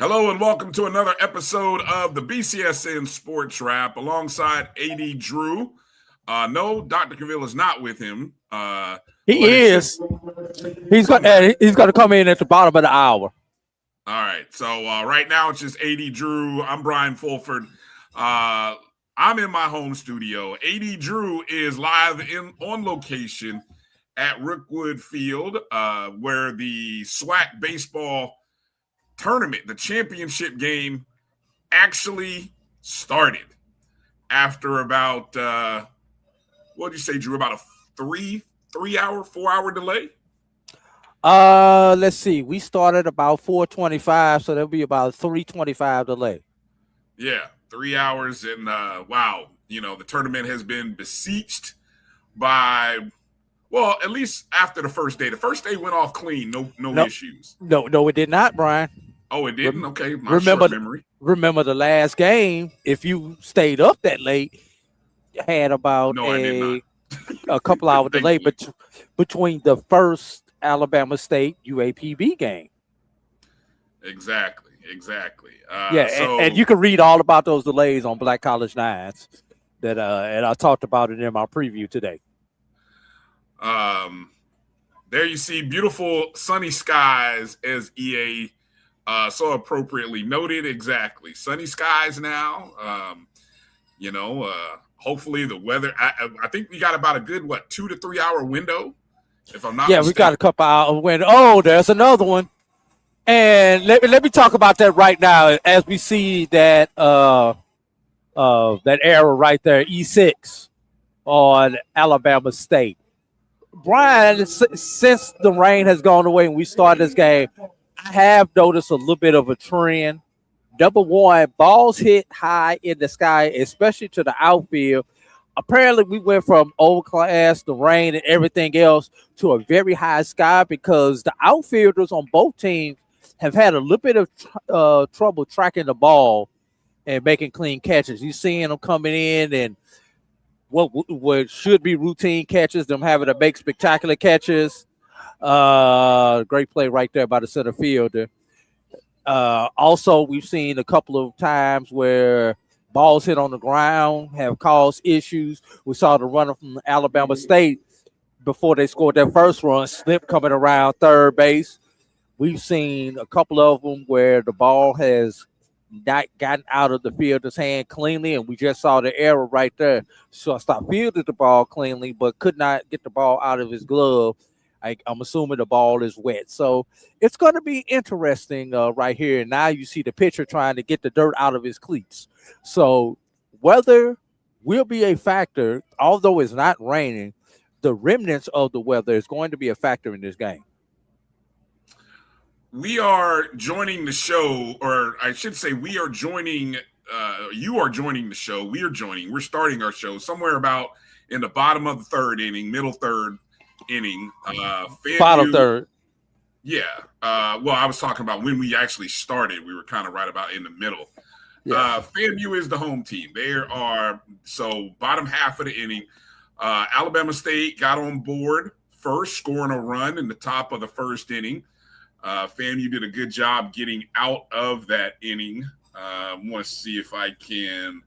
Hello and welcome to another episode of the BCSN SportsWrap alongside A.D. Drew. No, Dr. Cavill is not with him. He is. He's going to come in at the bottom of the hour. All right. So right now it's just A.D. Drew. I'm Brian Fulford. I'm in my home studio. A.D. Drew is live on location at Rickwood Field where the SWAC Baseball Tournament, the championship game, actually started after about what did you say, Drew? About a 4-hour delay. Let's see. We started about 4:25, so there'll be about 3:25 delay. Yeah, 3 hours, and wow, the tournament has been besieged by, well, at least after the first day. The first day went off clean, no issues. No, it did not, Brian. Oh, it didn't? Okay, my short memory. Remember the last game, if you stayed up that late, you had about a couple hour delay between the first Alabama State UAPB game. Exactly. And you can read all about those delays on Black College Nines and I talked about it in my preview today. There you see beautiful sunny skies, as EA so appropriately noted. Exactly. Sunny skies now. Hopefully the weather, I think we got about a good, 2 to 3 hour window, if I'm not mistaken. We got a couple hour window. Oh, there's another one. And let me talk about that right now as we see that that arrow right there, E6 on Alabama State. Brian, since the rain has gone away and we started this game, I have noticed a little bit of a trend. Number one, balls hit high in the sky, especially to the outfield. Apparently, we went from overcast, the rain, and everything else to a very high sky because the outfielders on both teams have had a little bit of trouble tracking the ball and making clean catches. You're seeing them coming in and what should be routine catches, them having to make spectacular catches. Great play right there by the center fielder. Also, we've seen a couple of times where balls hit on the ground have caused issues. We saw the runner from Alabama State before they scored their first run, slip coming around third base. We've seen a couple of them where the ball has not gotten out of the fielder's hand cleanly, and we just saw the error right there. So I stopped fielding the ball cleanly, but could not get the ball out of his glove. I'm assuming the ball is wet. So it's going to be interesting right here. And now you see the pitcher trying to get the dirt out of his cleats. So weather will be a factor, although it's not raining. The remnants of the weather is going to be a factor in this game. We are joining the show, or I should say we are joining, you are joining the show. We're starting our show somewhere about in the bottom of the third inning, middle third inning. FAMU, Bottom third. Yeah. Well, I was talking about when we actually started. We were kind of right about in the middle. Yeah. FAMU is the home team. So bottom half of the inning. Alabama State got on board first, scoring a run in the top of the first inning. FAMU did a good job getting out of that inning. I want to see if I can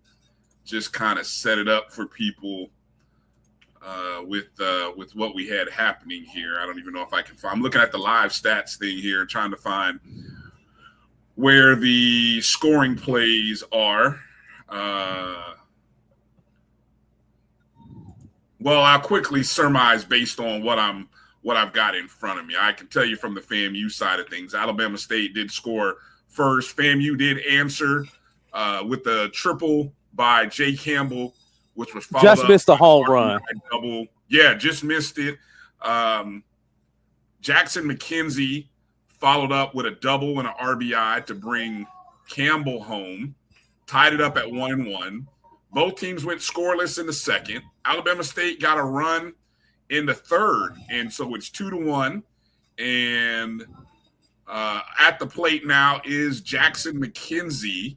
just kind of set it up for people with what we had happening here. I don't even know if I can find. I'm looking at the live stats thing here, trying to find where the scoring plays are. Well, I'll quickly surmise based on what I've got in front of me. I can tell you from the FAMU side of things, Alabama State did score first. FAMU did answer with the triple by Jay Campbell, which was followed just up missed the home run. Double. Yeah, just missed it. Jackson McKenzie followed up with a double and an RBI to bring Campbell home, tied it up at 1-1. Both teams went scoreless in the second. Alabama State got a run in the third, and so it's 2-1. And at the plate now is Jackson McKenzie,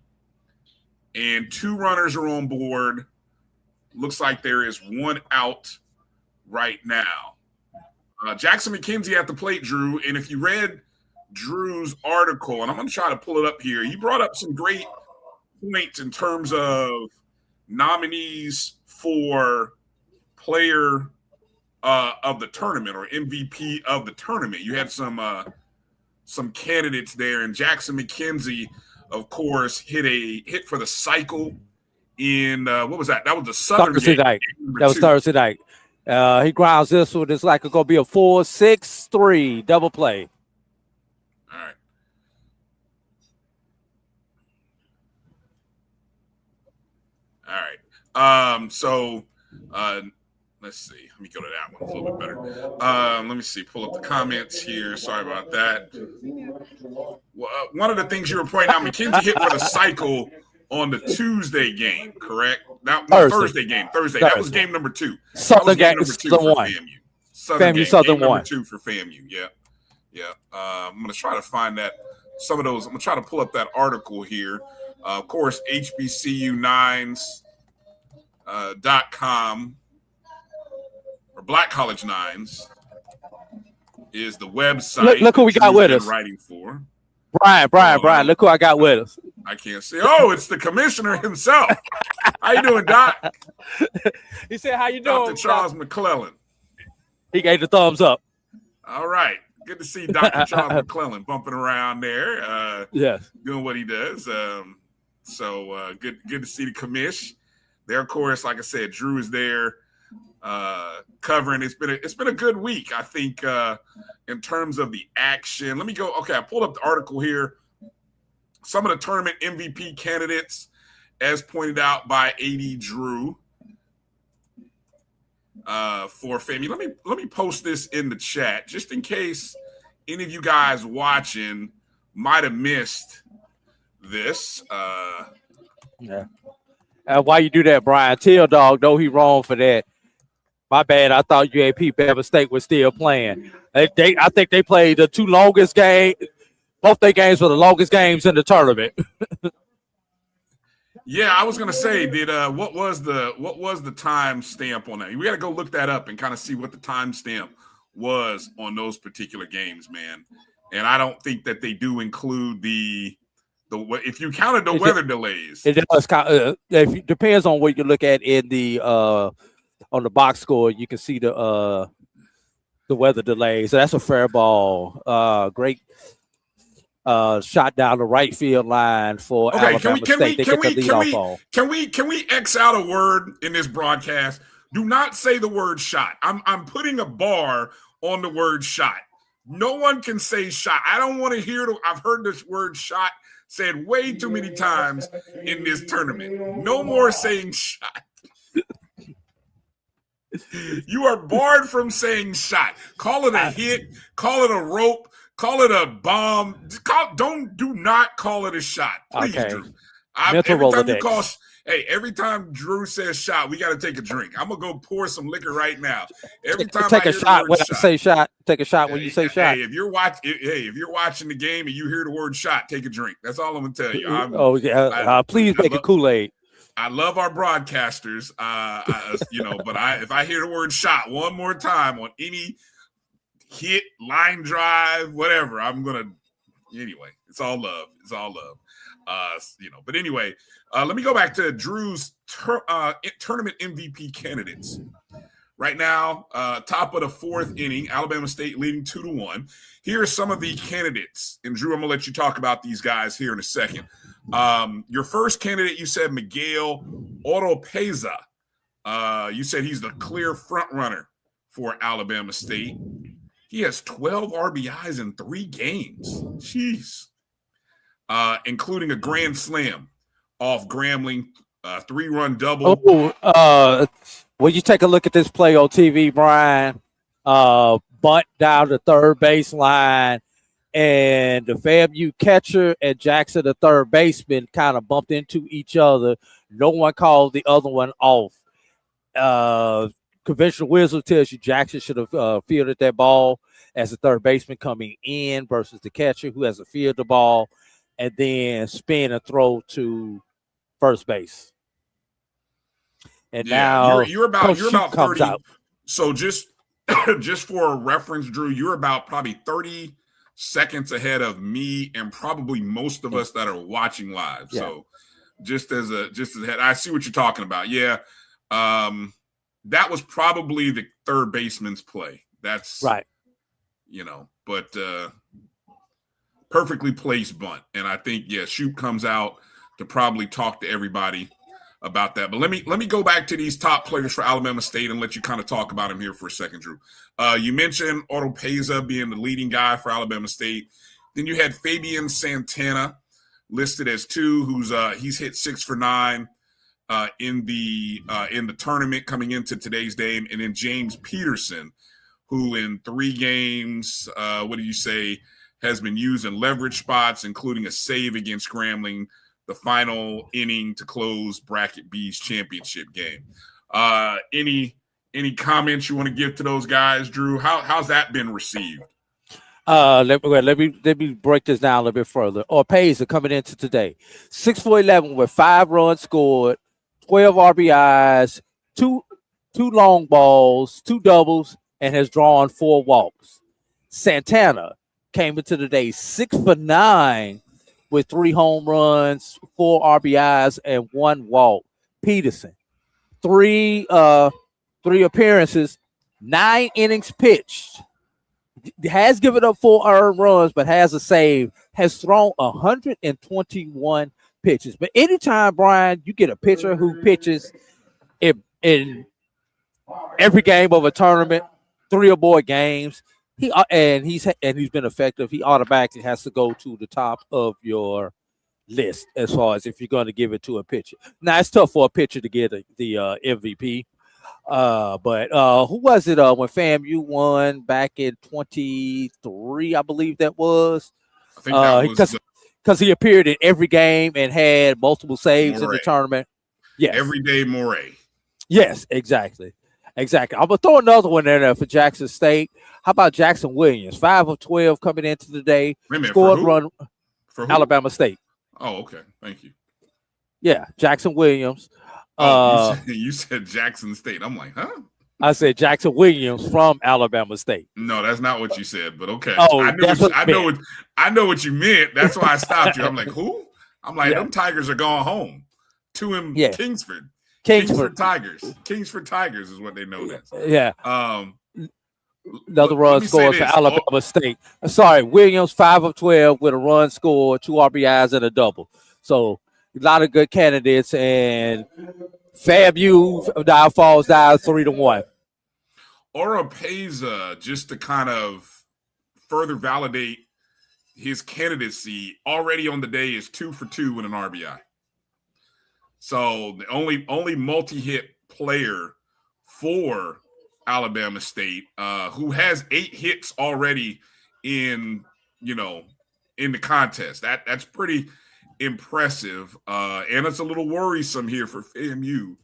and 2 runners are on board. Looks like there is 1 out right now. Jackson McKenzie at the plate, Drew, and if you read Drew's article, and I'm going to try to pull it up here, he brought up some great points in terms of nominees for player of the tournament or MVP of the tournament. You had some candidates there, and Jackson McKenzie, of course, hit for the cycle in what was that? That was the Southern Thursday game. Night. That was Thursday night. He grounds this one. It's like it's gonna be a 4-6-3 double play. All right. So let's see. Let me go to that one. It's a little bit better. Let me see. Pull up the comments here. Sorry about that. One of the things you were pointing out, McKenzie hit for the cycle on the Tuesday game, correct? Thursday game. That was game number 2. Southern game number 2 for FAMU. Southern game number 2 for FAMU. Yeah. I'm going to try to find that. Some of those. I'm going to try to pull up that article here. Of course, HBCU9s.com or Black College Nines is the website. Look who we got with us. Writing for Brian. Look who I got with us. I can't see. Oh, it's the commissioner himself. How you doing, Doc? He said, "How you doing, Dr. Charles McClellan?" He gave the thumbs up. All right. Good to see Dr. Charles McClellan bumping around there. Yes. Doing what he does. So good to see the commish. There, of course, like I said, Drew is there covering. It's been a good week, I think, in terms of the action. Let me go. Okay, I pulled up the article here. Some of the tournament MVP candidates, as pointed out by A.D. Drew for FAMU. Let me post this in the chat just in case any of you guys watching might have missed this. Yeah. Why you do that, Brian? Tell Dog, no, he wrong for that. My bad. I thought UAP Bama State was still playing. I think they played the 2 longest games. Both their games were the longest games in the tournament. Yeah, I was gonna say, what was the time stamp on that? We got to go look that up and kind of see what the time stamp was on those particular games, man. And I don't think that they do include the if you counted the weather delays. It does. It depends on what you look at in the on the box score. You can see the weather delays. So that's a fair ball. Great. Shot down the right field line for Alabama State. Can we X out a word in this broadcast? Do not say the word shot. I'm putting a bar on the word shot. No one can say shot. I don't want to hear I've heard this word shot said way too many times in this tournament. No more saying shot. You are barred from saying shot. Call it a hit, call it a rope, call it a bomb. Do not call it a shot. Please, okay. Drew. Every time Drew says shot, we got to take a drink. I'm gonna go pour some liquor right now. Every time take a shot when I say shot, take a shot when you say shot. Hey, if you're watching the game and you hear the word shot, take a drink. That's all I'm gonna tell you. Please make it Kool-Aid. I love our broadcasters, but if I hear the word shot one more time on any hit, line drive, whatever, anyway, it's all love. It's all love. But anyway, let me go back to Drew's tournament MVP candidates. Right now, top of the fourth inning, Alabama State leading 2-1. Here are some of the candidates. And Drew, I'm going to let you talk about these guys here in a second. Your first candidate, you said Miguel Oropeza. You said he's the clear front runner for Alabama State. He has 12 RBIs in 3 games. Jeez. Including a grand slam off Grambling, 3-run double. Will you take a look at this play on TV, Brian? Bunt down the third baseline, and the FAMU catcher and Jackson, the third baseman, kind of bumped into each other. No one called the other one off. Conventional wisdom tells you Jackson should have fielded that ball as the third baseman coming in versus the catcher who has to field the ball and then spin a throw to first base. And now you're about 30. Out. So just for a reference, Drew, you're about probably 30 seconds ahead of me and probably most of us that are watching live. Yeah. So just as ahead, I see what you're talking about. Yeah. That was probably the third baseman's play. That's right. But perfectly placed bunt. And I think, Shoop comes out to probably talk to everybody about that. But let me go back to these top players for Alabama State and let you kind of talk about them here for a second, Drew. You mentioned Oropeza being the leading guy for Alabama State. Then you had Fabian Santana listed as 2, who's he's hit 6 for 9 in the tournament coming into today's game. And then James Peterson, who in 3 games, has been used in leverage spots, including a save against Grambling, the final inning to close Bracket B's championship game. Any comments you want to give to those guys, Drew? How's that been received? Let me break this down a little bit further. Oropeza coming into today, 6 for 11 with 5 runs scored, 12 RBIs, two long balls, 2 doubles, and has drawn 4 walks. Santana came into the day 6 for 9 with 3 home runs, 4 RBIs, and 1 walk. Peterson, 3 appearances, 9 innings pitched. Has given up 4 earned runs, but has a save. Has thrown 121 pitches. But anytime, Brian, you get a pitcher who pitches in every game of a tournament, 3 or more games, he's been effective. He automatically has to go to the top of your list as far as if you're going to give it to a pitcher. Now it's tough for a pitcher to get the MVP. But who was it when FAMU won back in 23? I believe that was. I think that was because he appeared in every game and had multiple saves in the tournament. Yes, everyday Moray. Yes, exactly. I'm gonna throw another one in there for Jackson State. How about Jackson Williams? 5 of 12 coming into the day. Scored run for Alabama State. Oh, okay. Thank you. Yeah, Jackson Williams. You said Jackson State. I'm like, huh? I said Jackson Williams from Alabama State. No, that's not what you said, but okay. Oh, I know what you meant. That's why I stopped you. I'm like, who? I'm like, them Tigers are going home. To him, Kingsford. Kingsford Tigers. Kingsford Tigers is what they know as. Yeah. Another run scored for Alabama State. Sorry, Williams, 5 of 12 with a run scored, 2 RBIs and a double. So a lot of good candidates, and FAMU now falls down 3-1. Oropeza, just to kind of further validate his candidacy, already on the day is 2 for 2 with an RBI. So the only multi-hit player for Alabama State, who has 8 hits already in the contest. That's pretty impressive, and it's a little worrisome here for FAMU.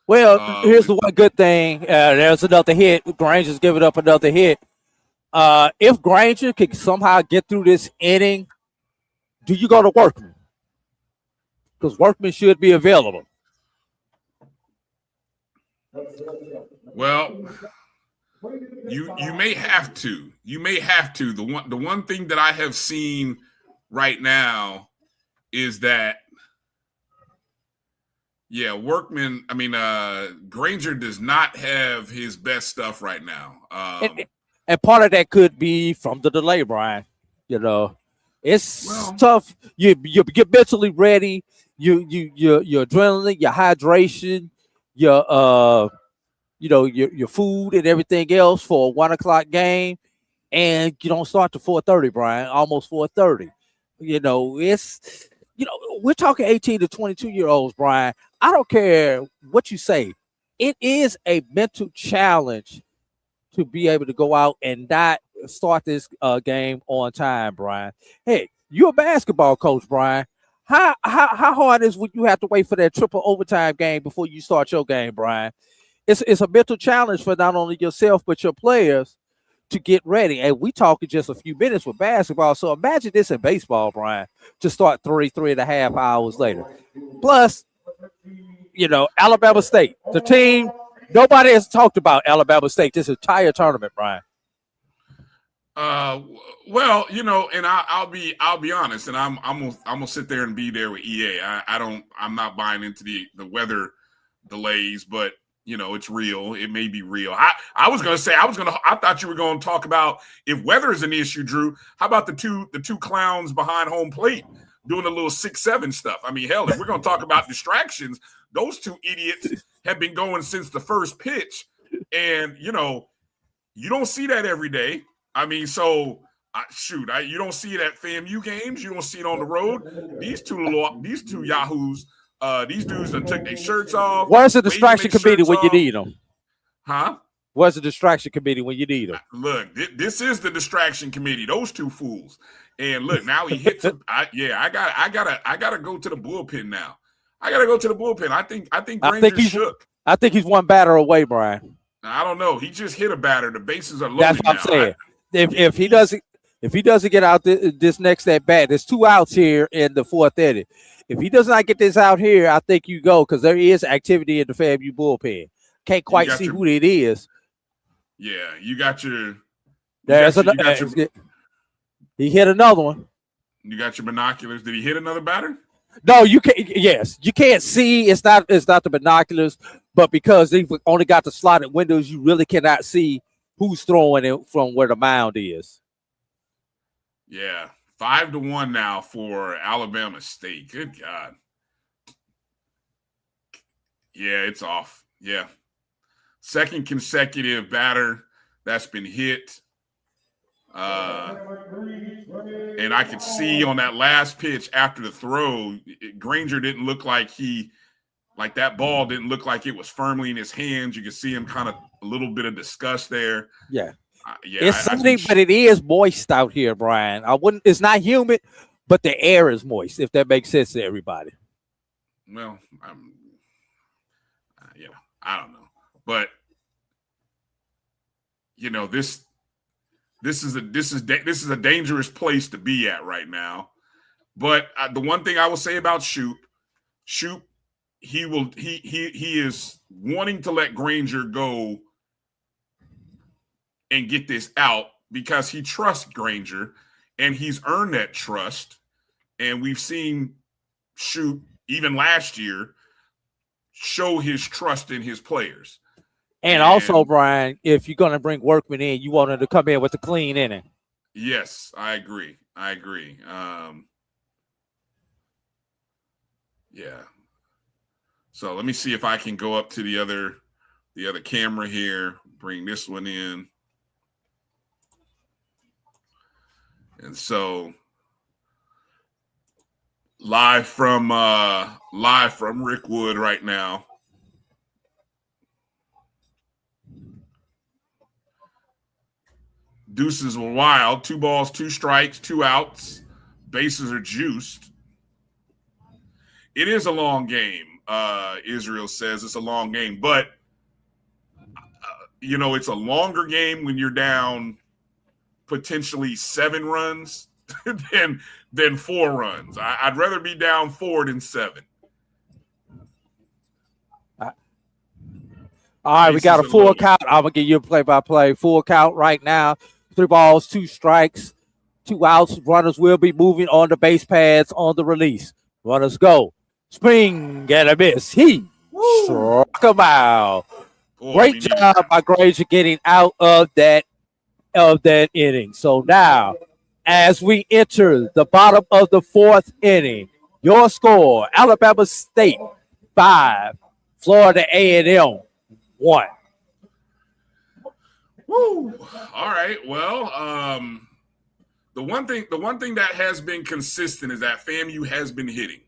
Well, here's the one good thing. There's another hit. Granger's giving up another hit. If Granger can somehow get through this inning, do you go to Workman? Because Workman should be available. Well, you may have to. You may have to. The one thing that I have seen right now is that Workman. I mean, Granger does not have his best stuff right now. And part of that could be from the delay, Brian. It's tough. You get mentally ready. Your adrenaline, your hydration, your food and everything else for a 1 o'clock game, and you don't start to 4:30, Brian. Almost 4:30. We're talking 18 to 22-year-olds, Brian. I don't care what you say. It is a mental challenge to be able to go out and not start this game on time, Brian. Hey, you're a basketball coach, Brian. How hard is when you have to wait for that triple overtime game before you start your game, Brian? It's a mental challenge for not only yourself but your players to get ready. And we talking just a few minutes with basketball. So imagine this in baseball, Brian, to start 3.5 hours later. Plus, Alabama State, the team. Nobody has talked about Alabama State this entire tournament, Brian. Well, and I'll be honest, and I'm gonna sit there and be there with EA. I'm not buying into the weather delays, but it's real. It may be real. I was gonna say I thought you were gonna talk about if weather is an issue, Drew. How about the two clowns behind home plate doing a little 6-7 stuff? I mean, hell, if we're gonna talk about distractions, those two idiots have been going since the first pitch, and you don't see that every day. I mean, so you don't see it at FAMU games. You don't see it on the road. These two yahoos, these dudes that took their shirts off. Where's the distraction committee when you need them? Huh? Where's the distraction committee when you need them? Look, this is the distraction committee. Those two fools. And look, now he hits him. I gotta go to the bullpen now. I gotta go to the bullpen. I think Granger's shook. I think he's one batter away, Brian. I don't know. He just hit a batter. The bases are loaded. That's what I'm saying. If he doesn't get out this next at bat, there's 2 outs here in the 4th inning. If he does not get this out here, I think you go because there is activity in the FAMU bullpen. Can't quite see who it is. Yeah, you got your. He hit another one. You got your binoculars. Did he hit another batter? No, you can't. Yes, you can't see. It's not the binoculars, but because they've only got the slotted windows, you really cannot see who's throwing it from where the mound is. Yeah, 5-1 now for Alabama State. Good God. Yeah, it's off. Yeah. Second consecutive batter that's been hit. And I could see on that last pitch after the throw, Granger didn't look like that ball didn't look like it was firmly in his hands. You could see him kind of a little bit of disgust there. Yeah. It's something, but it is moist out here, Brian. It's not humid, but the air is moist, if that makes sense to everybody. Well, I don't know. But this is a dangerous place to be at right now. But the one thing I will say about Shoop, he is wanting to let Granger go and get this out because he trusts Granger and he's earned that trust. And we've seen Shoop even last year show his trust in his players. And also, Brian, if you're going to bring Workman in, you want him to come in with a clean inning. Yes, I agree. Yeah. So let me see if I can go up to the other the other camera here. Bring this one in. And so live from Rickwood right now. Deuces were wild. 2 balls, 2 strikes, 2 outs. Bases are juiced. It is a long game. Israel says it's a long game, but it's a longer game when you're down potentially 7 runs than 4 runs. I'd rather be down 4 than 7. All right, we got a full count. I'm going to give you a play-by-play. Full count right now. 3 balls, 2 strikes, 2 outs. Runners will be moving on the base pads on the release. Runners go. Swing and a miss. He struck him out. Great job by Granger getting out of that inning. So now, as we enter the bottom of the 4th inning, your score, Alabama State 5, Florida A&M 1. Woo! All right. Well, the one thing that has been consistent is that FAMU has been hitting,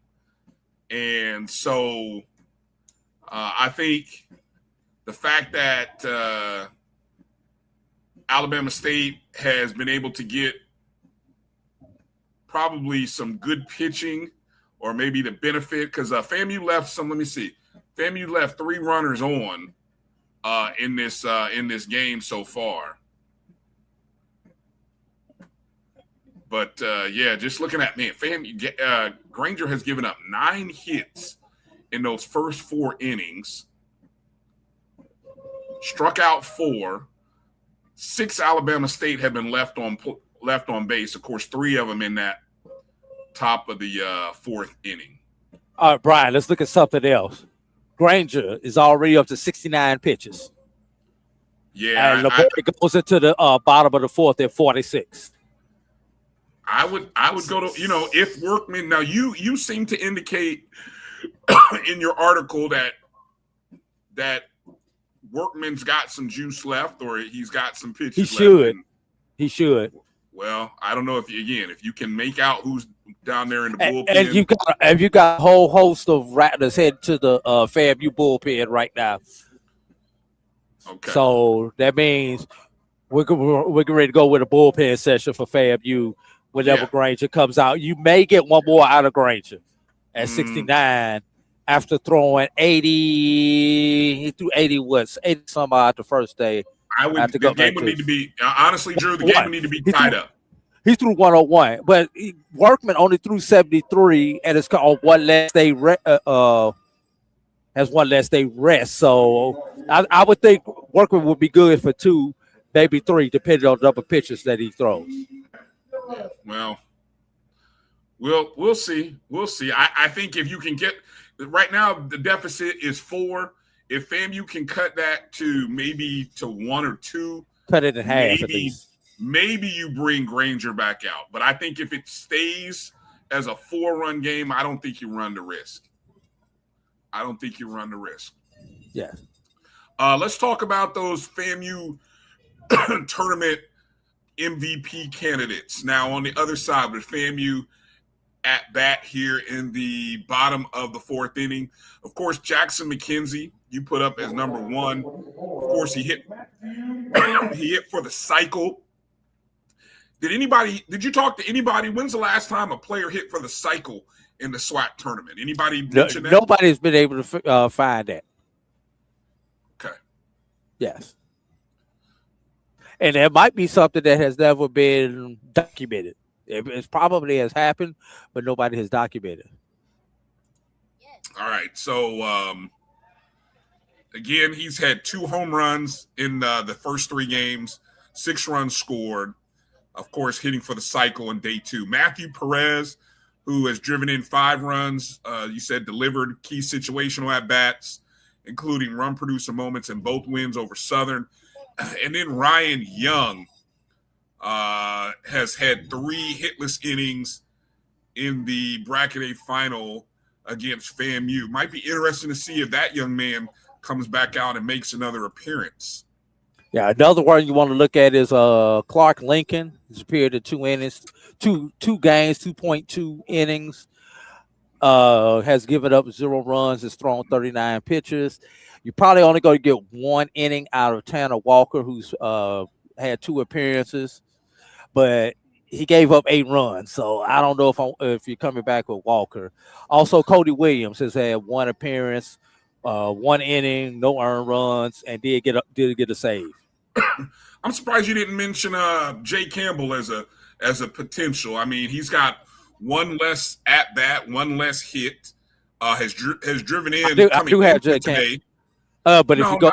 and so I think the fact that Alabama State has been able to get probably some good pitching, or maybe the benefit, because FAMU left some. Let me see. FAMU left 3 runners on in this game so far. But just looking at FAMU, Granger has given up 9 hits in those first 4 innings. Struck out 4. 6 Alabama State have been left on base. Of course, 3 of them in that top of the 4th inning. All right, Brian, let's look at something else. Granger is already up to 69 pitches. Yeah. And LeBoy goes into the bottom of the 4th at 46. I would go to, if Workman, now you seem to indicate in your article that Workman's got some juice left, or he's got some pitches left. He should. Well, I don't know if you can make out who's down there in the bullpen. And you got a whole host of rattlers heading to the FAMU bullpen right now. Okay. So that means we're ready to go with a bullpen session for FAMU whenever Granger comes out. You may get one more out of Granger at 69 after throwing 80. He threw 80 some odd the first day. The game would need to be, honestly, Drew, the game would need to be tied up. He threw 101, but Workman only threw 73, and it's on one last day. Has one last day rest, so I would think Workman would be good for 2, maybe 3, depending on the number of pitches that he throws. Well, we'll see. We'll see. I think if you can get right now, the deficit is 4. If FAMU can cut that to maybe to 1 or 2, cut it in half at least. Maybe you bring Granger back out. But I think if it stays as a 4-run game, I don't think you run the risk. Yeah. Let's talk about those FAMU tournament MVP candidates. Now, on the other side, with FAMU at bat here in the bottom of the 4th inning, of course, Jackson McKenzie, you put up as number 1. Of course, he hit for the cycle. Did you talk to anybody? When's the last time a player hit for the cycle in the SWAC tournament? Anybody mention that? Nobody's been able to find that. Okay. Yes. And there might be something that has never been documented. It probably has happened, but nobody has documented. All right. So, again, he's had 2 home runs in the first 3 games, 6 runs scored. Of course, hitting for the cycle in day 2. Matthew Perez, who has driven in 5 runs, you said delivered key situational at-bats, including run producer moments in both wins over Southern. And then Ryan Young has had 3 hitless innings in the Bracket A final against FAMU. Might be interesting to see if that young man comes back out and makes another appearance. Yeah, another one you want to look at is Clark Lincoln. He's appeared in 2 innings, two games, 2.2 innings. Has given up 0 runs, has thrown 39 pitches. You're probably only going to get 1 inning out of Tanner Walker, who's had 2 appearances, but he gave up 8 runs. So I don't know if you're coming back with Walker. Also, Cody Williams has had 1 appearance, 1 inning, no earned runs, and did get a save. I'm surprised you didn't mention Jay Campbell as a potential. I mean, he's got 1 less at bat, 1 less hit. Has driven in. I do have Jay Campbell. But no, if you go,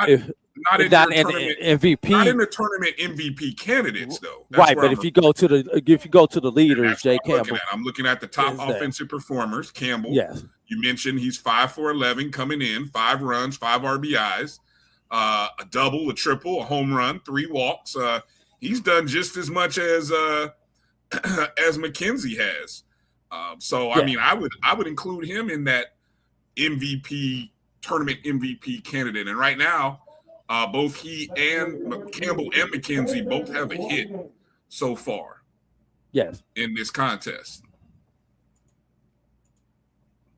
not in the MVP, not in the tournament MVP candidates though. That's right, but if you go to the leaders, Jay Campbell. I'm looking at the top offensive performers. Campbell. Yes. You mentioned he's 5 for 11 coming in, 5 runs, 5 RBIs, a double, a triple, a home run, 3 walks. He's done just as much as McKenzie has. I mean, I would include him in that tournament MVP candidate. And right now, both he and Campbell and McKenzie both have a hit so far. Yes. In this contest.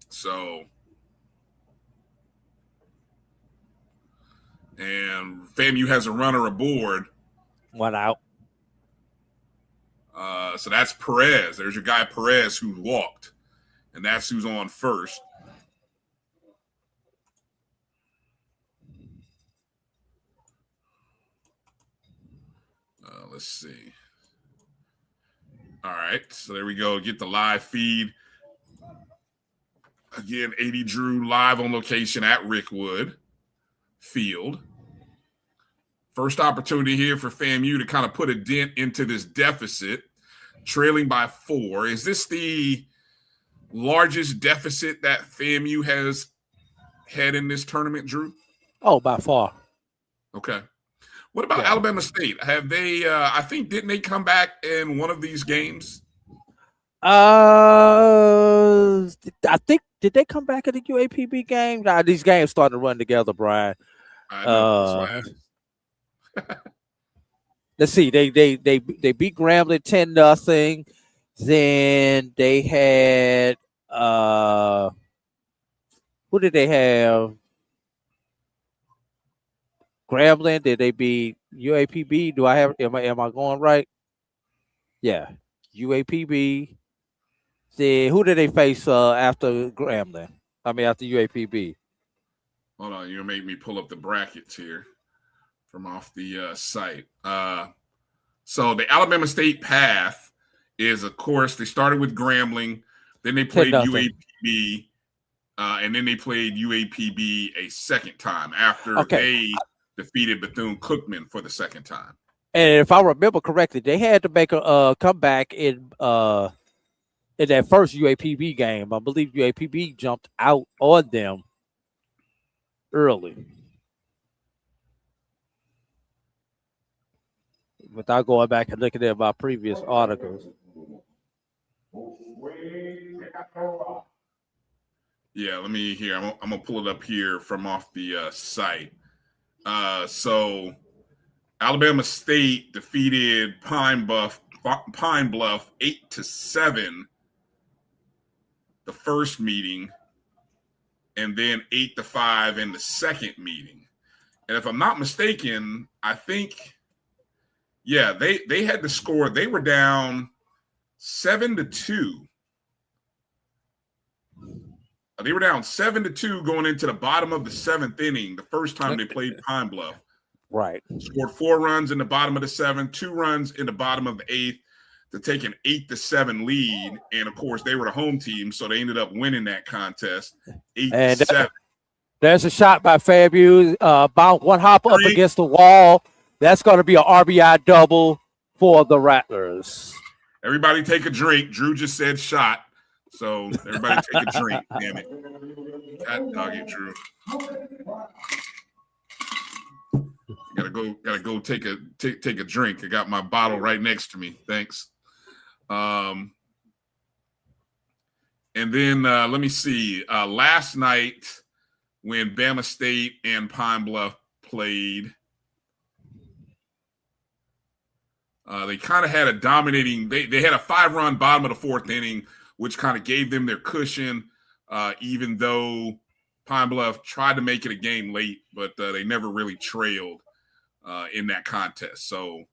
So, and FAMU has a runner aboard. 1 out. So that's Perez. There's your guy Perez who walked, and that's who's on first. Let's see. All right, so there we go. Get the live feed. Again, A.D. Drew live on location at Rickwood Field. First opportunity here for FAMU to kind of put a dent into this deficit, trailing by 4. Is this the largest deficit that FAMU has had in this tournament, Drew? Oh, by far. Okay. What about Alabama State? Have they, I think, didn't they come back in one of these games? I think, did they come back in the UAPB game? Nah, these games starting to run together, Brian. I know, that's why let's see. They beat Grambling 10-0. Then they had who did they have? Grambling. Did they beat UAPB? Am I going right? Yeah, UAPB. Then who did they face after Grambling? I mean after UAPB. Hold on, you'll make me pull up the brackets here from off the site. So the Alabama State path is, of course, they started with Grambling, then they played UAPB, and then they played UAPB a second time after they defeated Bethune-Cookman for the second time. And if I remember correctly, they had to make a comeback in that first UAPB game. I believe UAPB jumped out on them early. Without going back and looking at my previous articles. Yeah, let me hear. I'm gonna pull it up here from off the site. So Alabama State defeated Pine Bluff 8-7 the first meeting, and then 8-5 in the second meeting. And if I'm not mistaken, I think, they had to score. They were down 7-2. They were down 7-2 going into the bottom of the 7th inning. The first time they played Pine Bluff, right? Scored 4 runs in the bottom of the 7th, 2 runs in the bottom of the 8th to take an 8-7 lead. And of course, they were the home team, so they ended up winning that contest 8-7. There's a shot by FAMU, about 1 hop up against the wall. That's going to be an RBI double for the Rattlers. Everybody take a drink. Drew just said shot. So everybody take a drink. Damn it. God dog it, Drew. Gotta go take a drink. I got my bottle right next to me. Thanks. And then let me see. Last night when Bama State and Pine Bluff played. They kind of had a dominating – they had a 5-run bottom of the fourth inning, which kind of gave them their cushion, even though Pine Bluff tried to make it a game late, but they never really trailed in that contest. So,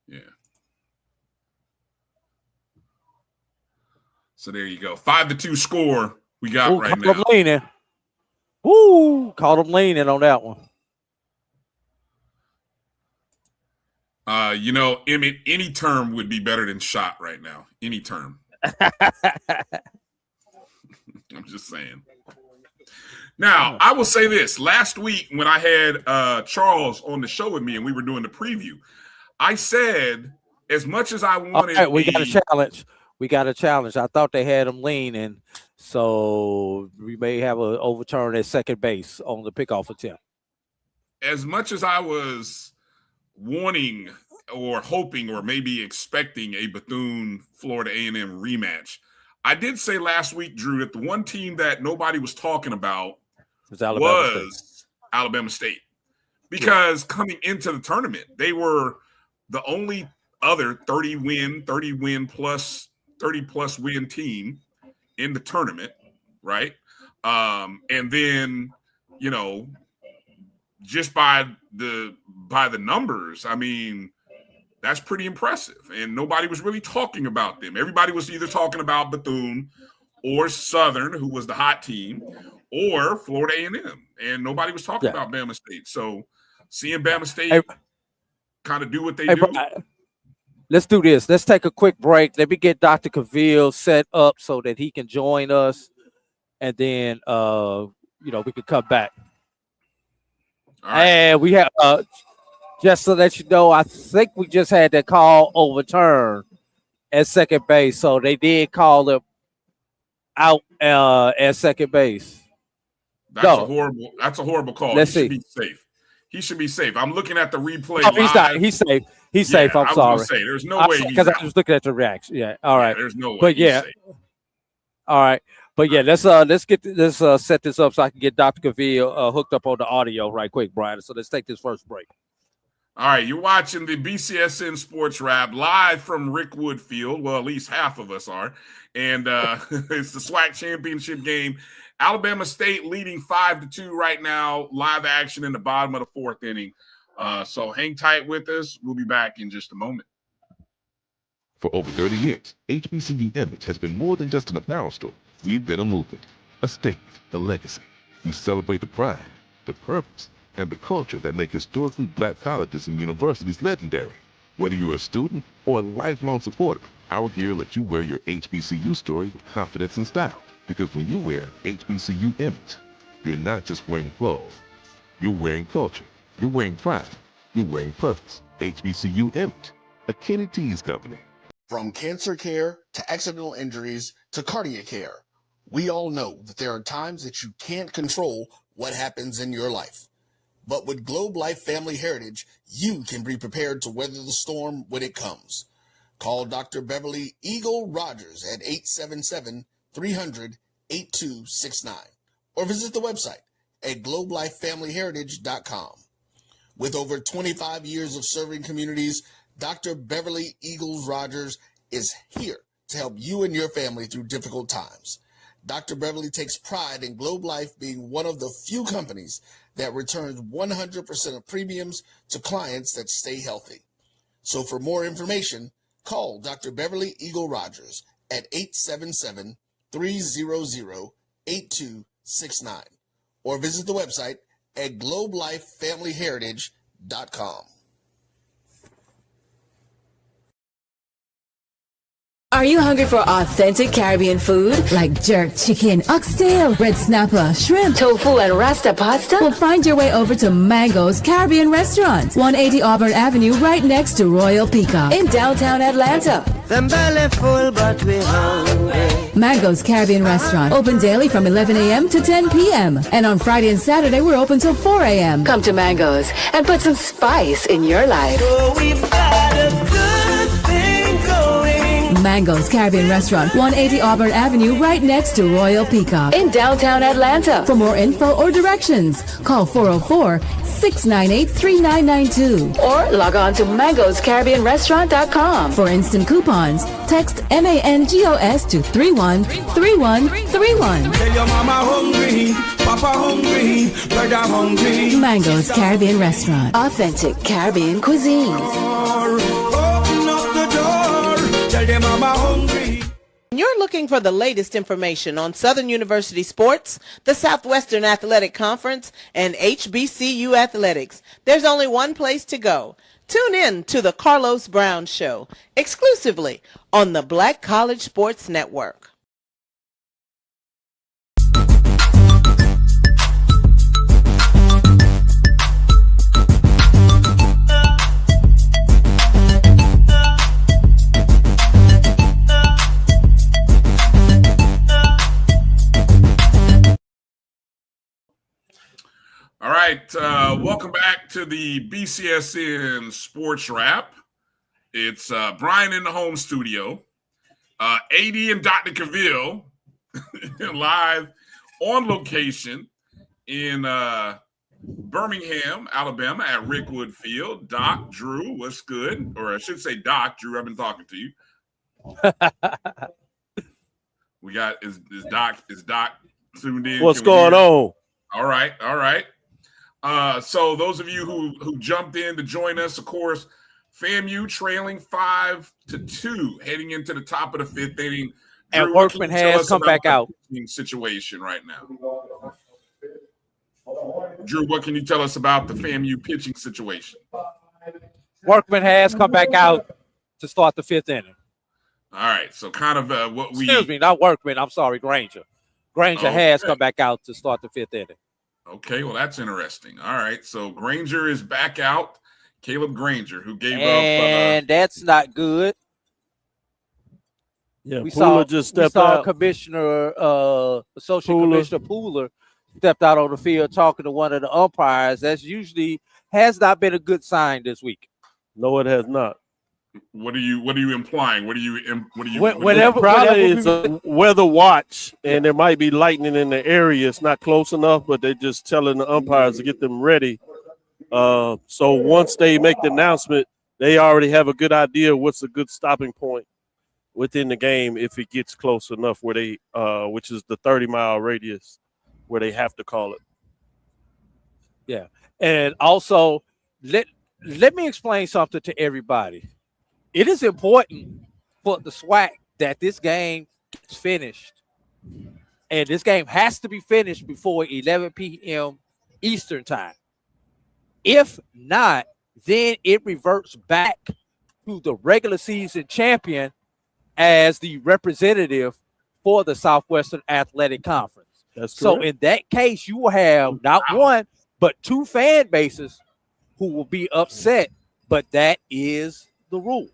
yeah. So there you go. 5-2 score we got right now. Caught him leaning on that one. Emmett, any term would be better than shot right now. Any term. I'm just saying. Now, I will say this. Last week when I had Charles on the show with me and we were doing the preview, I said as much as I wanted. Okay, we got a challenge. I thought they had him leaning, so we may have an overturn at second base on the pickoff attempt. As much as I was wanting or hoping or maybe expecting a Bethune-Florida A&M rematch, I did say last week, Drew, that the one team that nobody was talking about was Alabama State. Because coming into the tournament, they were the only other 30-plus win team in the tournament, right? And then, just by the numbers, I mean, that's pretty impressive. And nobody was really talking about them. Everybody was either talking about Bethune or Southern, who was the hot team, or Florida A&M. And nobody was talking about Bama State. So seeing Bama State kind of do what they do. Brian, let's do this. Let's take a quick break. Let me get Dr. Cavill set up so that he can join us. And then, we can come back. Right. And we have, just to let you know, I think we just had that call overturned at second base. So they did call him out at second base. That's a horrible call. He should be safe. I'm looking at the replay. Oh, he's not. He's safe. He's safe. I'm sorry. There's no way. Because I was looking at the reaction. Yeah. All right. There's no way. But yeah. All right. But yeah, let's set this up so I can get Dr. Cavill hooked up on the audio right quick, Brian. So let's take this first break. All right, you're watching the BCSN SportsWrap live from Rickwood Field. Well, at least half of us are. And it's the SWAC championship game. Alabama State leading 5-2 right now. Live action in the bottom of the fourth inning. So hang tight with us. We'll be back in just a moment. For over 30 years, HBCU Image has been more than just an apparel store. We've been a movement, a statement, a legacy. We celebrate the pride, the purpose, and the culture that make historically black colleges and universities legendary. Whether you're a student or a lifelong supporter, our gear lets you wear your HBCU story with confidence and style. Because when you wear HBCU Image, you're not just wearing clothes. You're wearing culture. You're wearing pride. You're wearing purpose. HBCU Image, a Kenny T's company. From cancer care to accidental injuries to cardiac care, we all know that there are times that you can't control what happens in your life. But with Globe Life Family Heritage, you can be prepared to weather the storm when it comes. Call Dr. Beverly Eagle Rogers at 877-300-8269 or visit the website at globelifefamilyheritage.com. With over 25 years of serving communities, Dr. Beverly Eagles Rogers is here to help you and your family through difficult times. Dr. Beverly takes pride in Globe Life being one of the few companies that returns 100% of premiums to clients that stay healthy. So for more information, call Dr. Beverly Eagle Rogers at 877-300-8269 or visit the website at globelifefamilyheritage.com. Are you hungry for authentic Caribbean food like jerk chicken, oxtail, red snapper, shrimp, tofu, and rasta pasta? Well, find your way over to Mango's Caribbean Restaurant, 180 Auburn Avenue, right next to Royal Peacock in downtown Atlanta. Them belly full, but we hungry. Mango's Caribbean Restaurant, open daily from 11 a.m. to 10 p.m. And on Friday and Saturday, we're open till 4 a.m. Come to Mango's and put some spice in your life. So we've got a good thing going. Mango's Caribbean Restaurant, 180 Auburn Avenue, right next to Royal Peacock in downtown Atlanta. For more info or directions, call 404-698-3992 or log on to mangoscaribbeanrestaurant.com. For instant coupons, text MANGOS to 313131. Tell your mama hungry, papa hungry, brother hungry. Mango's Caribbean Restaurant, authentic Caribbean cuisine. Open up the door, tell your mama hungry. You're looking for the latest information on Southern University sports, the Southwestern Athletic Conference, and HBCU athletics. There's only one place to go. Tune in to the Carlos Brown Show, exclusively on the Black College Sports Network. All right, welcome back to the BCSN SportsWrap. It's Bryan in the home studio, AD and Dr. Cavill live on location in Birmingham, Alabama at Rickwood Field. Doc, Drew, what's good? Or I should say Doc, Drew, I've been talking to you. We got, is Doc tuned in? What's going on? All right. So those of you who jumped in to join us, of course, FAMU trailing 5-2, heading into the top of the fifth inning. And Workman has come back out. Situation right now. Drew, what can you tell us about the FAMU pitching situation? Workman has come back out to start the fifth inning. All right, so kind of what we... Excuse me, not Workman. I'm sorry, Granger. Granger has come back out to start the fifth inning. Okay, well, that's interesting. All right, so Granger is back out. Caleb Granger, who gave up. And that's not good. Yeah, we Pooler just stepped out. Commissioner, Associate Commissioner Pooler stepped out on the field talking to one of the umpires. That's usually has not been a good sign this week. No, it has not. What are you implying? Whenever it's a weather watch and there might be lightning in the area, it's not close enough, but they're just telling the umpires to get them ready. So once they make the announcement, they already have a good idea what's a good stopping point within the game if it gets close enough where they, which is the 30-mile radius where they have to call it. Yeah, and also let me explain something to everybody. It is important for the SWAC that this game gets finished. And this game has to be finished before 11 p.m. Eastern time. If not, then it reverts back to the regular season champion as the representative for the Southwestern Athletic Conference. That's correct. So in that case, you will have not one, but two fan bases who will be upset, but that is the rule.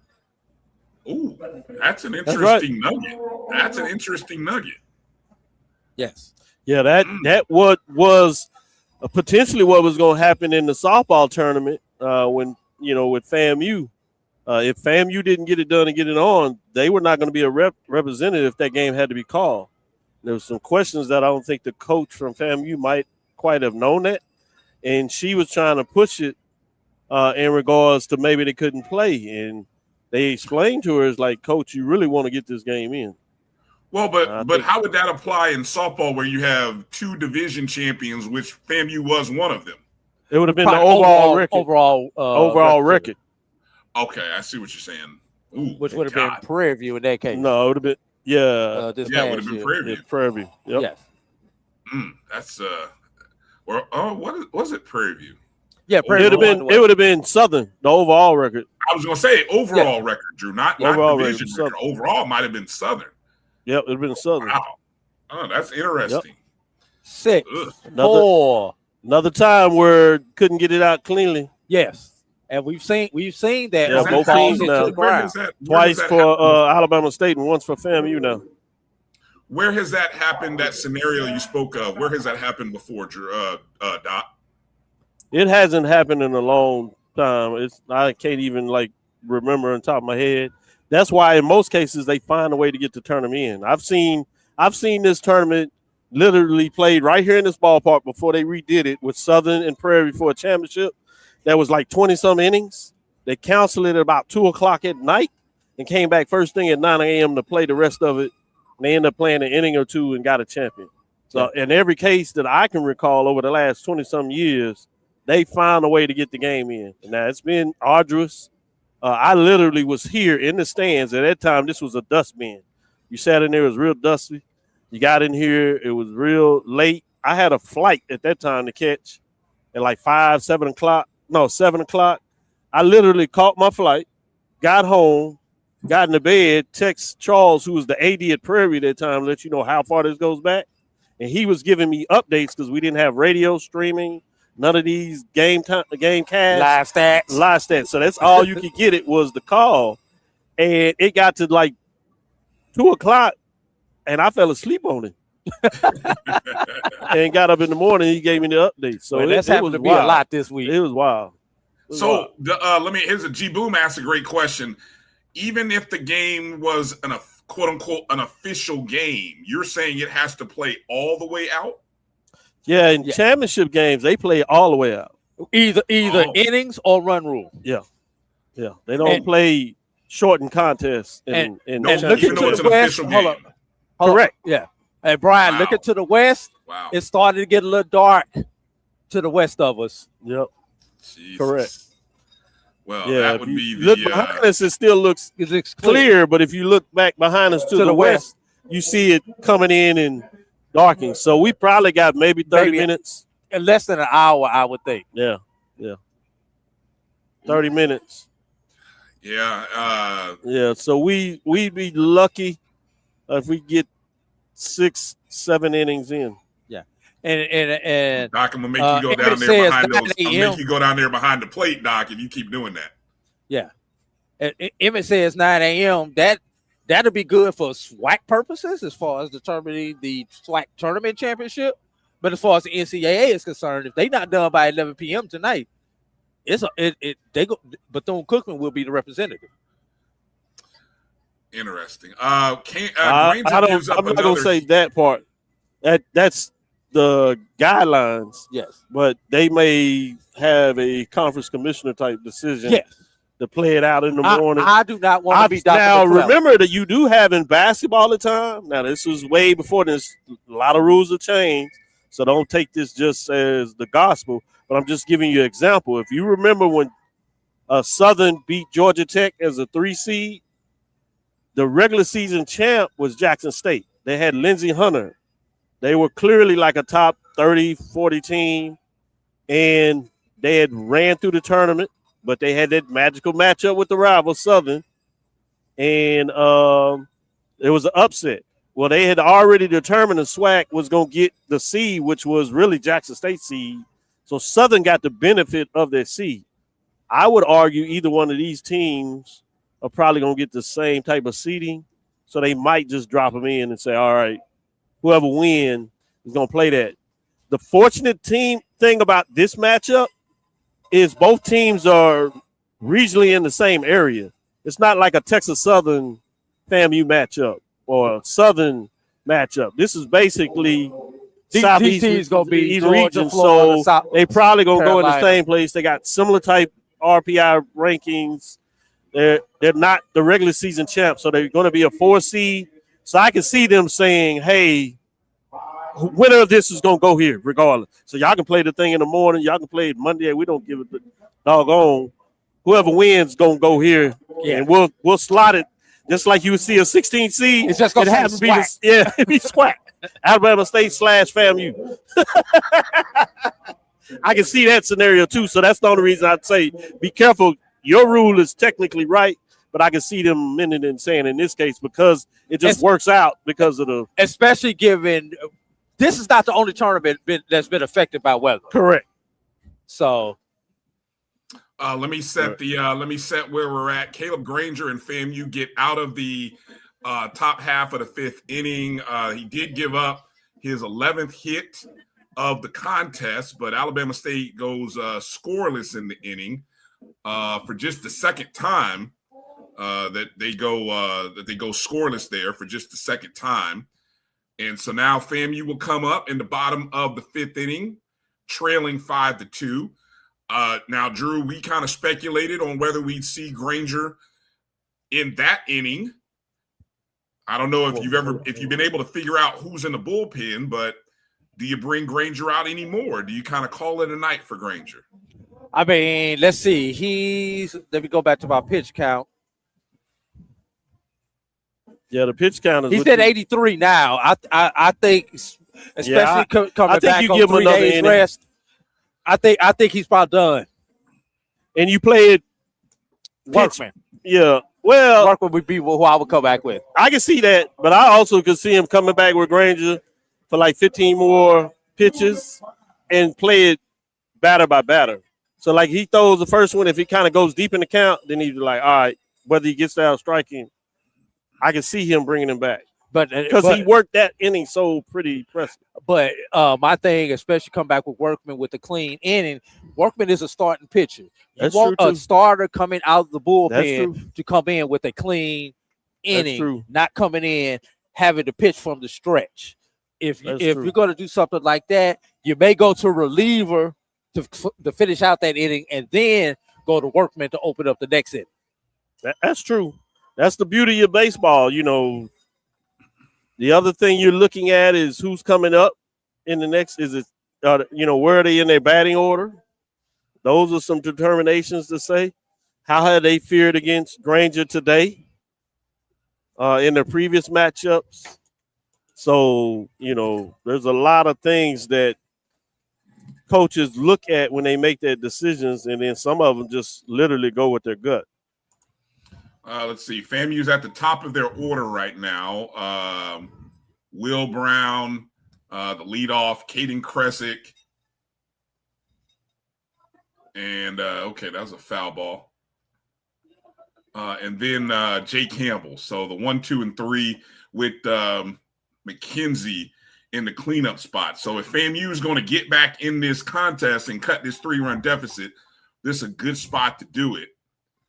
Ooh, that's an interesting nugget. That's an interesting nugget. Yes. Yeah, that what was potentially what was going to happen in the softball tournament when, with FAMU. If FAMU didn't get it done and get it on, they were not going to be a representative if that game had to be called. There was some questions that I don't think the coach from FAMU might quite have known that. And she was trying to push it in regards to maybe they couldn't play. And they explained to her, it's like, Coach, you really want to get this game in. Well, but how would that apply in softball where you have two division champions, which FAMU was one of them? It would have been the overall record. Overall record. Okay, I see what you're saying. Ooh, which would have been Prairie View in that case. No, it would have been, it would have been Prairie View. Prairie View. Yep. Yes. That's what was it? Prairie View. Yeah, it would have been Southern, the overall record. I was going to say overall record, Drew, not overall division record. Overall might have been Southern. Yep, it would have been Southern. Wow. Oh, that's interesting. Yep. 6-4. Another time where couldn't get it out cleanly. Yes. And we've seen that. Yeah, both teams now. Twice for Alabama State and once for FAMU now. Where has that happened, that scenario you spoke of? Where has that happened before, Doc? It hasn't happened in a long time. I can't even remember on top of my head. That's why in most cases they find a way to get the tournament in. I've seen this tournament literally played right here in this ballpark before they redid it with Southern and Prairie for a championship. That was like 20-some innings. They canceled it at about 2 o'clock at night and came back first thing at 9 a.m. to play the rest of it. And they ended up playing an inning or two and got a champion. So in every case that I can recall over the last 20-some years, they found a way to get the game in. Now, it's been arduous. I literally was here in the stands. At that time, this was a dustbin. You sat in there, it was real dusty. You got in here, it was real late. I had a flight at that time to catch at like 7 o'clock. I literally caught my flight, got home, got in the bed, text Charles, who was the AD at Prairie at that time, let you know how far this goes back. And he was giving me updates because we didn't have radio streaming, none of these game casts. Live stats. So that's all you could get. It was the call. And it got to like 2 o'clock, and I fell asleep on it. And got up in the morning, he gave me the update. So that's happened to be a lot this week. It was wild. So here's a G Boom asked a great question. Even if the game was an quote unquote an official game, you're saying it has to play all the way out? Yeah, in championship games, they play all the way out. Either innings or run rule. Yeah. They don't play shortened contests. And look into the West. Hold on. Correct. Yeah. And Brian, looking to the west, it started to get a little dark to the west of us. Yep. Jesus. Correct. Well, that would be the... Look behind us, it still looks clear, but if you look back behind us to the west, you see it coming in and darkening. So we probably got maybe 30 minutes. In less than an hour, I would think. Yeah. 30 minutes. Yeah. So we'd be lucky if we get 6-7 innings in. Yeah. And Doc, I'm gonna make you go down there behind those. I'm gonna make you go down there behind the plate, Doc, if you keep doing that. Yeah. And Emmett says 9 a.m. That'll be good for SWAC purposes as far as determining the SWAC tournament championship. But as far as the NCAA is concerned, if they're not done by 11 p.m. tonight, Bethune-Cookman will be the representative. Interesting. I'm not gonna say that part. That's the guidelines. Yes, but they may have a conference commissioner type decision. Yes. To play it out in the morning. I do not want to be Dr. Now, McClellan. remember that you do have in basketball at the time. Now, this was way before this. A lot of rules have changed, so don't take this just as the gospel. But I'm just giving you an example. If you remember when Southern beat Georgia Tech as a 3 seed, the regular season champ was Jackson State. They had Lindsey Hunter. They were clearly like a top 30, 40 team, and they had ran through the tournament. But they had that magical matchup with the rival Southern, and it was an upset. Well, they had already determined the SWAC was going to get the seed, which was really Jackson State seed. So Southern got the benefit of their seed. I would argue either one of these teams are probably going to get the same type of seeding, so they might just drop them in and say, all right, whoever wins is going to play that. The fortunate thing about this matchup is both teams are regionally in the same area. It's not like a Texas Southern FAMU matchup or a Southern matchup. This is basically Southeast is going to be East Georgia, region, Florida, so they probably going to go in the Carolina. same place. They got similar type RPI rankings. They're not the regular season champs, so they're going to be a 4 seed. So I can see them saying, hey, winner of this is going to go here regardless. So y'all can play the thing in the morning. Y'all can play it Monday. We don't give it the doggone. Whoever wins going to go here. Yeah. And we'll slot it just like you would see a 16 seed. It's just going to be it'd be SWAC. Alabama State / FAMU. I can see that scenario too. So that's the only reason I'd say be careful. Your rule is technically right, but I can see them amending and saying in this case because it just works out because of the. Especially given this is not the only tournament that's been affected by weather. Correct. So. Let me set where we're at. Caleb Granger and FAMU get out of the top half of the 5th inning. He did give up his 11th hit of the contest, but Alabama State goes scoreless in the inning for just the second time. that they go scoreless there for just the second time. And so now FAMU will come up in the bottom of the 5th inning, trailing 5-2. Now, Drew, we kind of speculated on whether we'd see Granger in that inning. I don't know if you've been able to figure out who's in the bullpen, but do you bring Granger out anymore? Do you kind of call it a night for Granger? I mean, let's see. Let me go back to my pitch count. Yeah, the pitch count is. He's at 83 now. I think, especially coming back on 3 days rest. I think he's about done. And you played Workman. Yeah. Well, Workman would be who I would come back with. I can see that, but I also could see him coming back with Granger for like 15 more pitches and play it batter by batter. So like he throws the first one, if he kind of goes deep in the count, then he's like, all right, whether he gets out striking, I can see him bringing him back. But because he worked that inning so pretty impressive. But my thing, especially come back with Workman with the clean inning, Workman is a starting pitcher. You want a starter coming out of the bullpen to come in with a clean inning, not coming in having to pitch from the stretch. If you're going to do something like that, you may go to a reliever to finish out that inning and then go to Workman to open up the next inning. That's true. That's the beauty of baseball, you know. The other thing you're looking at is who's coming up in the next. Is it, where are they in their batting order? Those are some determinations to say. How have they fared against Granger today in their previous matchups? So, there's a lot of things that coaches look at when they make their decisions, and then some of them just literally go with their gut. Let's see. FAMU's at the top of their order right now. Will Brown, the leadoff, Caden Kresick. And, that was a foul ball. And then Jay Campbell. So the 1, 2, and 3 with McKenzie in the cleanup spot. So if FAMU is going to get back in this contest and cut this 3-run deficit, this is a good spot to do it.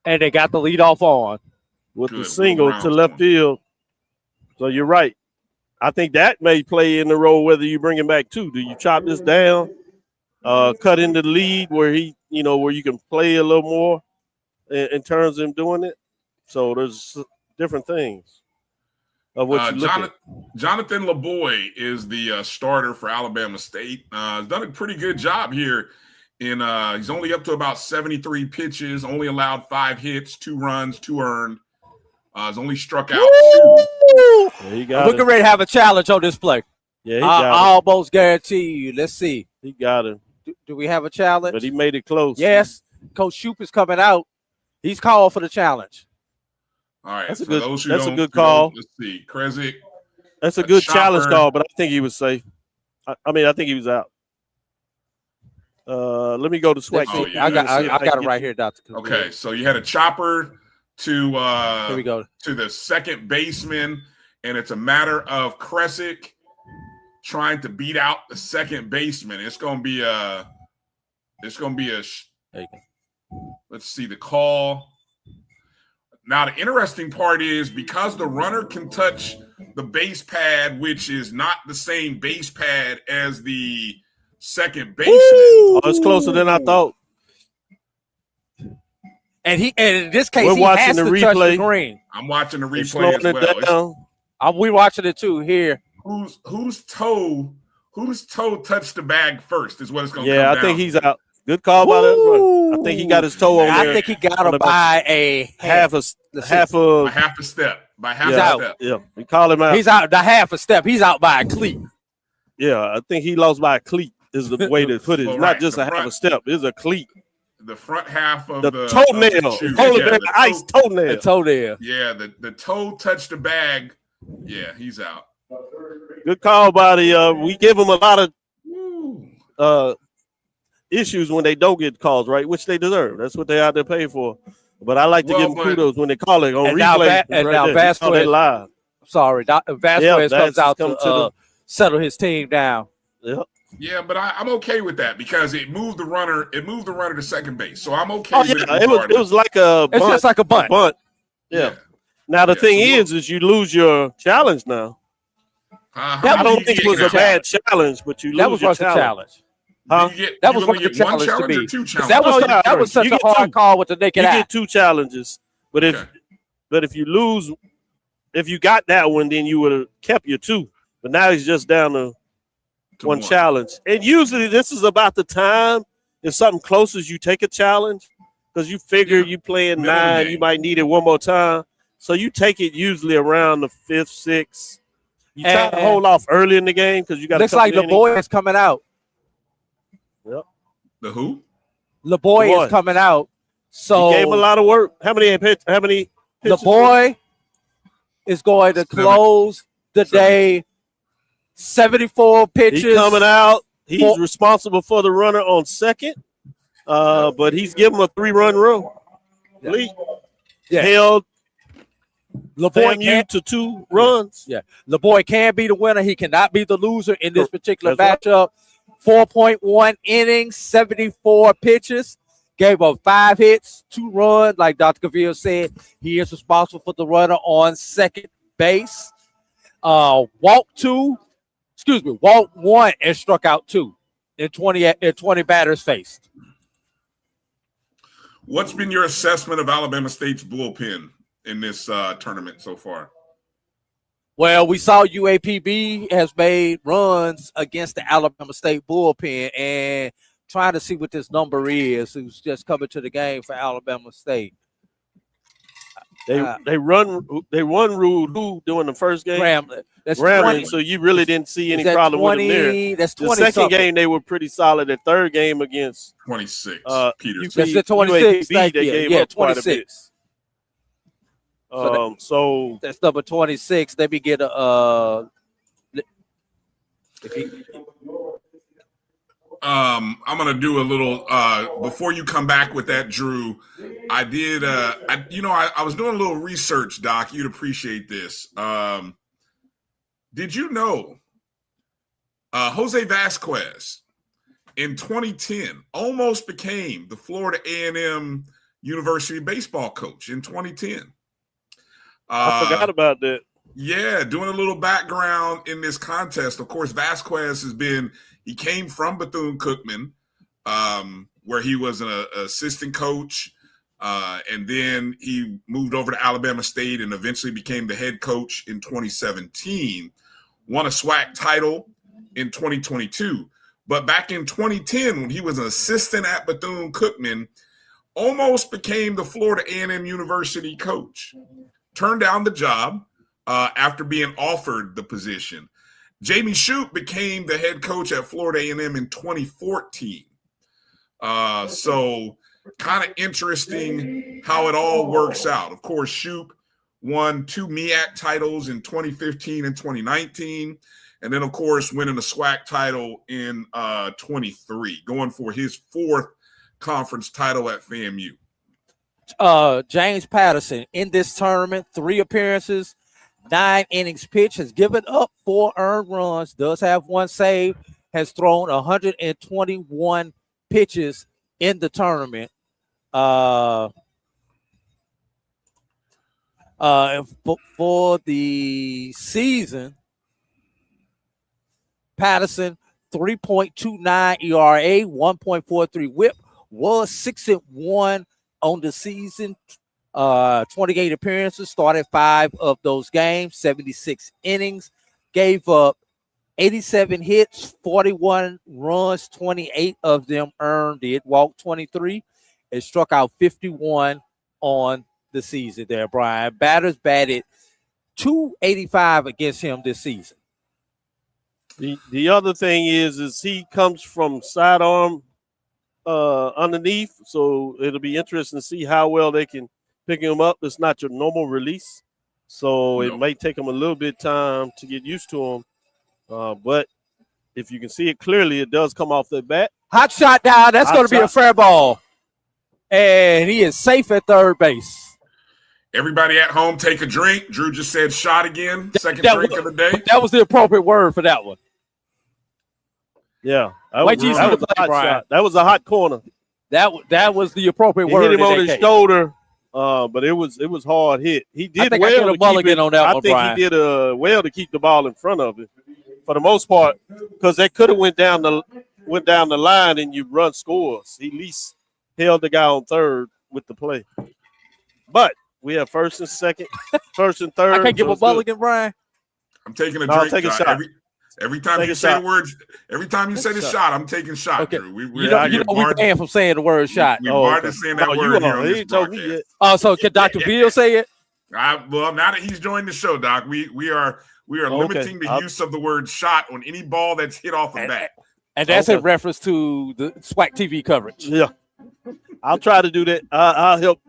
And they got the leadoff on with the single to left field. So you're right. I think that may play in the role whether you bring him back too. Do you chop this down, cut into the lead where where you can play a little more in terms of him doing it? So there's different things of what you look at. Jonathan LeBoy is the starter for Alabama State. He's done a pretty good job here. He's only up to about 73 pitches, only allowed 5 hits, 2 runs, 2 earned. He's only struck out 2. Yeah, we're ready to have a challenge on this play. Yeah, he got I almost guarantee you. Let's see. He got him. Do we have a challenge? But he made it close. Yes. Coach Shoup is coming out. He's called for the challenge. All right. That's a good call. Let's see. Kresick. That's a good challenge call, but I think he was safe. I think he was out. Let me go to SWAC. I got it right here, Dr. Okay, so you had a chopper to here we go. To the second baseman, and it's a matter of Kresick trying to beat out the second baseman. It's gonna be a let's see the call. Now the interesting part is because the runner can touch the base pad, which is not the same base pad as the second baseman. Oh, it's closer than I thought. And in this case, he has to touch the green. I'm watching the replay as well. We're watching it too here. Whose toe touched the bag first is what it's going to come down. Yeah, I think he's out. Good call by that runner. I think he got his toe on there. I think he got him by a half a step. By half a step. Yeah, we call him out. He's out the half a step. He's out by a cleat. Yeah, I think he lost by a cleat is the way to put it. It's not just half a step. It's a cleat. The front half of the toenail. Ice toenail. The toenail. Yeah, the toe touched the bag. Yeah, he's out. Good call by the we give them a lot of issues when they don't get calls, right? Which they deserve. That's what they're out there paying for. But I like to give them kudos when they call it on replay. Now Vasquez live. Sorry, Vasquez comes out to settle his team down. Yep. Yeah, but I'm okay with that because it moved the runner. It moved the runner to second base, so I'm okay with it. It was like a bunt. It's just like a bunt. Yeah. Now the thing is you lose your challenge now. I don't think it was a bad challenge, but you lose your challenge. Huh? That was one challenge to me. That was such a hard call with the naked eye. You get 2 challenges, but if you lose, if you got that one, then you would have kept your 2. But now he's just down to one challenge. And usually this is about the time if something close as you take a challenge because you figure you playing 9, you might need it one more time. So you take it usually around the 5th, 6th. You try to hold off early in the game because you got. Looks like LeBoy is coming out. Yep. The who? LeBoy is coming out. So he gave him a lot of work. How many LeBoy is going to close the day. 74 pitches. He's coming out. He's responsible for the runner on second. But he's given him a 3-run run. Held FAMU to 2 runs. Yeah. LeBoy can be the winner. He cannot be the loser in this particular matchup. 4.1 innings, 74 pitches. Gave up 5 hits, 2 runs. Like Dr. Cavill said, he is responsible for the runner on second base. Walked 1 and struck out 2 in 20 batters faced. What's been your assessment of Alabama State's bullpen in this tournament so far? Well, we saw UAPB has made runs against the Alabama State bullpen and trying to see what this number is. Who's just coming to the game for Alabama State? They run Rude during the first game. Grambling. That's Grambling, 20. So you really didn't see any problem 20, with them there. That's 20 the second something. game they were pretty solid. The third game against 26. Peterson. That's the 26. They gave up 26. quite a bit. So that's number 26. Let me get a. I'm gonna do a little before you come back with that, Drew. I did I was doing a little research, Doc. You'd appreciate this. Did you know Jose Vasquez in 2010 almost became the Florida A&M University baseball coach in 2010? I forgot about that. Yeah, doing a little background in this contest. Of course, Vasquez he came from Bethune-Cookman, where he was an assistant coach, and then he moved over to Alabama State and eventually became the head coach in 2017, won a SWAC title in 2022. But back in 2010, when he was an assistant at Bethune-Cookman, almost became the Florida A&M University coach. Turned down the job after being offered the position. Jamie Shoup became the head coach at Florida A&M in 2014. So kind of interesting how it all works out. Of course, Shoup won 2 MEAC titles in 2015 and 2019. And then, of course, winning a SWAC title in 23, going for his 4th conference title at FAMU. James Patterson in this tournament, 3 appearances, 9 innings pitched, has given up 4 earned runs, does have 1 save, has thrown 121 pitches in the tournament. For the season, Patterson, 3.29 ERA, 1.43 WHIP, was 6-1 on the season. 28 appearances, started 5 of those games, 76 innings, gave up 87 hits, 41 runs, 28 of them earned it, walked 23, and struck out 51 on the season there, Brian. Batters batted .285 against him this season. The other thing is he comes from sidearm underneath, so it'll be interesting to see how well they can pick him up. It's not your normal release, so it may take him a little bit of time to get used to him. But if you can see it clearly, it does come off the bat. Hot shot down. That's going to be a fair ball. And he is safe at third base. Everybody at home, take a drink. Drew just said shot again. Second drink of the day. That was the appropriate word for that one. Yeah. That was a hot shot. That was a hot corner. That was the appropriate word. Hit him on his shoulder. But it was hard hit. He did I think well I get a to keep mulligan it. on that I one, think Brian. he did well to keep the ball in front of it for the most part, because they could have went down the line and you run scores. He at least held the guy on third with the play. But we have first and second, first and third. I can't give so a it's good. mulligan, Brian. I'm taking a No, drink. take a Josh. shot. Every time Take you a say shot. the words, every time you say the shot, I'm taking shot. Okay. Drew. You know we banned from saying the word shot. We barred to saying that No, word you here are. on He this ain't told me broadcast. yet. Oh, so can Dr. Beal say it? Well, now that he's joined the show, Doc, we are limiting the use of the word shot on any ball that's hit off the bat. And that's in reference to the SWAC TV coverage. Yeah. I'll try to do that. I'll help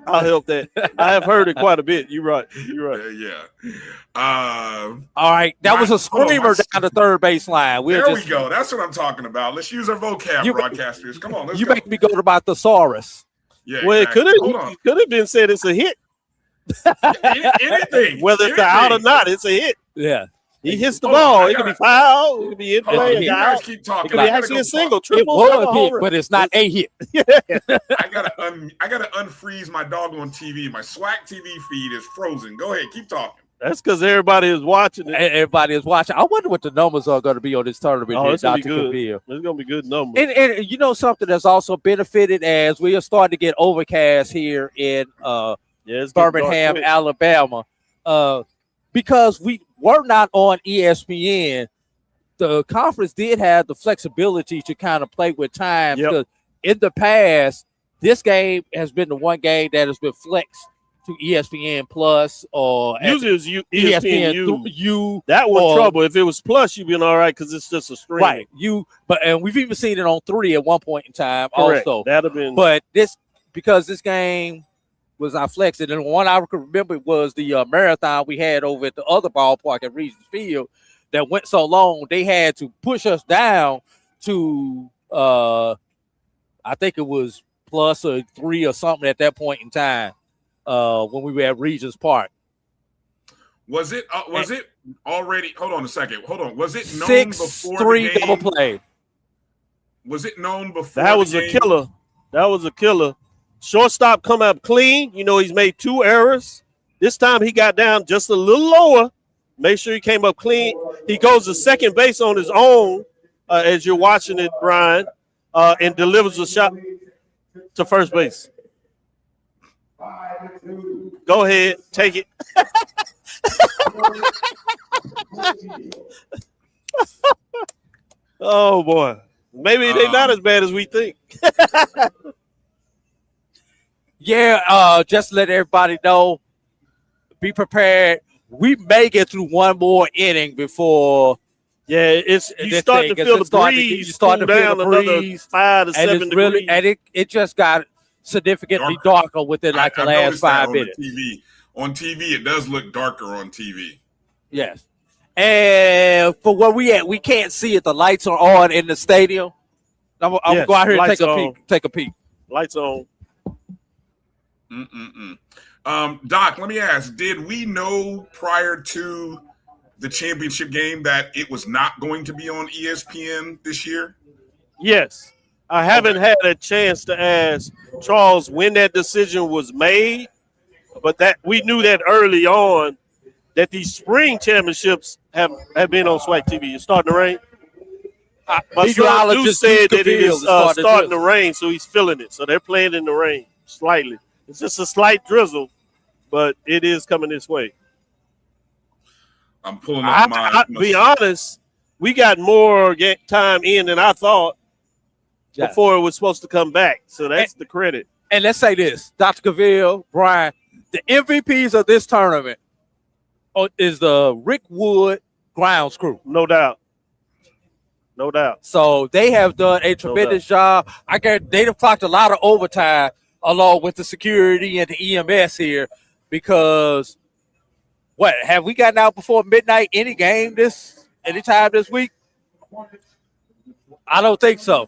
that. I have heard it quite a bit. You're right. Yeah. All right. That was a screamer down the third baseline. There we go. That's what I'm talking about. Let's use our vocab, broadcasters. Come on. Let's you go. make me go to my thesaurus. Yeah, well, exactly. it could have been said it's a hit. Anything. Whether it's out or not, it's a hit. Yeah. He hits the ball. It could be foul. It could be in play. You guys keep talking. It could be actually a single, It triple. was a hit, but it's not a hit. I gotta unfreeze my dog on TV. My SWAC TV feed is frozen. Go ahead, keep talking. That's because everybody is watching it. Everybody is watching. I wonder what the numbers are going to be on this tournament. Oh, it's gonna be Dr. good. Cavill. It's gonna be good numbers. And you know something that's also benefited as we are starting to get overcast here in Birmingham, Alabama, because we were not on ESPN. The conference did have the flexibility to kind of play with time. Because in the past, this game has been the one game that has been flexed to ESPN Plus or usually it was ESPN U. That was trouble. If it was Plus, you'd been all right because it's just a stream. Right. And we've even seen it on 3 at one point in time. Correct. Also, that'd have been. But because this game was not flexed, and the one I can remember was the marathon we had over at the other ballpark at Rickwood Field that went so long they had to push us down to I think it was plus or 3 or something at that point in time. When we were at Regents Park. Was it already? Hold on a second. Hold on. Was it known 6-3 before the game? double play? Was it known before? That was a killer. That was a killer. Shortstop come up clean. You know, he's made 2 errors. This time he got down just a little lower. Make sure he came up clean. He goes to second base on his own as you're watching it, Brian, and delivers a shot to first base. Go ahead, take it. Oh boy, maybe they're not as bad as we think. Just let everybody know. Be prepared. We may get through one more inning before. Yeah, you start to feel the breeze. You start to feel the breeze. 5 to 7 degrees, and it just got significantly darker within like the last 5 minutes. On TV, it does look darker on TV. Yes. And for where we at, we can't see it. The lights are on in the stadium. I'm gonna go out here and take a peek. Lights on. Doc, let me ask, did we know prior to the championship game that it was not going to be on ESPN this year? Yes. I haven't had a chance to ask Charles when that decision was made, but that we knew that early on that these spring championships have been on SWAC TV. It's starting to rain. My son Duke said that it is starting to rain, so he's feeling it. So they're playing in the rain slightly. It's just a slight drizzle, but it is coming this way. I'm pulling up To be honest, we got more time in than I thought before it was supposed to come back. So that's the credit. And let's say this, Dr. Cavill, Brian, the MVPs of this tournament is the Rickwood grounds crew. No doubt. No doubt. So they have done a tremendous job. They've clocked a lot of overtime along with the security and the EMS here because have we gotten out before midnight any time this week? I don't think so.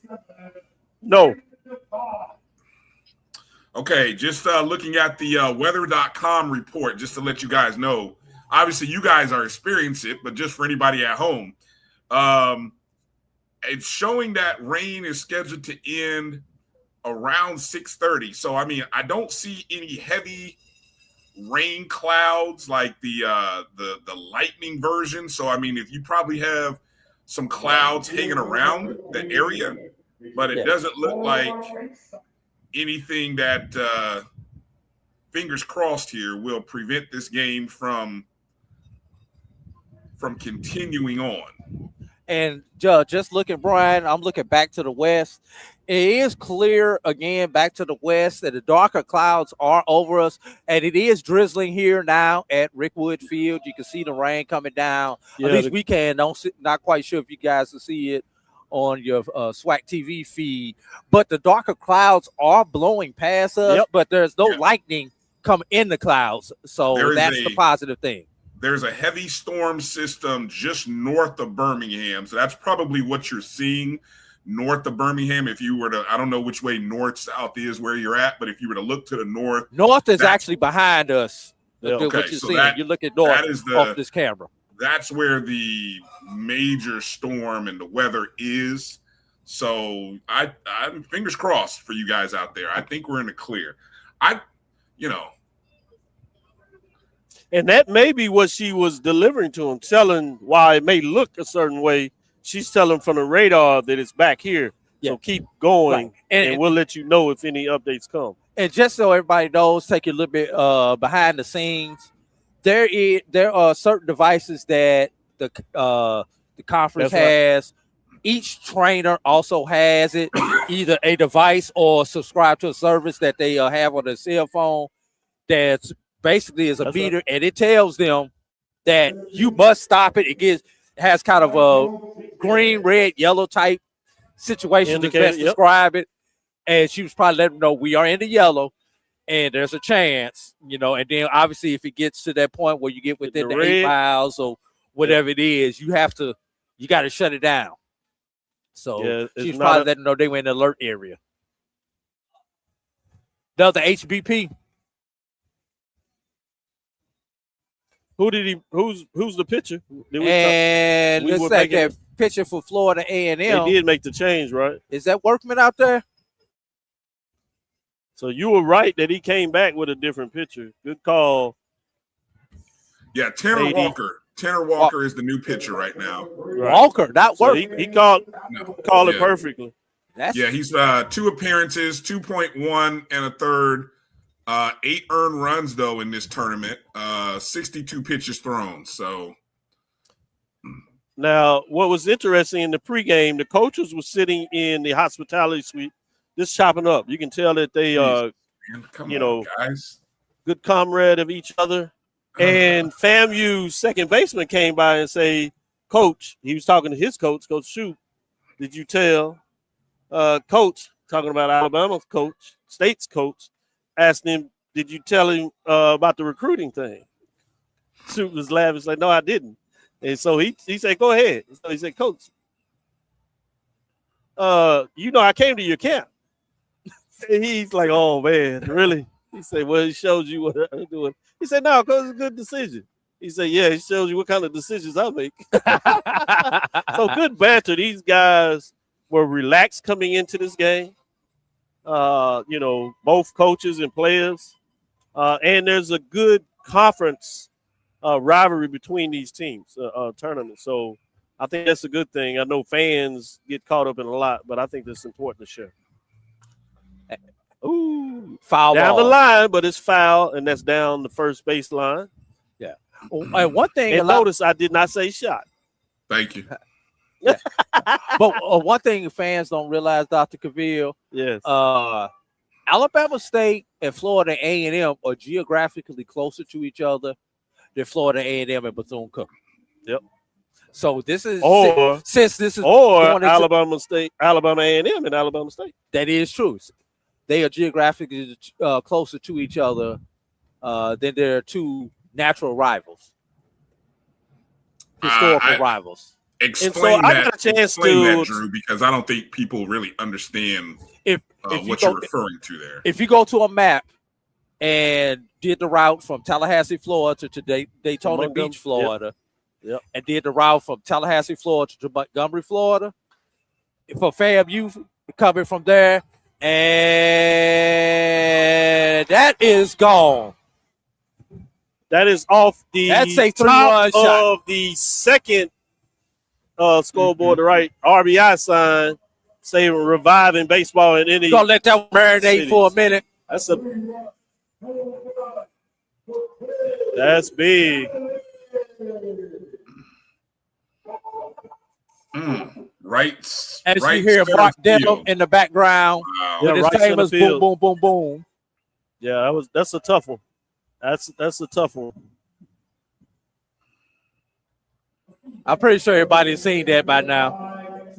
No. Okay, just looking at the weather.com report, just to let you guys know. Obviously, you guys are experiencing it, but just for anybody at home, it's showing that rain is scheduled to end around 6:30. So, I mean, I don't see any heavy rain clouds, like the lightning version. So I mean, if you probably have some clouds hanging around the area, but it doesn't look like anything that fingers crossed here will prevent this game from continuing on. And just looking, Brian, I'm looking back to the west. It is clear again back to the west that the darker clouds are over us, and it is drizzling here now at Rickwood Field. You can see the rain coming down. Yeah, at least we can. Not quite sure if you guys can see it on your SWAC TV feed, but the darker clouds are blowing past us, but there's no lightning come in the clouds, so that's the positive thing. There's a heavy storm system just north of Birmingham. So that's probably what you're seeing north of Birmingham. If you were to, I don't know which way north-south is where you're at, but if you were to look to the north. North is actually behind us. Okay, what you're so seeing. You're looking north off this camera. That's where the major storm and the weather is. So I'm fingers crossed for you guys out there. I think we're in the clear. And that may be what she was delivering to him, telling why it may look a certain way. She's telling from the radar that it's back here. So keep going, and we'll let you know if any updates come. And just so everybody knows, take a little bit behind the scenes. There are certain devices that the conference has. Each trainer also has it, either a device or subscribe to a service that they have on their cell phone that's basically is a meter, and it tells them that you must stop it. It has kind of a green, red, yellow type situation to best describe it. And she was probably letting them know we are in the yellow and there's a chance, and then obviously if it gets to that point where you get within the 8 miles or whatever it is, you got to shut it down. So she's probably letting them know they were in the alert area. Another HBP. Who's the pitcher? And let's take that pitcher for Florida A&M. They did make the change, right? Is that Workman out there? So you were right that he came back with a different pitcher. Good call. Yeah, Tanner Walker. Tanner Walker is the new pitcher right now. Right. Walker, not Workman. So he called it perfectly. He's 2 appearances, 2.1 and a third. 8 earned runs though in this tournament, 62 pitches thrown. So now, what was interesting in the pregame, the coaches were sitting in the hospitality suite, just chopping up. You can tell that they guys, good comrade of each other. And FAMU's second baseman came by and say, "Coach," he was talking to his coach, Coach Shoup. Did you tell Coach, talking about Alabama's coach, State's coach? Asked him, did you tell him about the recruiting thing? Shoup was laughing. He's like, no, I didn't. And so he said, go ahead. So he said, Coach, I came to your camp. And he's like, oh, man, really? He said, well, he showed you what I'm doing. He said, no, because it's a good decision. He said, yeah, he shows you what kind of decisions I make. So good banter. These guys were relaxed coming into this game. Both coaches and players. And there's a good conference rivalry between these teams, tournaments. So I think that's a good thing. I know fans get caught up in a lot, but I think that's important to share. Ooh, foul down ball. The line, but it's foul, and that's down the first baseline. Yeah. And one thing, and notice I did not say shot. Thank you. Yeah. But one thing fans don't realize, Dr. Cavill, Alabama State and Florida A&M are geographically closer to each other than Florida A&M and Bethune-Cookman. Yep. So this is since this is Alabama State, Alabama A&M, and Alabama State. That is true. They are geographically closer to each other than their two natural rivals, historical rivals. Explain that, Drew, because I don't think people really understand what you're referring to there. If you go to a map and did the route from Tallahassee, Florida to Daytona Beach, Florida, and did the route from Tallahassee, Florida to Montgomery, Florida, for FAMU coming from there, and that is gone. That is off the That's a top 3-run shot. of the second scoreboard, the right RBI sign, say reviving baseball in any. Gonna let that marinate cities. for a minute. That's big. Right. As right you hear center Mark field. Demo in the background Wow. with Yeah, his right center famous boom, field. boom, boom, boom. Yeah, that's a tough one. That's a tough one. I'm pretty sure everybody's seen that by now.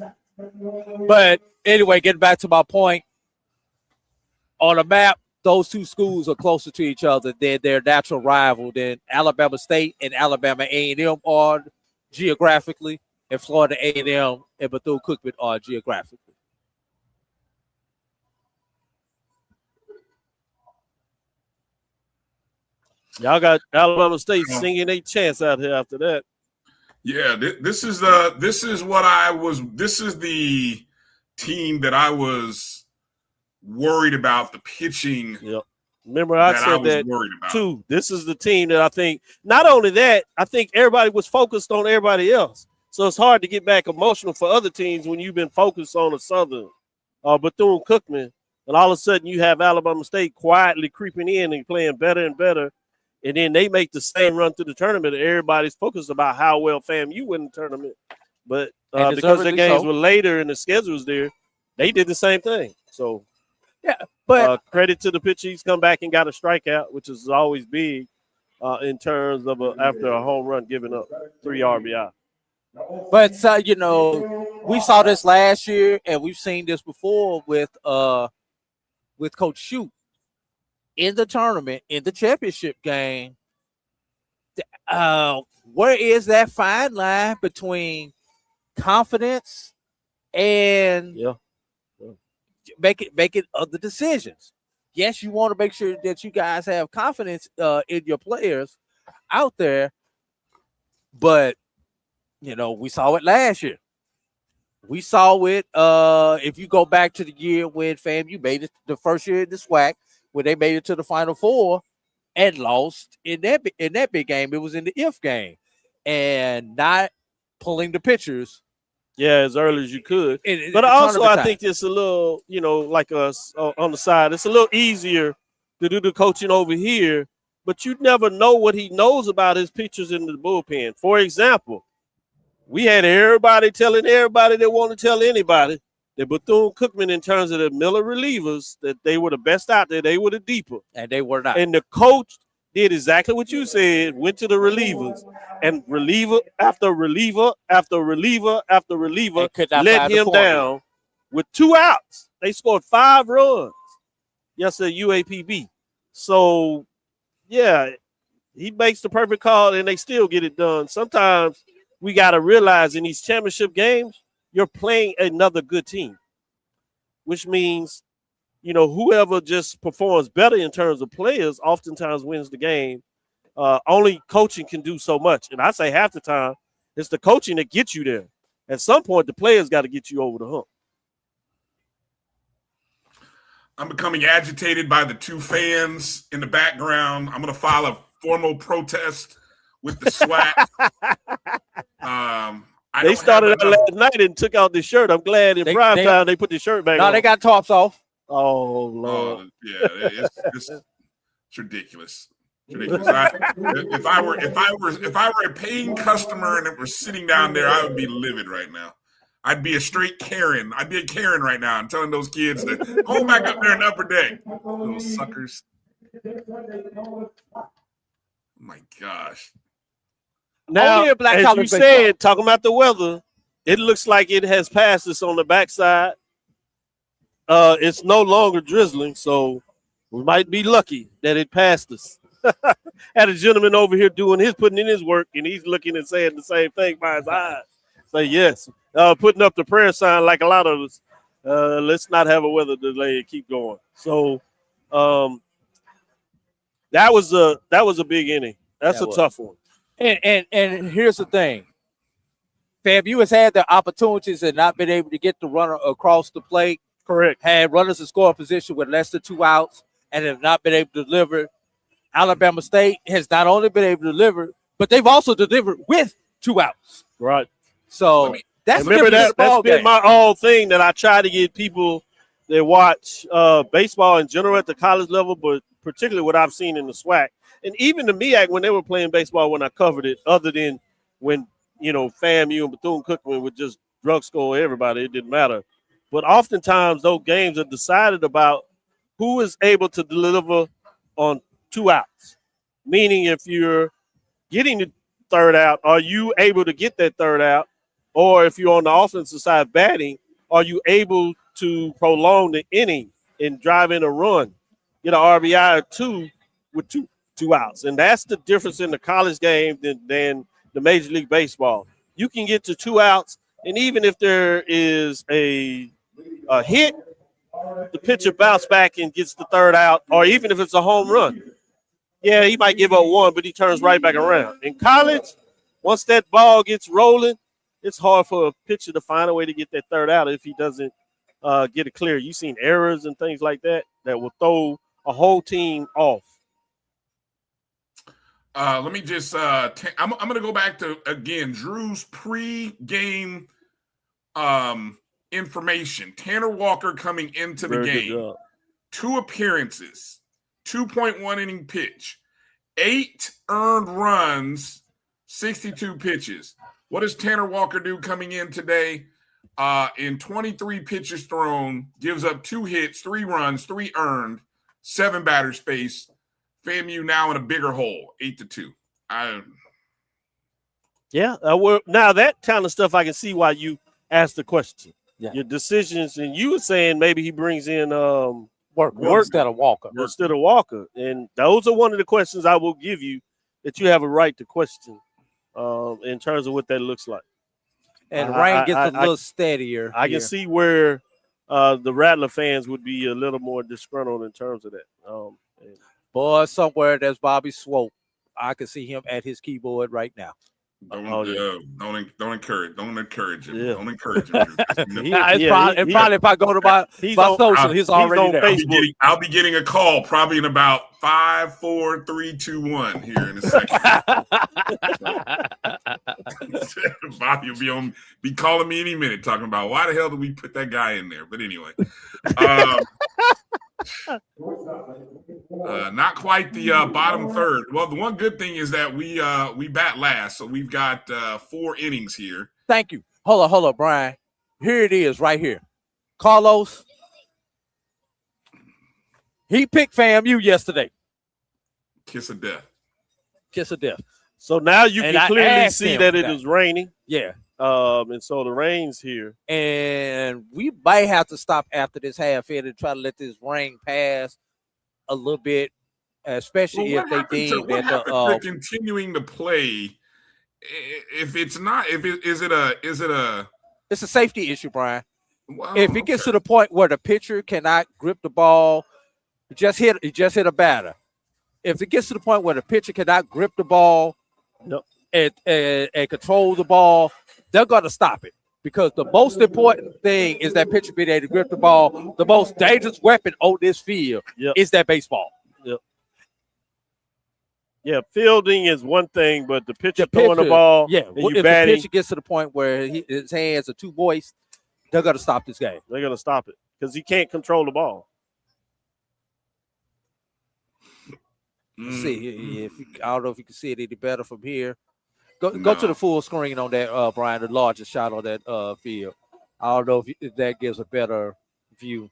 But anyway, getting back to my point, on a map, those two schools are closer to each other than their natural rival than Alabama State and Alabama A&M are geographically, and Florida A&M and Bethune-Cookman are geographically. Y'all got Alabama State singing a chance out here after that. Yeah, this is the team that I was worried about the pitching. Yep. Remember, I said that worried about. too. This is the team that I think. Not only that, I think everybody was focused on everybody else. So it's hard to get back emotional for other teams when you've been focused on a Southern or Bethune-Cookman, and all of a sudden you have Alabama State quietly creeping in and playing better and better. And then they make the same run through the tournament. And everybody's focused about how well FAMU win the tournament. But because the games were later and the schedules there, they did the same thing. So, yeah, but credit to the pitcher. He's come back and got a strikeout, which is always big in terms of after a home run giving up 3 RBI. But, we saw this last year, and we've seen this before with Coach Shute. In the tournament, in the championship game, where is that fine line between confidence and making other decisions? Yes, you want to make sure that you guys have confidence in your players out there, but we saw it last year. We saw it if you go back to the year when FAMU made it the first year in the SWAC, when they made it to the Final Four and lost in that big game. It was in the if game, and not pulling the pitchers. Yeah, as early as you could. But also, I think it's a little, like us on the side, it's a little easier to do the coaching over here, but you never know what he knows about his pitchers in the bullpen. For example, we had everybody telling everybody that want to tell anybody that Bethune-Cookman, in terms of the Miller relievers, that they were the best out there. They were the deeper. And they were not. And the coach did exactly what you said, went to the relievers, and reliever after reliever after reliever after reliever let him down with 2 outs. They scored 5 runs yesterday, UAPB. So, yeah, he makes the perfect call, and they still get it done. Sometimes we got to realize in these championship games, you're playing another good team, which means, whoever just performs better in terms of players oftentimes wins the game. Only coaching can do so much. And I say half the time, it's the coaching that gets you there. At some point, the players got to get you over the hump. I'm becoming agitated by the 2 fans in the background. I'm going to file a formal protest with the SWAC. They started out last night and took out the shirt. I'm glad in prime time they put the shirt back on. No, they got tops off. Oh, Lord. Yeah, it's ridiculous. If I were a paying customer and it were sitting down there, I would be livid right now. I'd be a straight Karen. I'd be a Karen right now. I'm telling those kids to go back up there in the upper deck. Little suckers. Oh my gosh. Now, as you said, talking about the weather, it looks like it has passed us on the backside. It's no longer drizzling, so we might be lucky that it passed us. Had a gentleman over here putting in his work, and he's looking and saying the same thing by his eyes. Say yes, putting up the prayer sign like a lot of us. Let's not have a weather delay and keep going. So that was a big inning. That's a tough one. And here's the thing. FAMU has had the opportunities and not been able to get the runner across the plate. Correct. Had runners in scoring position with less than 2 outs and have not been able to deliver. Alabama State has not only been able to deliver, but they've also delivered with 2 outs. Right. So that's remember that's been my whole thing that I try to get people that watch baseball in general at the college level, but particularly what I've seen in the SWAC. And even the MEAC when they were playing baseball when I covered it, other than when, FAMU and Bethune-Cookman would just drug score everybody, it didn't matter. But oftentimes those games are decided about who is able to deliver on 2 outs. Meaning if you're getting the third out, are you able to get that third out? Or if you're on the offensive side batting, are you able to prolong the inning and drive in a run, get an RBI or 2 with two outs? And that's the difference in the college game than the Major League Baseball. You can get to 2 outs, and even if there is a hit, the pitcher bounces back and gets the third out, or even if it's a home run. Yeah, he might give up 1, but he turns right back around. In college, once that ball gets rolling, it's hard for a pitcher to find a way to get that third out if he doesn't get it clear. You've seen errors and things like that will throw a whole team off. Let me just I'm going to go back to, again, Drew's pre-game information. Tanner Walker coming into the game. 2 appearances, 2.1 inning pitch, 8 earned runs, 62 pitches. What does Tanner Walker do coming in today? In 23 pitches thrown, gives up 2 hits, 3 runs, 3 earned, 7 batters faced. FAMU now in a bigger hole, 8-2. Now that kind of stuff I can see why you asked the question. Yeah. Your decisions, and you were saying maybe he brings in work instead of Walker. And those are one of the questions I will give you that you have a right to question in terms of what that looks like. And rain gets a little steadier. I can see where the Rattler fans would be a little more disgruntled in terms of that. Boy, somewhere there's Bobby Swope. I can see him at his keyboard right now. Don't encourage him. Yeah. Don't encourage him. Probably if I go to my social, he's already there. I'll be getting a call probably in about 5, 4, 3, 2, 1 here in a second. Bobby will be calling me any minute talking about why the hell did we put that guy in there? But anyway. Not quite the bottom third. Well, the one good thing is that we bat last, so we've got 4 innings here. Thank you. Hold on, Brian. Here it is, right here. Carlos. He picked FAMU yesterday. Kiss of death. So now you can clearly see that it is raining. Yeah. And so the rain's here. And we might have to stop after this half inning and try to let this rain pass a little bit, especially if they deem that continuing to play. If it's not, is it a? It's a safety issue, Brian. Well, if it gets to the point where the pitcher cannot grip the ball, he just hit a batter. If it gets to the point where the pitcher cannot grip the ball, and control the ball, they're going to stop it, because the most important thing is that pitcher being able to grip the ball. The most dangerous weapon on this field is that baseball. Yeah, fielding is one thing, but the pitcher throwing the ball, if the pitcher gets to the point where his hands are too moist, they're going to stop this game. They're going to stop it because he can't control the ball. See, I don't know if you can see it any better from here. Go to the full screen on that, Brian, the largest shot on that field. I don't know if that gives a better view.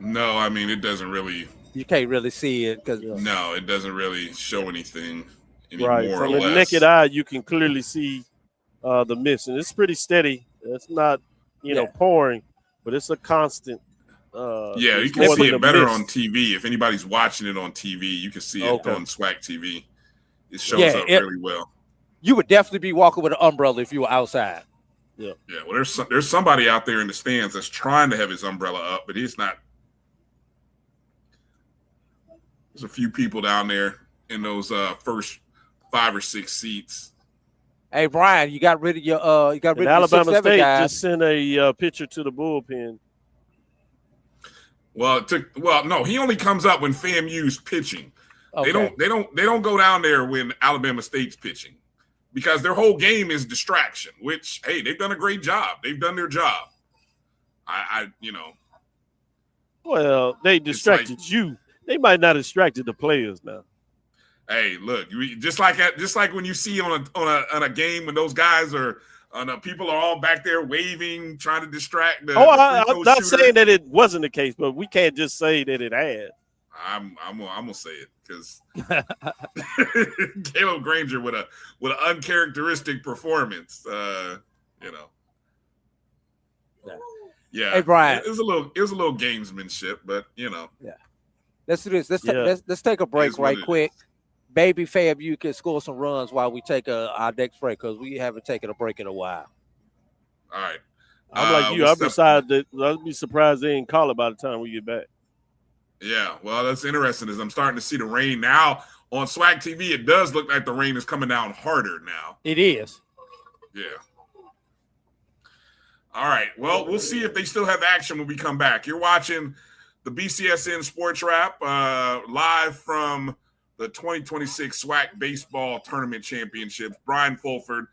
No, I mean, it doesn't really. You can't really see it because no, it doesn't really show anything anymore. Right, from the naked eye, you can clearly see the mist, and it's pretty steady. It's not, pouring, but it's a constant. You can see it better on TV. If anybody's watching it on TV, you can see it on SWAC TV. It shows up really well. You would definitely be walking with an umbrella if you were outside. Yeah. Well, there's somebody out there in the stands that's trying to have his umbrella up, but he's not. There's a few people down there in those first 5 or 6 seats. Hey, Brian, you got rid of your Alabama State guys. just sent a pitcher to the bullpen. Well, no, he only comes up when FAMU's pitching. Okay. They don't go down there when Alabama State's pitching because their whole game is distraction. Which, hey, they've done a great job. They've done their job. Well, they distracted you. They might not have distracted the players now. Hey, look, just like when you see on a game when those guys are. People are all back there waving, trying to distract the. I'm not saying that it wasn't the case, but we can't just say that it had. I'm gonna say it because Caleb Granger with an uncharacteristic performance. Yeah. Hey, Brian. It was a little gamesmanship, but Yeah. Let's do this. Let's take a break right quick. Baby FAMU can score some runs while we take our next break because we haven't taken a break in a while. All right. I'm like you. I'd be surprised they didn't call it by the time we get back. Yeah, well, that's interesting. As I'm starting to see the rain now on SWAC TV, it does look like the rain is coming down harder now. It is. Yeah. All right. Well, we'll see if they still have action when we come back. You're watching the BCSN SportsWrap live from the 2026 SWAC Baseball Tournament Championships. Brian Fulford,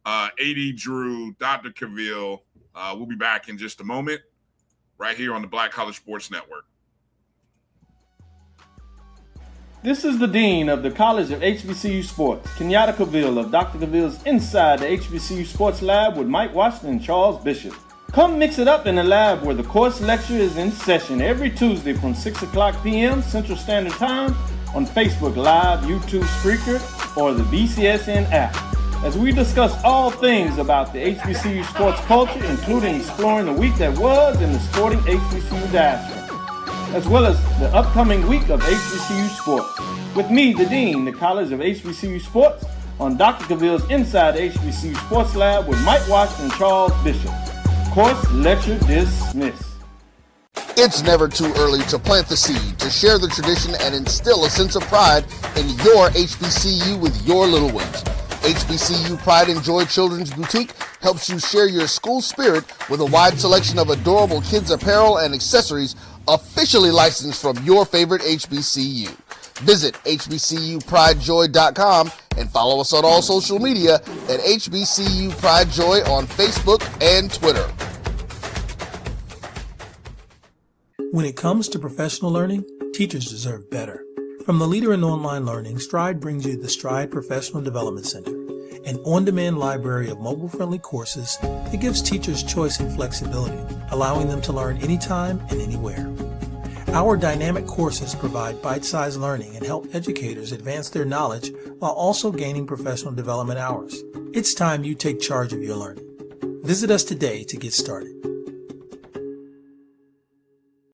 A.D. Drew, Dr. Cavill. We'll be back in just a moment right here on the Black College Sports Network. This is the Dean of the College of HBCU Sports, Kenyatta Cavill of Dr. Cavill's Inside the HBCU Sports Lab with Mike Washington and Charles Bishop. Come mix it up in the lab where the course lecture is in session every Tuesday from 6 o'clock p.m. Central Standard Time on Facebook Live, YouTube Spreaker, or the BCSN app, as we discuss all things about the HBCU sports culture, including exploring the week that was in the sporting HBCU diaspora, as well as the upcoming week of HBCU Sports. With me, the Dean, the College of HBCU Sports, on Dr. Cavill's Inside the HBCU Sports Lab with Mike Washington and Charles Bishop. Course lecture dismissed. It's never too early to plant the seed, to share the tradition, and instill a sense of pride in your HBCU with your little ones. HBCU Pride and Joy Children's Boutique helps you share your school spirit with a wide selection of adorable kids' apparel and accessories officially licensed from your favorite HBCU. Visit hbcupridejoy.com and follow us on all social media at HBCU Pride Joy on Facebook and Twitter. When it comes to professional learning, teachers deserve better. From the leader in online learning, Stride brings you the Stride Professional Development Center, an on-demand library of mobile-friendly courses that gives teachers choice and flexibility, allowing them to learn anytime and anywhere. Our dynamic courses provide bite-sized learning and help educators advance their knowledge while also gaining professional development hours. It's time you take charge of your learning. Visit us today to get started.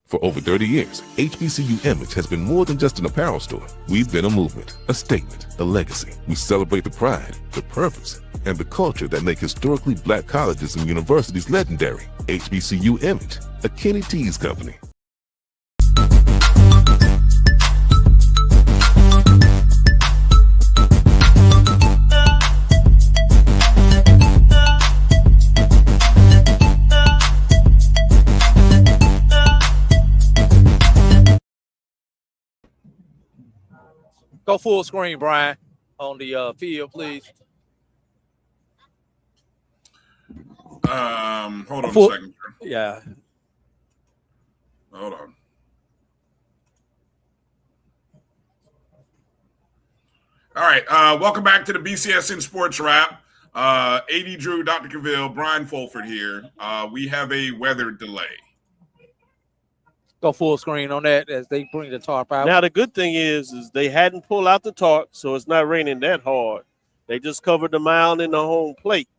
For over 30 years, HBCU Image has been more than just an apparel store. We've been a movement, a statement, a legacy. We celebrate the pride, the purpose, and the culture that make historically black colleges and universities legendary. HBCU Image, a Kenny T's company. Go full screen, Brian, on the field, please. Hold on a second. Yeah. Hold on. All right. Welcome back to the BCSN Sports Wrap. A.D. Drew, Dr. Cavill, Brian Fulford here. We have a weather delay. Go full screen on that as they bring the tarp out. Now, the good thing is they hadn't pulled out the tarp, so it's not raining that hard. They just covered the mound and the home plate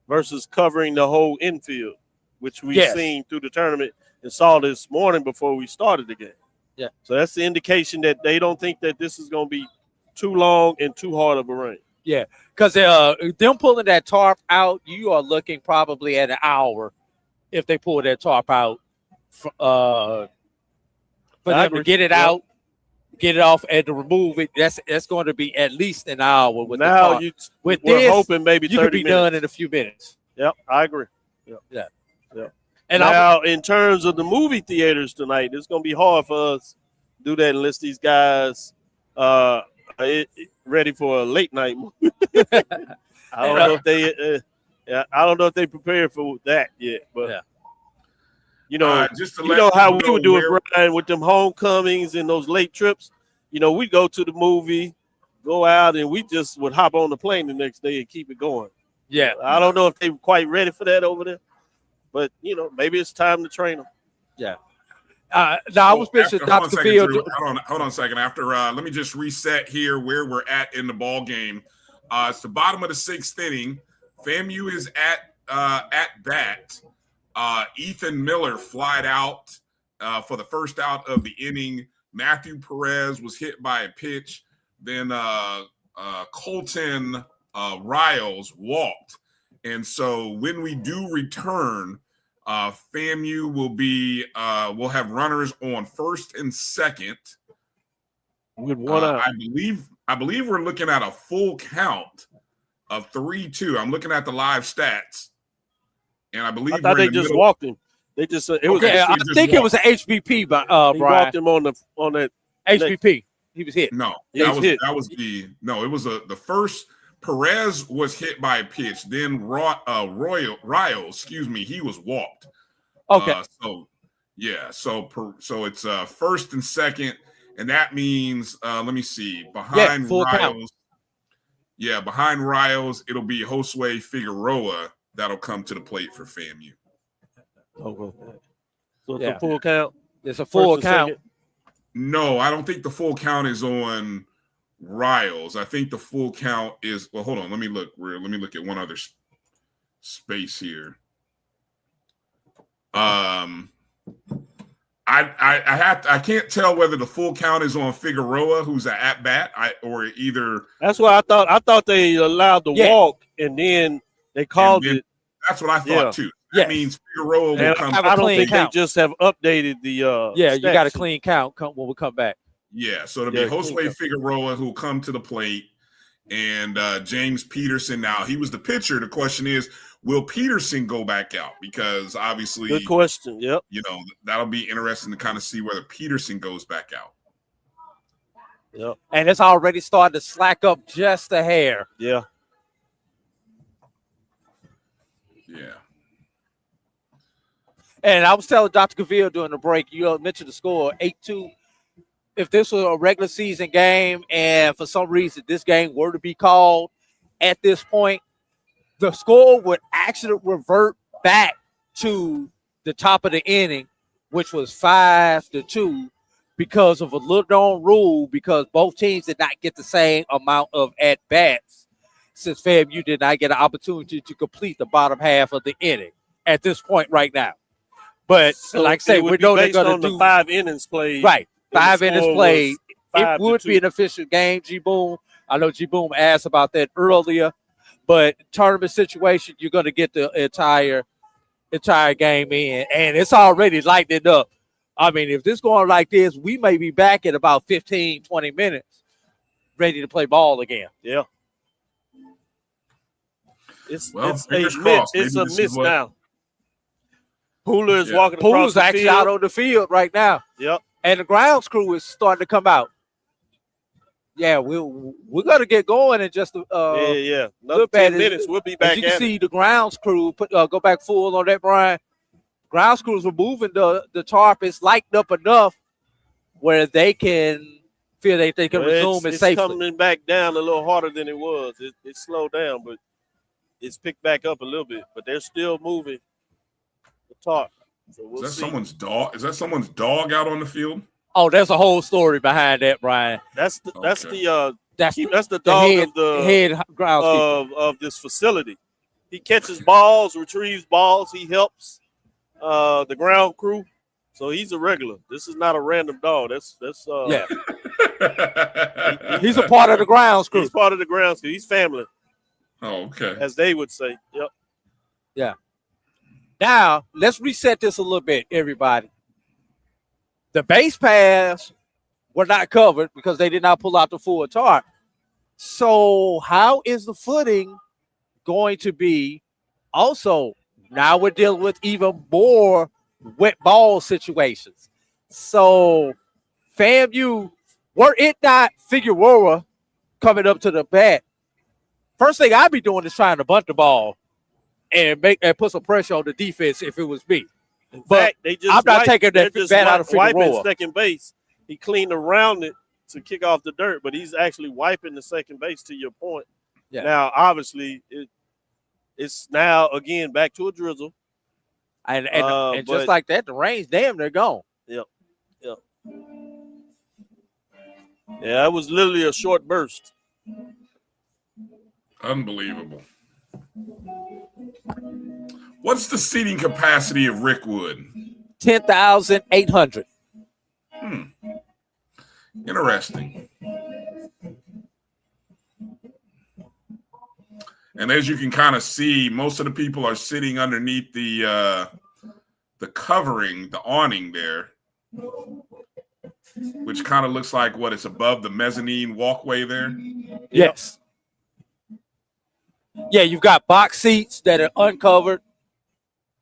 versus covering the whole infield, which we've seen through the tournament and saw this morning before we started the game. Yeah. So that's the indication that they don't think that this is going to be too long and too hard of a rain. Yeah, because them pulling that tarp out, you are looking probably at an hour if they pull that tarp out. For them to get it out, get it off, and to remove it, that's going to be at least an hour. With now we're hoping maybe 30 you could be minutes. done in a few minutes. Yep, I agree. Yeah. And now, in terms of the movie theaters tonight, it's going to be hard for us to do that unless these guys are ready for a late night movie. I don't know if they. I don't know if they prepared for that yet, but just to you let know how we people would do know it, Brian, with them homecomings and those late trips. We go to the movie, go out, and we just would hop on the plane the next day and keep it going. Yeah, I don't know if they're quite ready for that over there, but maybe it's time to train them. Yeah. Now I was mentioning Dr. Field. Hold on a second. After let me just reset here where we're at in the ball game. It's the bottom of the 6th inning. FAMU is at bat. Ethan Miller flied out for the first out of the inning. Matthew Perez was hit by a pitch. Then Colton Riles walked. And so when we do return, FAMU will have runners on first and second. With one out. I believe we're looking at a full count of 3-2. I'm looking at the live stats, and I believe I thought they just walked him. They just it was. Yeah, I think it was an HBP, but he Brian walked him on that HBP. He was hit. No, it was the first. Perez was hit by a pitch. Then Riles, he was walked. Okay. So it's first and second, and that means let me see, behind full Riles. count. Yeah, behind Riles, it'll be Josue Figueroa that'll come to the plate for FAMU. Okay. So it's a full count. It's a full count. Second. No, I don't think the full count is on Riles. I think the full count is. Well, hold on. Let me look. Let me look at one other space here. I can't tell whether the full count is on Figueroa, who's an at bat, or either. That's what I thought. I thought they allowed the walk, and then they called it. That's what I thought too. That means Figueroa will come. I don't think they just have updated the. You got a clean count when we come back. Yeah, so it'll be Josue Figueroa who'll come to the plate, and James Peterson. Now he was the pitcher. The question is, will Peterson go back out? Because obviously, good question. Yep. That'll be interesting to kind of see whether Peterson goes back out. Yep. And it's already starting to slack up just a hair. Yeah. Yeah. And I was telling Dr. Cavill during the break, you mentioned the score 8-2. If this was a regular season game and for some reason this game were to be called at this point, the score would actually revert back to the top of the inning, which was 5-2, because of a little known rule, because both teams did not get the same amount of at-bats, since FAMU did not get an opportunity to complete the bottom half of the inning at this point right now. But So like I say, we know they're going to do 5 innings played. Right. 5 innings played. It 5-2. would be an official game, G-Boom. I know G-Boom asked about that earlier, but tournament situation, you're going to get the entire game in, and it's already lighting up. I mean, if this going like this, we may be back in about 15, 20 minutes ready to play ball again. Yeah. It's fingers crossed. It's Maybe a this miss is what- now. Pooler is walking across Poole's the actually field. out on the field right now. Yep. And the grounds crew is starting to come out. Yeah, we're going to get going in just Another 10 minutes. We'll be back as you can at see, the grounds crew, go back full on that, Brian. Grounds crews are moving the tarp. It's lightened up enough where they can feel they can resume it safely. It's coming back down a little harder than it was. It slowed down, but it's picked back up a little bit. But they're still moving the tarp. So we'll Is that see. someone's dog? Is that someone's dog out on the field? Oh, there's a whole story behind that, Brian. That's the dog head, of the head groundskeeper of this facility. He catches balls, retrieves balls. He helps the ground crew. So he's a regular. This is not a random dog. That's yeah. He's a part of the grounds crew. He's part of the grounds crew. He's family. Oh, okay. As they would say. Yep. Yeah. Now, let's reset this a little bit, everybody. The base paths were not covered because they did not pull out the full tarp. So how is the footing going to be also Now we're dealing with even more wet ball situations. So FAMU, were it not Figueroa coming up to the bat, first thing I'd be doing is trying to bunt the ball and put some pressure on the defense if it was me. In But fact, they just I'm not taking that bat out of wiping Figueroa. second base. He cleaned around it to kick off the dirt, but he's actually wiping the second base, to your point. Yeah. Now, obviously, it's now, again, back to a drizzle. And just like that, the rain's damn near gone. Yep. Yeah, it was literally a short burst. Unbelievable. What's the seating capacity of Rickwood? 10,800. Interesting. And as you can kind of see, most of the people are sitting underneath the covering, the awning there, which kind of looks like what it's above the mezzanine walkway there. Yes. Yeah, you've got box seats that are uncovered,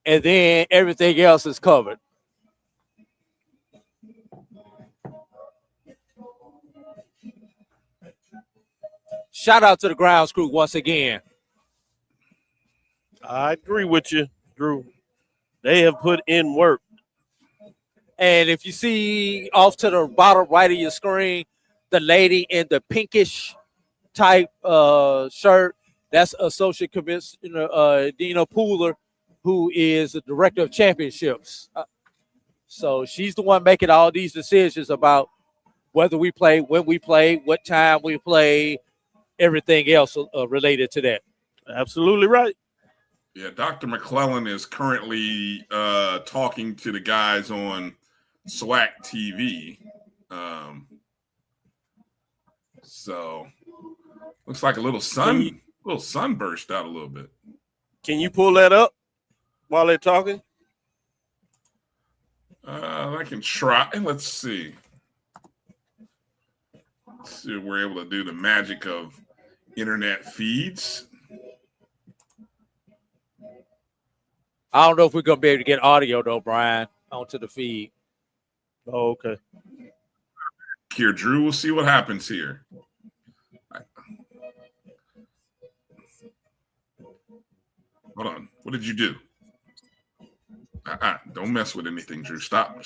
and then everything else is covered. Shout out to the grounds crew once again. I agree with you, Drew. They have put in work. And if you see off to the bottom right of your screen, the lady in the pinkish type shirt, that's Associate Commissioner Dina Pooler, who is the Director of Championships. So she's the one making all these decisions about whether we play, when we play, what time we play, everything else related to that. Absolutely right. Yeah, Dr. McClellan is currently talking to the guys on SWAC TV. So looks like a little sunburst out a little bit. Can you pull that up while they're talking? I can try. Let's see. Let's see if we're able to do the magic of internet feeds. I don't know if we're going to be able to get audio, though, Brian, onto the feed. Oh, okay. Here, Drew, we'll see what happens here. Hold on. What did you do? Don't mess with anything, Drew. Stop.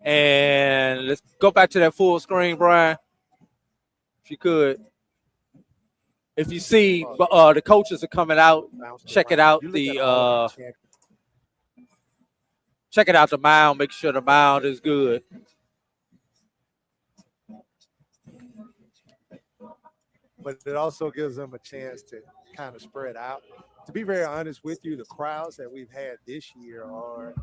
And let's go back to that full screen, Brian, if you could. If you see the coaches are coming out, checking out the mound, make sure the mound is good. But it also gives them a chance to kind of spread out. To be very honest with you, the crowds that we've had this year are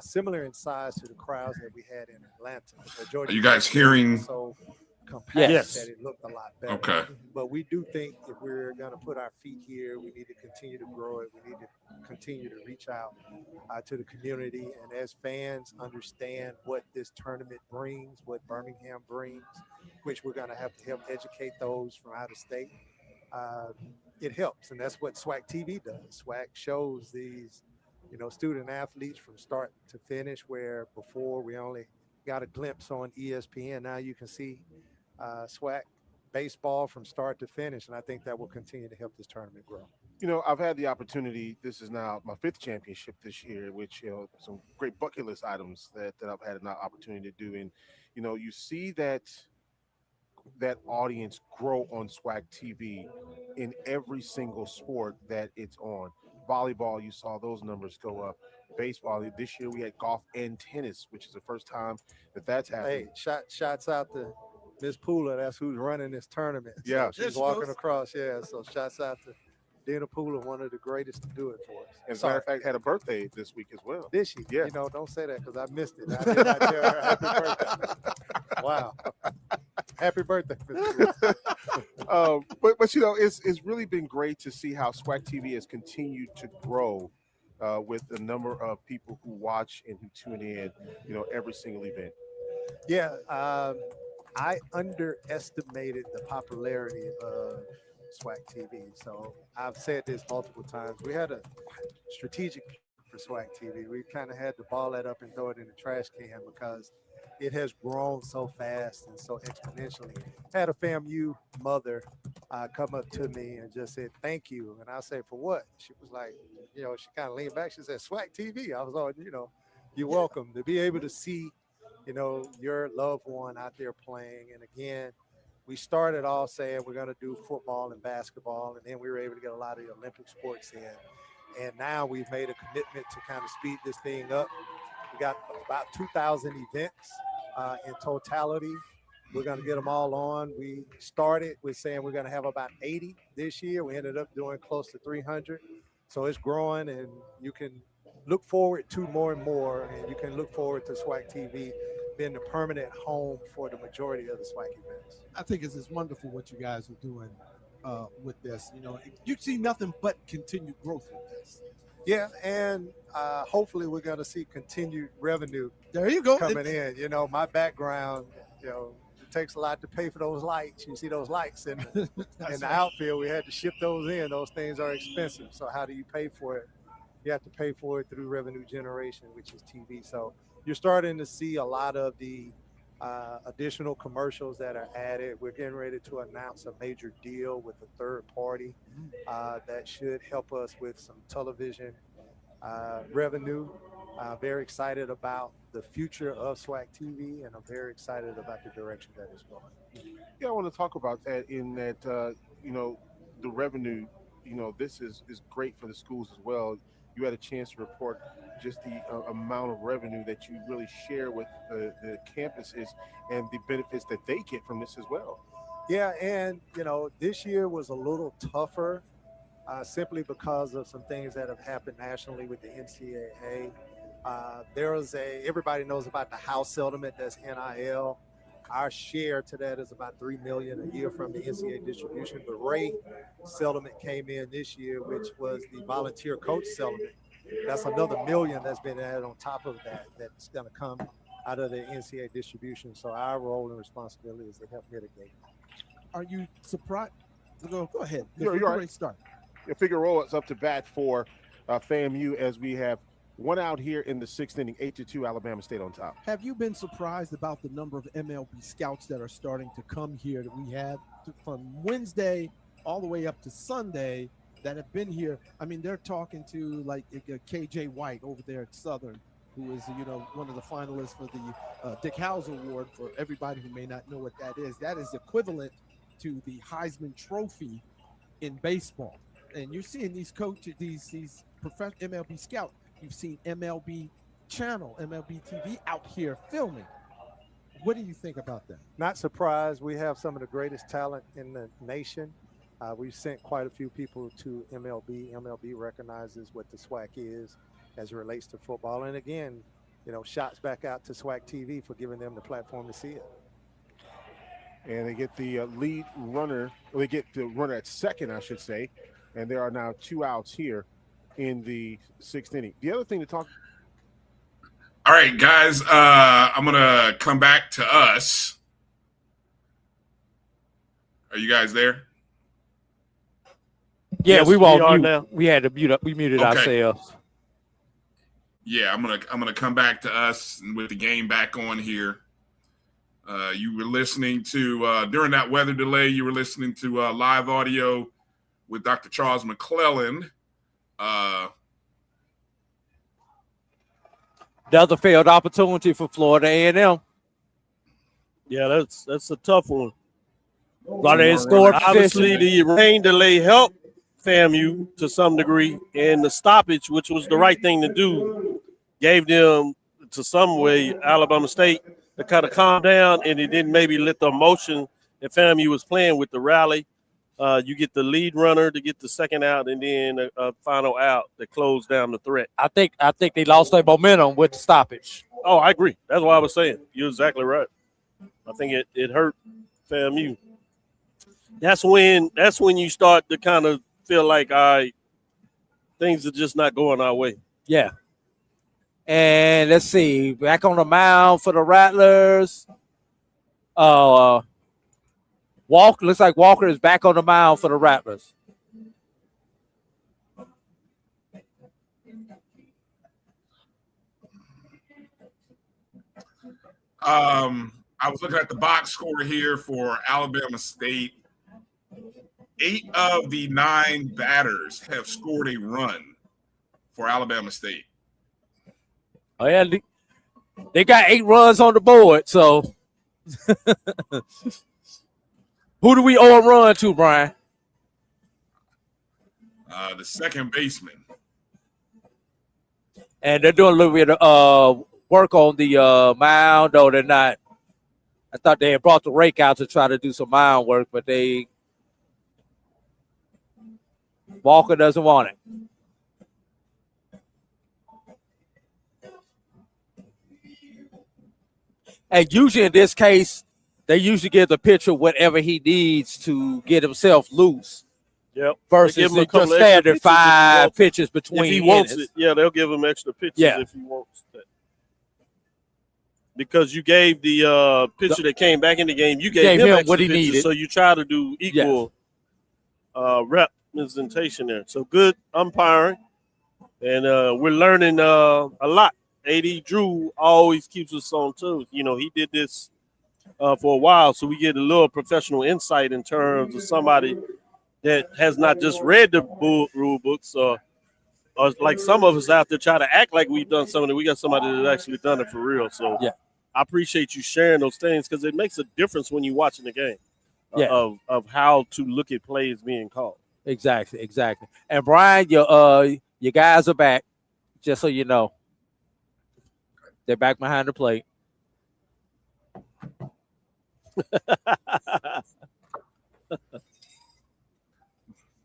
similar in size to the crowds that we had in Atlanta. Are you guys hearing? So compact Yes. that it looked a lot better. Okay. But we do think if we're going to put our feet here, we need to continue to grow it. We need to continue to reach out to the community. And as fans understand what this tournament brings, what Birmingham brings, which we're going to have to help educate those from out of state, it helps. And that's what SWAC TV does. SWAC shows these, student athletes from start to finish, where before we only got a glimpse on ESPN. Now you can see SWAC baseball from start to finish. And I think that will continue to help this tournament grow. I've had the opportunity, this is now my 5th championship this year, which, some great bucket list items that I've had an opportunity to do. And, you see that audience grow on SWAC TV in every single sport that it's on. Volleyball, you saw those numbers go up. Baseball, this year we had golf and tennis, which is the first time that's happened. Hey, shouts out to Miss Pooler. That's who's running this tournament. So Yeah. she's walking across. Yeah, so shouts out to Dina Pooler, one of the greatest to do it for us. As a matter of fact, had a birthday this week as well. Did she? Yeah. Don't say that because I missed it. I did not tell her happy birthday. Wow. Happy birthday. But you know, it's really been great to see how SWAC TV has continued to grow with the number of people who watch and who tune in, you know, every single event. Yeah, I underestimated the popularity of SWAC TV. So I've said this multiple times. We had a strategic for SWAC TV. We kind of had to ball that up and throw it in the trash can because it has grown so fast and so exponentially. I had a FAMU mother come up to me and just said, thank you. And I said, for what? She was like, you know, she kind of leaned back. She said, SWAC TV. I was like, you know, you're welcome to be able to see, you know, your loved one out there playing. And again, we started off saying we're going to do football and basketball, and then we were able to get a lot of the Olympic sports in. And now we've made a commitment to kind of speed this thing up. We got about 2,000 events in totality. We're going to get them all on. We started with saying we're going to have about 80 this year. We ended up doing close to 300. So it's growing, and you can look forward to more and more, and you can look forward to SWAC TV being the permanent home for the majority of the SWAC events. I think it's wonderful what you guys are doing with this. You know, you see nothing but continued growth with this. Yeah, and hopefully we're going to see continued revenue. There you go. Coming in. You know, my background, you know, it takes a lot to pay for those lights. You see those lights in the outfield. We had to ship those in. Those things are expensive. So how do you pay for it? You have to pay for it through revenue generation, which is TV. So you're starting to see a lot of the additional commercials that are added. We're getting ready to announce a major deal with a third party that should help us with some television revenue. Very excited about the future of SWAC TV, and I'm very excited about the direction that it's going. Yeah, I want to talk about that in that, you know, the revenue, you know, this is great for the schools as well. You had a chance to report just the amount of revenue that you really share with the campuses and the benefits that they get from this as well. Yeah, and, you know, this year was a little tougher simply because of some things that have happened nationally with the NCAA. Everybody knows about the House settlement, that's NIL. Our share to that is about $3 million a year from the NCAA distribution. The Ray settlement came in this year, which was the volunteer coach settlement. That's another $1 million that's been added on top of that, that's going to come out of the NCAA distribution. So our role and responsibility is to help mitigate. Are you surprised? Go ahead. You're right. Start. Figueroa is up to bat for FAMU as we have one out here in the sixth inning, 8-2, Alabama State on top. Have you been surprised about the number of MLB scouts that are starting to come here that we have from Wednesday all the way up to Sunday that have been here? I mean, they're talking to like KJ White over there at Southern, who is, you know, one of the finalists for the Dick Howser Award. For everybody who may not know what that is equivalent to the Heisman Trophy in baseball. And you're seeing these coaches, these professional MLB scouts. You've seen MLB Channel, MLB TV out here filming. What do you think about that? Not surprised. We have some of the greatest talent in the nation. We've sent quite a few people to MLB. MLB recognizes what the SWAC is as it relates to football. And again, you know, shots back out to SWAC TV for giving them the platform to see it. And they get the lead runner, or they get the runner at second, I should say. And there are now 2 outs here in the sixth inning. The other thing to talk. All right, guys, I'm going to come back to us. Are you guys there? Yeah, Yes, we won't are mute. now. We had to mute up. We muted ourselves. Yeah, I'm gonna come back to us with the game back on here. You were listening to during that weather delay. You were listening to live audio with Dr. Charles McClellan. Another failed opportunity for Florida A&M. Yeah, that's a tough one. Scored Obviously, the rain delay helped FAMU to some degree, and the stoppage, which was the right thing to do, gave them, to some way, Alabama State to kind of calm down, and it didn't maybe let the emotion that FAMU was playing with the rally. You get the lead runner to get the second out, and then a final out that closed down the threat. I think they lost their momentum with the stoppage. Oh, I agree. That's what I was saying. You're exactly right. I think it hurt FAMU. That's when you start to kind of feel like, all right, things are just not going our way. Yeah. And let's see, back on the mound for the Rattlers. Walker looks like Walker is back on the mound for the Rattlers. I was looking at the box score here for Alabama State. 8 of the 9 batters have scored a run for Alabama State. Oh yeah, they got 8 runs on the board. So, who do we owe a run to, Brian? The second baseman. And they're doing a little bit of work on the mound, though they're not. I thought they had brought the rake out to try to do some mound work, but Walker doesn't want it. And usually in this case, they usually give the pitcher whatever he needs to get himself loose. Yep. Versus the standard 5 pitches between. If he wants it, yeah, they'll give him extra pitches if he wants that. Because you gave the pitcher that came back in the game, you gave him extra what he pitches, needed. so you try to do equal representation there. So good umpiring, and we're learning a lot. A.D. Drew always keeps us on toes. You know, he did this for a while, so we get a little professional insight in terms of somebody that has not just read the rule books, or like some of us out there try to act like we've done something. We got somebody that's actually done it for real. So I appreciate you sharing those things because it makes a difference when you're watching the game of how to look at plays being called. Exactly. And Brian, your guys are back, just so you know. They're back behind the plate.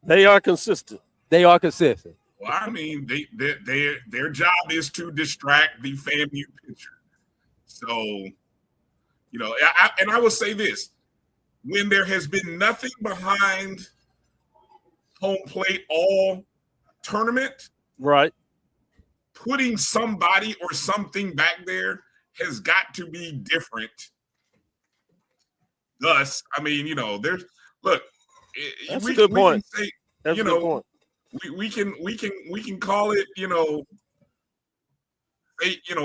They are consistent. Well, I mean, their job is to distract the FAMU pitcher. So, you know, I will say this. When there has been nothing behind home plate all tournament, right, putting somebody or something back there has got to be different. Thus, I mean, you know, that's a good point. Say, that's a good point. We can call it, you know,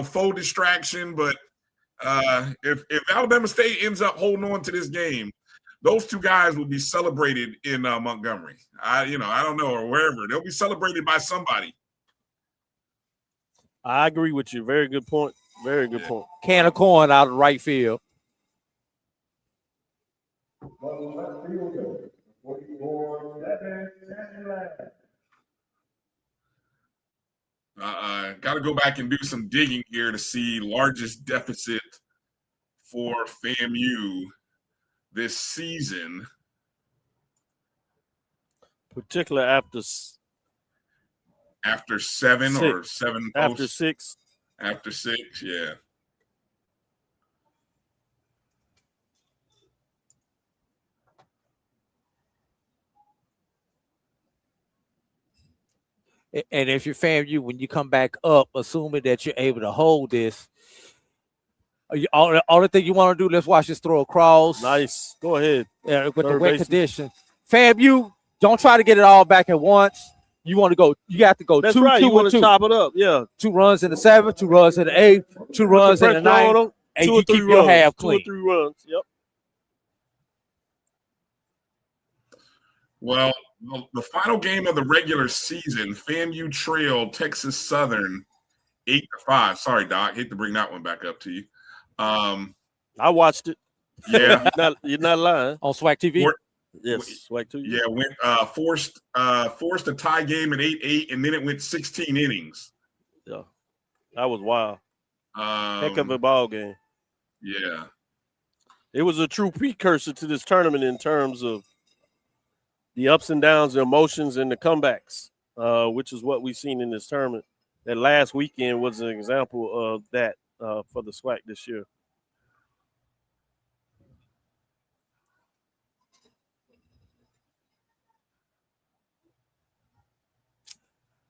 faux distraction, but if Alabama State ends up holding on to this game, those 2 guys will be celebrated in Montgomery. I don't know, or wherever. They'll be celebrated by somebody. I agree with you. Very good point. Very good point. Can of corn out of right field. Got to go back and do some digging here to see largest deficit for FAMU this season. Particularly after 7 6. or 7 posts. After 6. After 6, yeah. And if you're FAMU, when you come back up, assuming that you're able to hold this, all the thing you want to do, let's watch this throw across. Nice. Go ahead. With the wet condition. FAMU, don't try to get it all back at once. You want to go, you have to go That's 2, right. 2, You want to 2. chop it up, yeah. 2 runs in the 7th, 2 runs in the 8th, 2 runs in the 9th, and you keep your half clean. 2 or 3 runs, yep. Well, the final game of the regular season, FAMU trailed Texas Southern 8-5. Sorry, Doc, hate to bring that one back up to you. I watched it. Yeah, you're not lying. On SWAC TV. Yes, SWAC TV. Yeah, went forced a tie game at 8-8, and then it went 16 innings. Yeah, that was wild. Heck of a ball game. Yeah, it was a true precursor to this tournament in terms of the ups and downs, the emotions, and the comebacks, which is what we've seen in this tournament. That last weekend was an example of that for the SWAC this year.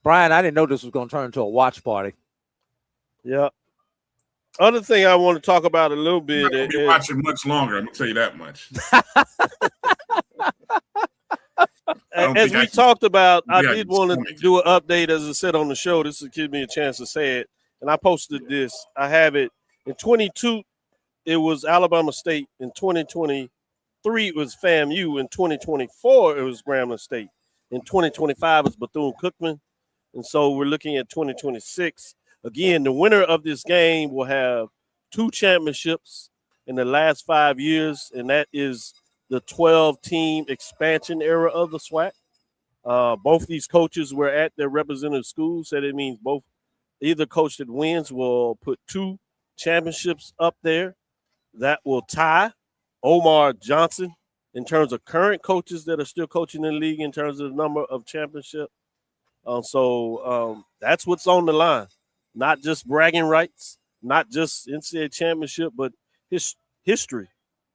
Brian, I didn't know this was going to turn into a watch party. Yeah. Other thing I want to talk about a little bit. You're not gonna be watching much longer. I'm gonna tell you that much. As we talked about, I did want to do an update, as I said on the show. This will give me a chance to say it. And I posted this. I have it in 22. It was Alabama State. In 2023, it was FAMU. In 2024, it was Grambling State. In 2025, it's Bethune-Cookman. And so we're looking at 2026. Again, the winner of this game will have 2 championships in the last 5 years, and that is the 12-team expansion era of the SWAC. Both these coaches were at their representative schools, so that means both either coach that wins will put 2 championships up there. That will tie Omar Johnson in terms of current coaches that are still coaching in the league in terms of the number of championships. So that's what's on the line. Not just bragging rights, not just NCAA championship, but history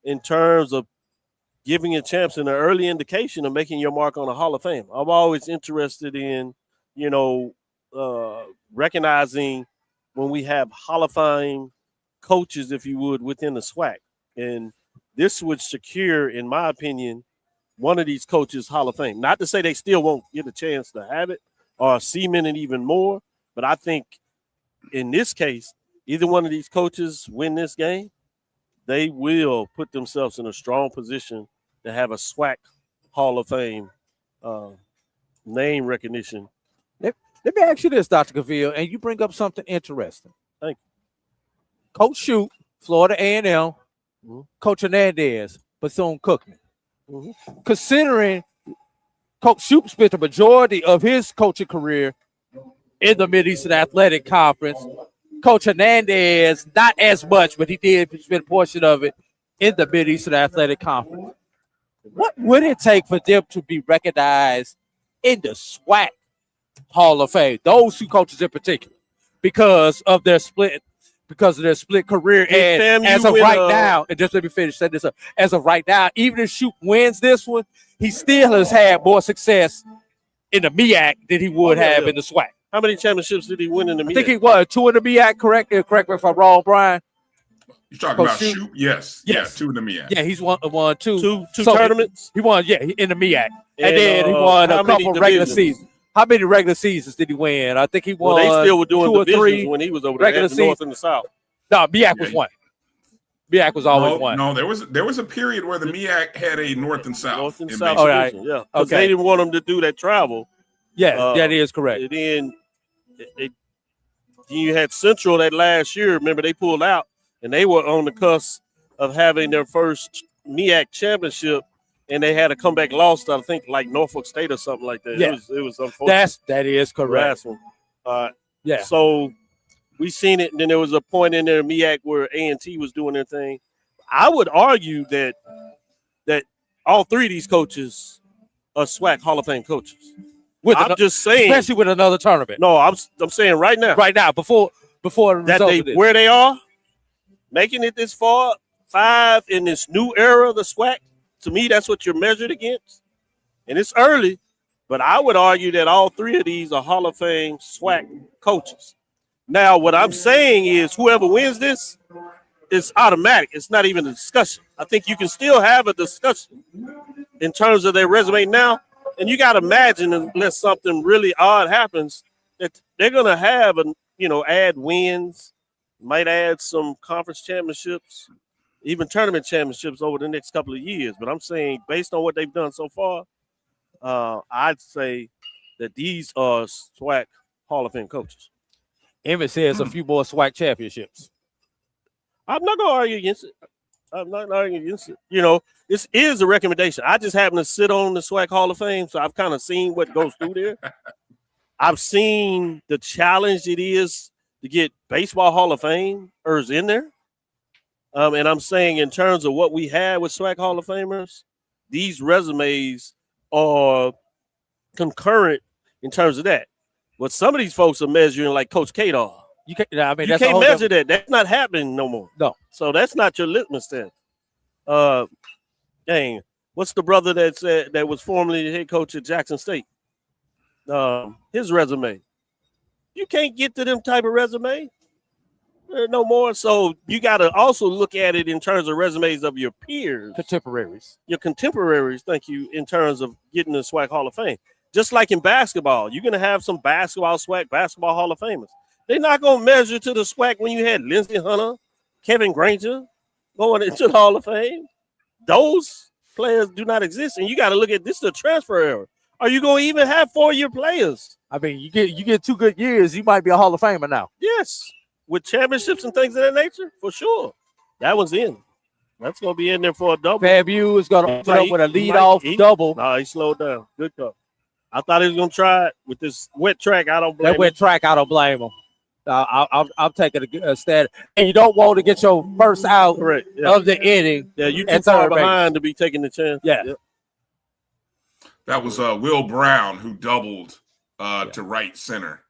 in terms of giving a chance and an early indication of making your mark on the Hall of Fame. I'm always interested in, recognizing when we have Hall of Fame coaches, if you would, within the SWAC. And this would secure, in my opinion, one of these coaches Hall of Fame. Not to say they still won't get a chance to have it or cement it even more, but I think in this case, either one of these coaches win this game, they will put themselves in a strong position to have a SWAC Hall of Fame name recognition. Let me ask you this, Dr. Cavill, and you bring up something interesting. Thank you. Coach Shoup, Florida A&M, Coach Hernandez, Bethune-Cookman. Considering Coach Shoup spent the majority of his coaching career in the Mid-Eastern Athletic Conference, Coach Hernandez, not as much, but he did spend a portion of it in the Mid-Eastern Athletic Conference. What would it take for them to be recognized in the SWAC Hall of Fame? Those 2 coaches in particular, because of their split career. And as of right now, and just let me finish setting this up. As of right now, even if Shoup wins this one, he still has had more success in the MEAC than he would have in the SWAC. How many championships did he win in the MEAC? I think he won 2 in the MEAC, correct? Correct me if I'm wrong, Brian. You're talking about Shoup? Yes. Yeah, 2 in the MEAC. Yeah, he's won 2. Two tournaments? He won, in the MEAC. And then he won a couple regular seasons. How many regular seasons did he win? I think he won. Well, they still were doing 2 or 3 when he was over there at the North and the South. No, MEAC was 1. MEAC was always 1. No, there was a period where the MEAC had a North and South. North and South division, yeah. Because they didn't want them to do that travel. Yeah, that is correct. And then you had Central that last year. Remember, they pulled out, and they were on the cusp of having their first MEAC championship, and they had a comeback loss to, I think, like Norfolk State or something like that. Yeah. It was unfortunate. That is correct. Yeah. So we seen it, and then there was a point in there, MEAC, where A&T was doing their thing. I would argue that all 3 of these coaches are SWAC Hall of Fame coaches. I'm just saying, especially with another tournament. No, I'm saying right now, before that where they are, making it this far, 5 in this new era of the SWAC. To me, that's what you're measured against, and it's early. But I would argue that all 3 of these are Hall of Fame SWAC coaches. Now, what I'm saying is, whoever wins this is automatic. It's not even a discussion. I think you can still have a discussion in terms of their resume now. And you got to imagine, unless something really odd happens, that they're going to have, add wins, might add some conference championships, even tournament championships over the next couple of years. But I'm saying, based on what they've done so far, I'd say that these are SWAC Hall of Fame coaches. Emmett says a few more SWAC championships. I'm not going to argue against it. I'm not arguing against it. This is a recommendation. I just happen to sit on the SWAC Hall of Fame, so I've kind of seen what goes through there. I've seen the challenge it is to get baseball Hall of Famers in there. And I'm saying, in terms of what we had with SWAC Hall of Famers, these resumes are concurrent in terms of that. But some of these folks are measuring like Coach Kadar. You can't measure that. That's not happening no more. No. So that's not your litmus test. What's the brother that was formerly the head coach at Jackson State? his resume. You can't get to them type of resume. No more. So you got to also look at it in terms of resumes of your peers. Your contemporaries, thank you, in terms of getting the SWAC Hall of Fame. Just like in basketball, you're going to have some basketball SWAC, basketball Hall of Famers. They're not going to measure to the SWAC when you had Lindsey Hunter, Kevin Granger going into the Hall of Fame. Those players do not exist. And you got to look at this is the transfer era. Are you going to even have 4-year players? I mean, you get 2 good years, you might be a Hall of Famer now. Yes. With championships and things of that nature, for sure. That one's in. That's going to be in there for a double. FAMU is going to put up with a leadoff double. No, he slowed down. Good call. I thought he was going to try it with this wet track. I don't blame him. That wet track, I don't blame him. I'm taking a stand. And you don't want to get your first out of the inning. Yeah, you too far behind to be taking the chance. Yeah. Yep. That was Will Brown who doubled to right center.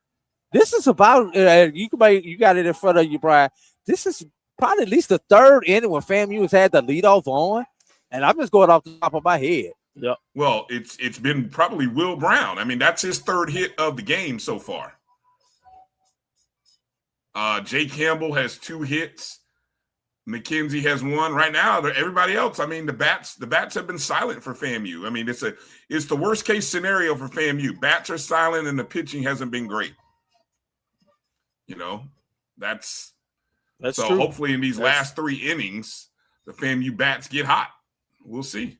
This is about you got it in front of you, Brian. This is probably at least the 3rd inning when FAMU has had the leadoff on, and I'm just going off the top of my head. Yeah. Well, it's been probably Will Brown. I mean, that's his 3rd hit of the game so far. Jay Campbell has 2 hits. McKenzie has 1 right now. Everybody else, I mean, the bats have been silent for FAMU. I mean, it's the worst case scenario for FAMU. Bats are silent and the pitching hasn't been great. You know, that's so true. Hopefully in these last 3 innings, the FAMU bats get hot. We'll see.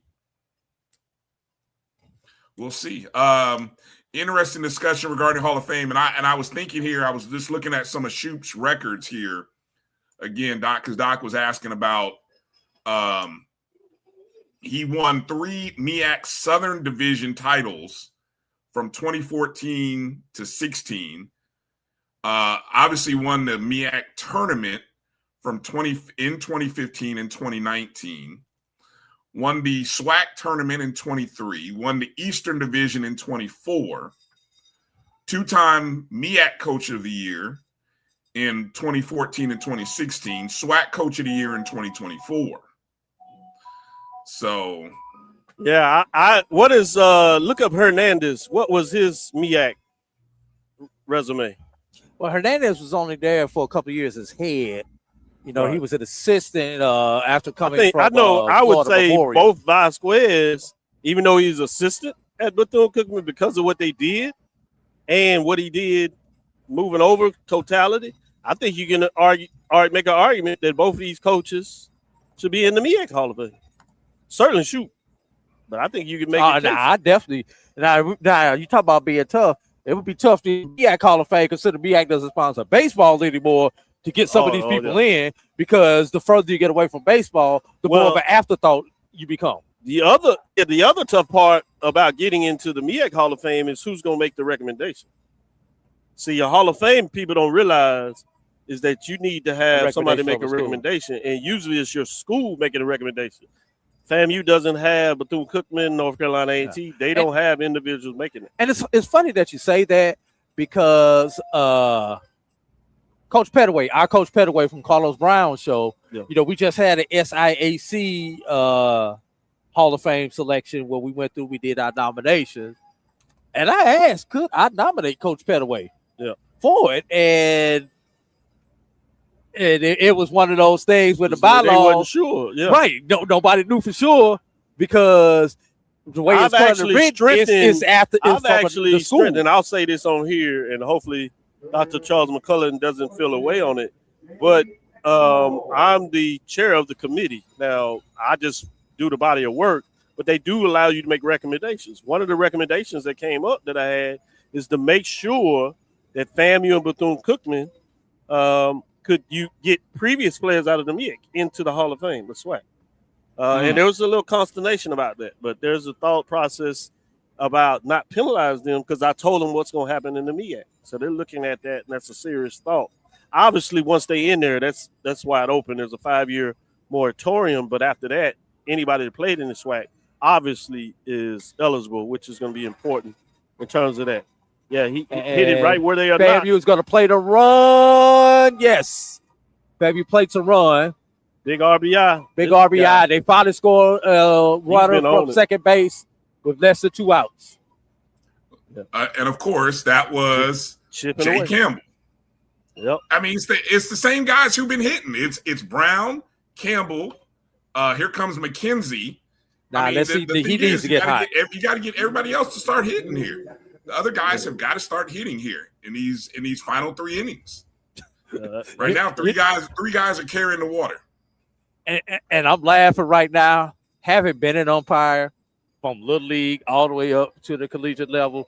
We'll see. Interesting discussion regarding Hall of Fame. And I was thinking here, I was just looking at some of Shoop's records here. Again, Doc, because Doc was asking about he won 3 MEAC Southern Division titles from 2014 to 16. Obviously won the MEAC tournament from 2015 and 2019. Won the SWAC tournament in 23. Won the Eastern Division in 24. 2-time MEAC Coach of the Year in 2014 and 2016. SWAC Coach of the Year in 2024. So, yeah, I what is look up Hernandez. What was his MEAC resume? Well, Hernandez was only there for a couple of years as head. You know, he was an assistant after coming from I would Florida say Memorial. both Vasquez, even though he's assistant at Bethune-Cookman because of what they did and what he did moving over totality, I think you can make an argument that both of these coaches should be in the MEAC Hall of Fame. Certainly shoot. But I think you can make it. I definitely. Now, you talk about being tough. It would be tough to MEAC Hall of Fame consider MEAC doesn't sponsor baseball anymore to get some of these people in, because the further you get away from baseball, the more of an afterthought you become. The other tough part about getting into the MEAC Hall of Fame is who's going to make the recommendation. See, your Hall of Fame people don't realize is that you need to have somebody make a recommendation, and usually it's your school making a recommendation. FAMU doesn't have Bethune-Cookman, North Carolina A&T. They don't have individuals making it. And it's funny that you say that, because Coach Pettaway, our Coach Pettaway from Carlos Brown's show, you know, we just had an SIAC Hall of Fame selection where we went through, we did our nominations. And I asked, could I nominate Coach Pettaway for it? And it was one of those things with the bylaws. They wasn't sure. Yeah. Right. Nobody knew for sure, because the way it's currently written is after I've actually the school. strengthened, and I'll say this on here, and hopefully Dr. Charles McCullough doesn't feel away on it, but I'm the chair of the committee. Now, I just do the body of work, but they do allow you to make recommendations. One of the recommendations that came up that I had is to make sure that FAMU and Bethune-Cookman could you get previous players out of the MEAC into the Hall of Fame, the SWAC. And there was a little consternation about that, but there's a thought process about not penalizing them, because I told them what's going to happen in the MEAC. So they're looking at that, and that's a serious thought. Obviously, once they in there, that's wide open. There's a 5-year moratorium, but after that, anybody that played in the SWAC obviously is eligible, which is going to be important in terms of that. Yeah, he hit it right where they are. FAMU is going to play the run. Yes. FAMU played to run. Big RBI. Big RBI. Guy. They finally scored runner from second base with less than 2 outs. And of course, that was Jay Campbell. Yep. I mean, it's the same guys who've been hitting. It's Brown, Campbell. Here comes McKenzie. Nah, I mean, let's see. He needs to get hot. You got to get everybody else to start hitting here. The other guys have got to start hitting here in these final 3 innings. Right now, three guys are carrying the water. And I'm laughing right now, having been an umpire from Little League all the way up to the collegiate level.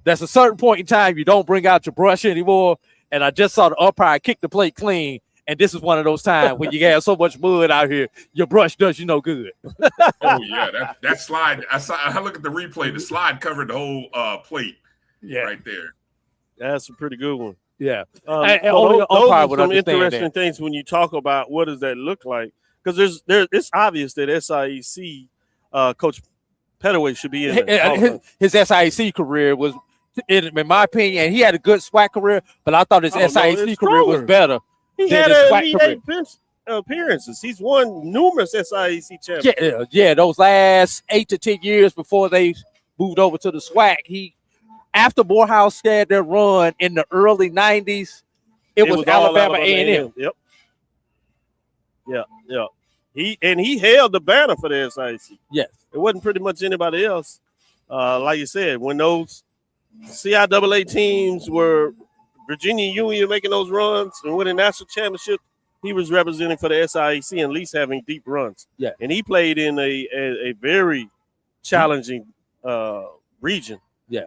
There's a certain point in time you don't bring out your brush anymore. And I just saw the umpire kick the plate clean. And this is one of those times when you have so much mud out here, your brush does you no good. Oh, yeah. That slide, I look at the replay. The slide covered the whole plate right there. That's a pretty good one. Yeah. And those are some interesting things when you talk about what does that look like. Because it's obvious that SIEC Coach Pettaway should be in his SIEC career was, in my opinion, and he had a good SWAC career, but I thought his SIEC career was better. He had 8 appearances. He's won numerous SIEC championships. Yeah, those last 8 to 10 years before they moved over to the SWAC, after Morehouse had their run in the early 90s, it was Alabama A&M. Yep. Yeah. He held the banner for the SIEC. Yes. It wasn't pretty much anybody else. Like you said, when those CIAA teams were Virginia Union making those runs and winning national championship, he was representing for the SIEC and at least having deep runs. Yeah. And he played in a very challenging region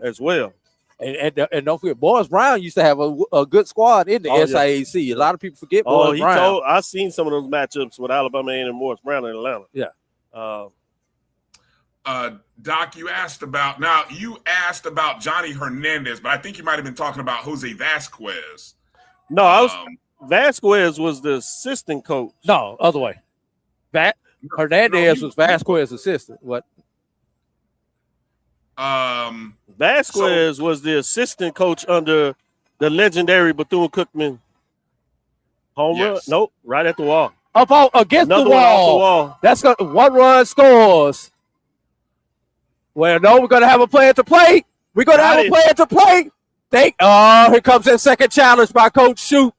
as well. And don't forget, Morris Brown used to have a good squad in the SIAC. A lot of people forget Morris Brown. I've seen some of those matchups with Alabama and Morris Brown in Atlanta. Yeah. Doc, you asked about Johnny Hernandez, but I think you might have been talking about Jose Vasquez. No, Vasquez was the assistant coach. No, other way. Hernandez was Vasquez's assistant. What? Vasquez was the assistant coach under the legendary Bethune-Cookman homer. Nope, right at the wall. Up against the wall. Off the wall. That's got 1 run scores. Well, no, we're gonna have a play at the plate. We're gonna have a play at the plate. Here comes that second challenge by Coach Shute.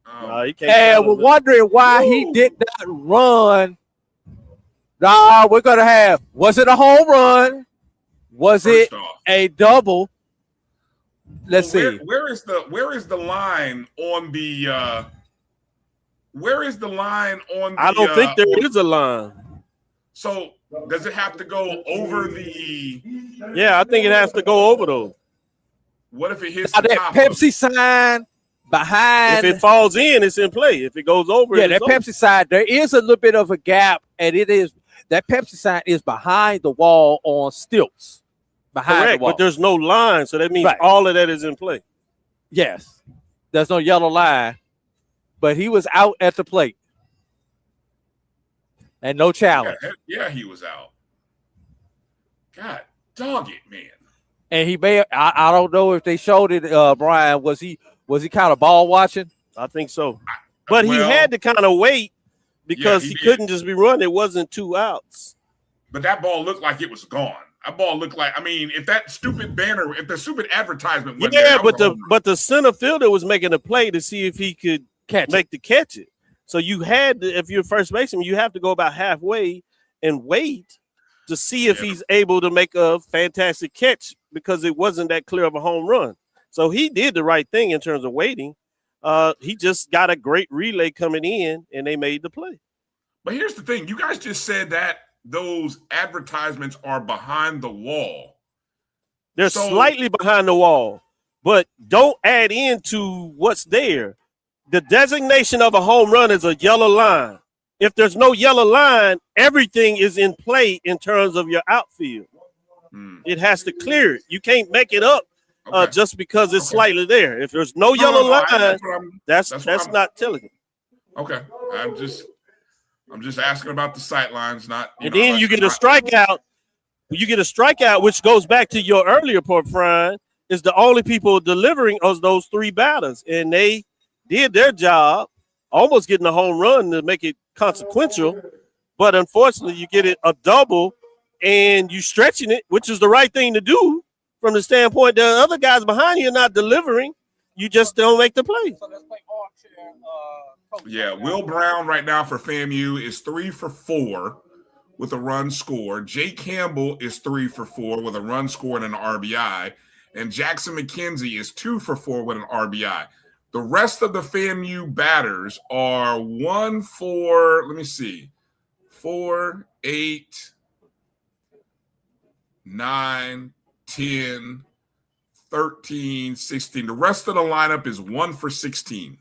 And we're wondering why he did not run. We're gonna have. Was it a home run? Was it a double? Let's see. Where is the line on the? Where is the line on the? I don't think there is a line. So does it have to go over the? Yeah, I think it has to go over those. What if it hits that Pepsi sign behind? If it falls in, it's in play. If it goes over, that Pepsi sign, there is a little bit of a gap, and that Pepsi sign is behind the wall on stilts. Correct, but there's no line, so that means all of that is in play. Yes, there's no yellow line, but he was out at the plate, and no challenge. Yeah, he was out. God, dog it, man. And he may. I don't know if they showed it. Brian, was he kind of ball watching? I think so, but he had to kind of wait because he couldn't just be running. It wasn't 2 outs. But that ball looked like it was gone. That ball looked like, if that stupid banner, if the stupid advertisement went there, but the center fielder was making a play to see if he could catch it. So you had to, if you're first baseman, you have to go about halfway and wait to see if he's able to make a fantastic catch because it wasn't that clear of a home run. So he did the right thing in terms of waiting. He just got a great relay coming in, and they made the play. But here's the thing. You guys just said that those advertisements are behind the wall. They're slightly behind the wall, but don't add into what's there. The designation of a home run is a yellow line. If there's no yellow line, everything is in play in terms of your outfield. It has to clear it. You can't make it up just because it's slightly there. If there's no yellow line, that's not telling you. Okay, I'm just asking about the sight lines, and then you get a strikeout. You get a strikeout, which goes back to your earlier point, Brian, is the only people delivering us those 3 batters. And they did their job, almost getting a home run to make it consequential. But unfortunately, you get it a double and you stretching it, which is the right thing to do from the standpoint that other guys behind you are not delivering. You just don't make the play. So let's play armchair coach. Yeah, Will Brown right now for FAMU is 3 for 4 with a run scored. Jay Campbell is 3 for 4 with a run scored and an RBI. And Jackson McKenzie is 2 for 4 with an RBI. The rest of the FAMU batters are 1 for, let me see, 4, 8, 9, 10, 13, 16. The rest of the lineup is 1 for 16.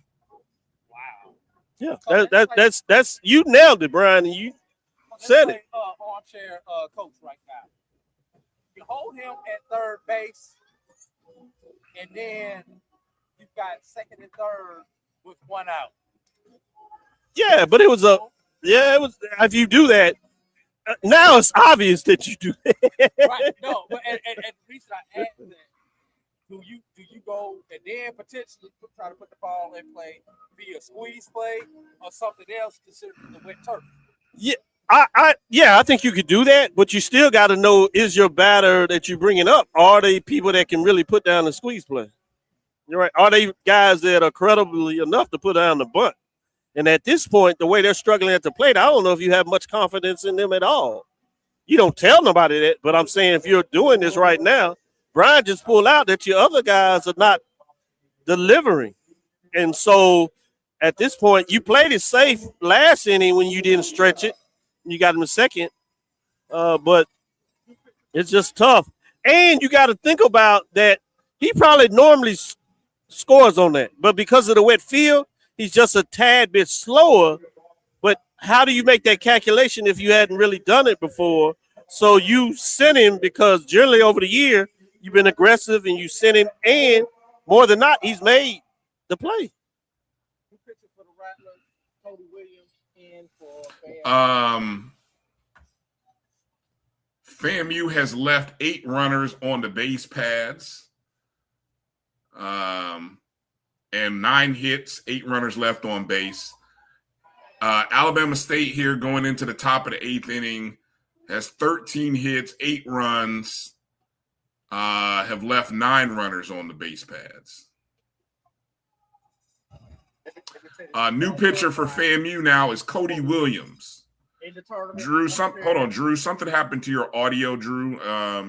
Wow. Yeah, that's you nailed it, Brian. And you said it. Armchair coach right now. You hold him at third base, and then you've got second and third with 1 out. Yeah, but it was if you do that, now it's obvious that you do that. Right. No, but and the reason I asked that, do you go and then potentially try to put the ball in play via squeeze play or something else considered the wet turf? Yeah. I think you could do that, but you still got to know, is your batter that you're bringing up, are they people that can really put down the squeeze play? You're right. Are they guys that are credibly enough to put down the bunt? And at this point, the way they're struggling at the plate, I don't know if you have much confidence in them at all. You don't tell nobody that, but I'm saying if you're doing this right now, Brian just pulled out that your other guys are not delivering. And so at this point, you played it safe last inning when you didn't stretch it. You got him a second, but it's just tough. And you got to think about that he probably normally scores on that, but because of the wet field, he's just a tad bit slower. But how do you make that calculation if you hadn't really done it before? So you sent him because generally over the year, you've been aggressive and you sent him, and more than not, he's made the play. FAMU has left 8 runners on the base pads, and 9 hits, 8 runners left on base. Alabama State here going into the top of the 8th inning has 13 hits, 8 runs, have left 9 runners on the base pads. New pitcher for FAMU now is Cody Williams. Drew, Drew, something happened to your audio, Drew.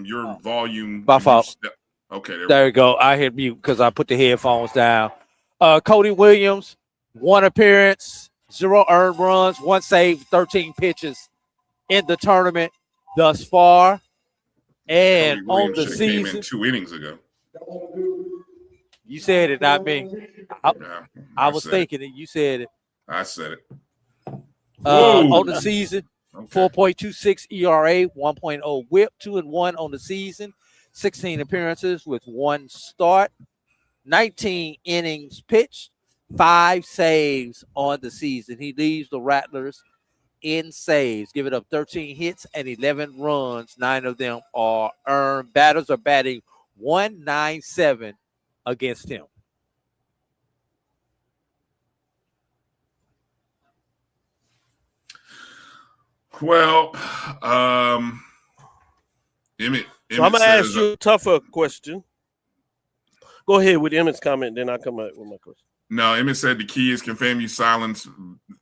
Your volume. My fault. Okay, there we go. I hit mute because I put the headphones down. Cody Williams, 1 appearance, 0 earned runs, 1 save, 13 pitches in the tournament thus far. And on the season, came in 2 innings ago. You said it, not me. I was thinking it. You said it. I said it. On the season, 4.26 ERA, 1.0 WHIP, 2-1 on the season, 16 appearances with 1 start, 19 innings pitched, 5 saves on the season. He leads the Rattlers in saves, giving up 13 hits and 11 runs. 9 of them are earned. Batters are batting .197 against him. Well, Emmett so I'm going to ask you a tougher question. Go ahead with Emmett's comment, then I'll come out with my question. No, Emmett said the key is can FAMU silence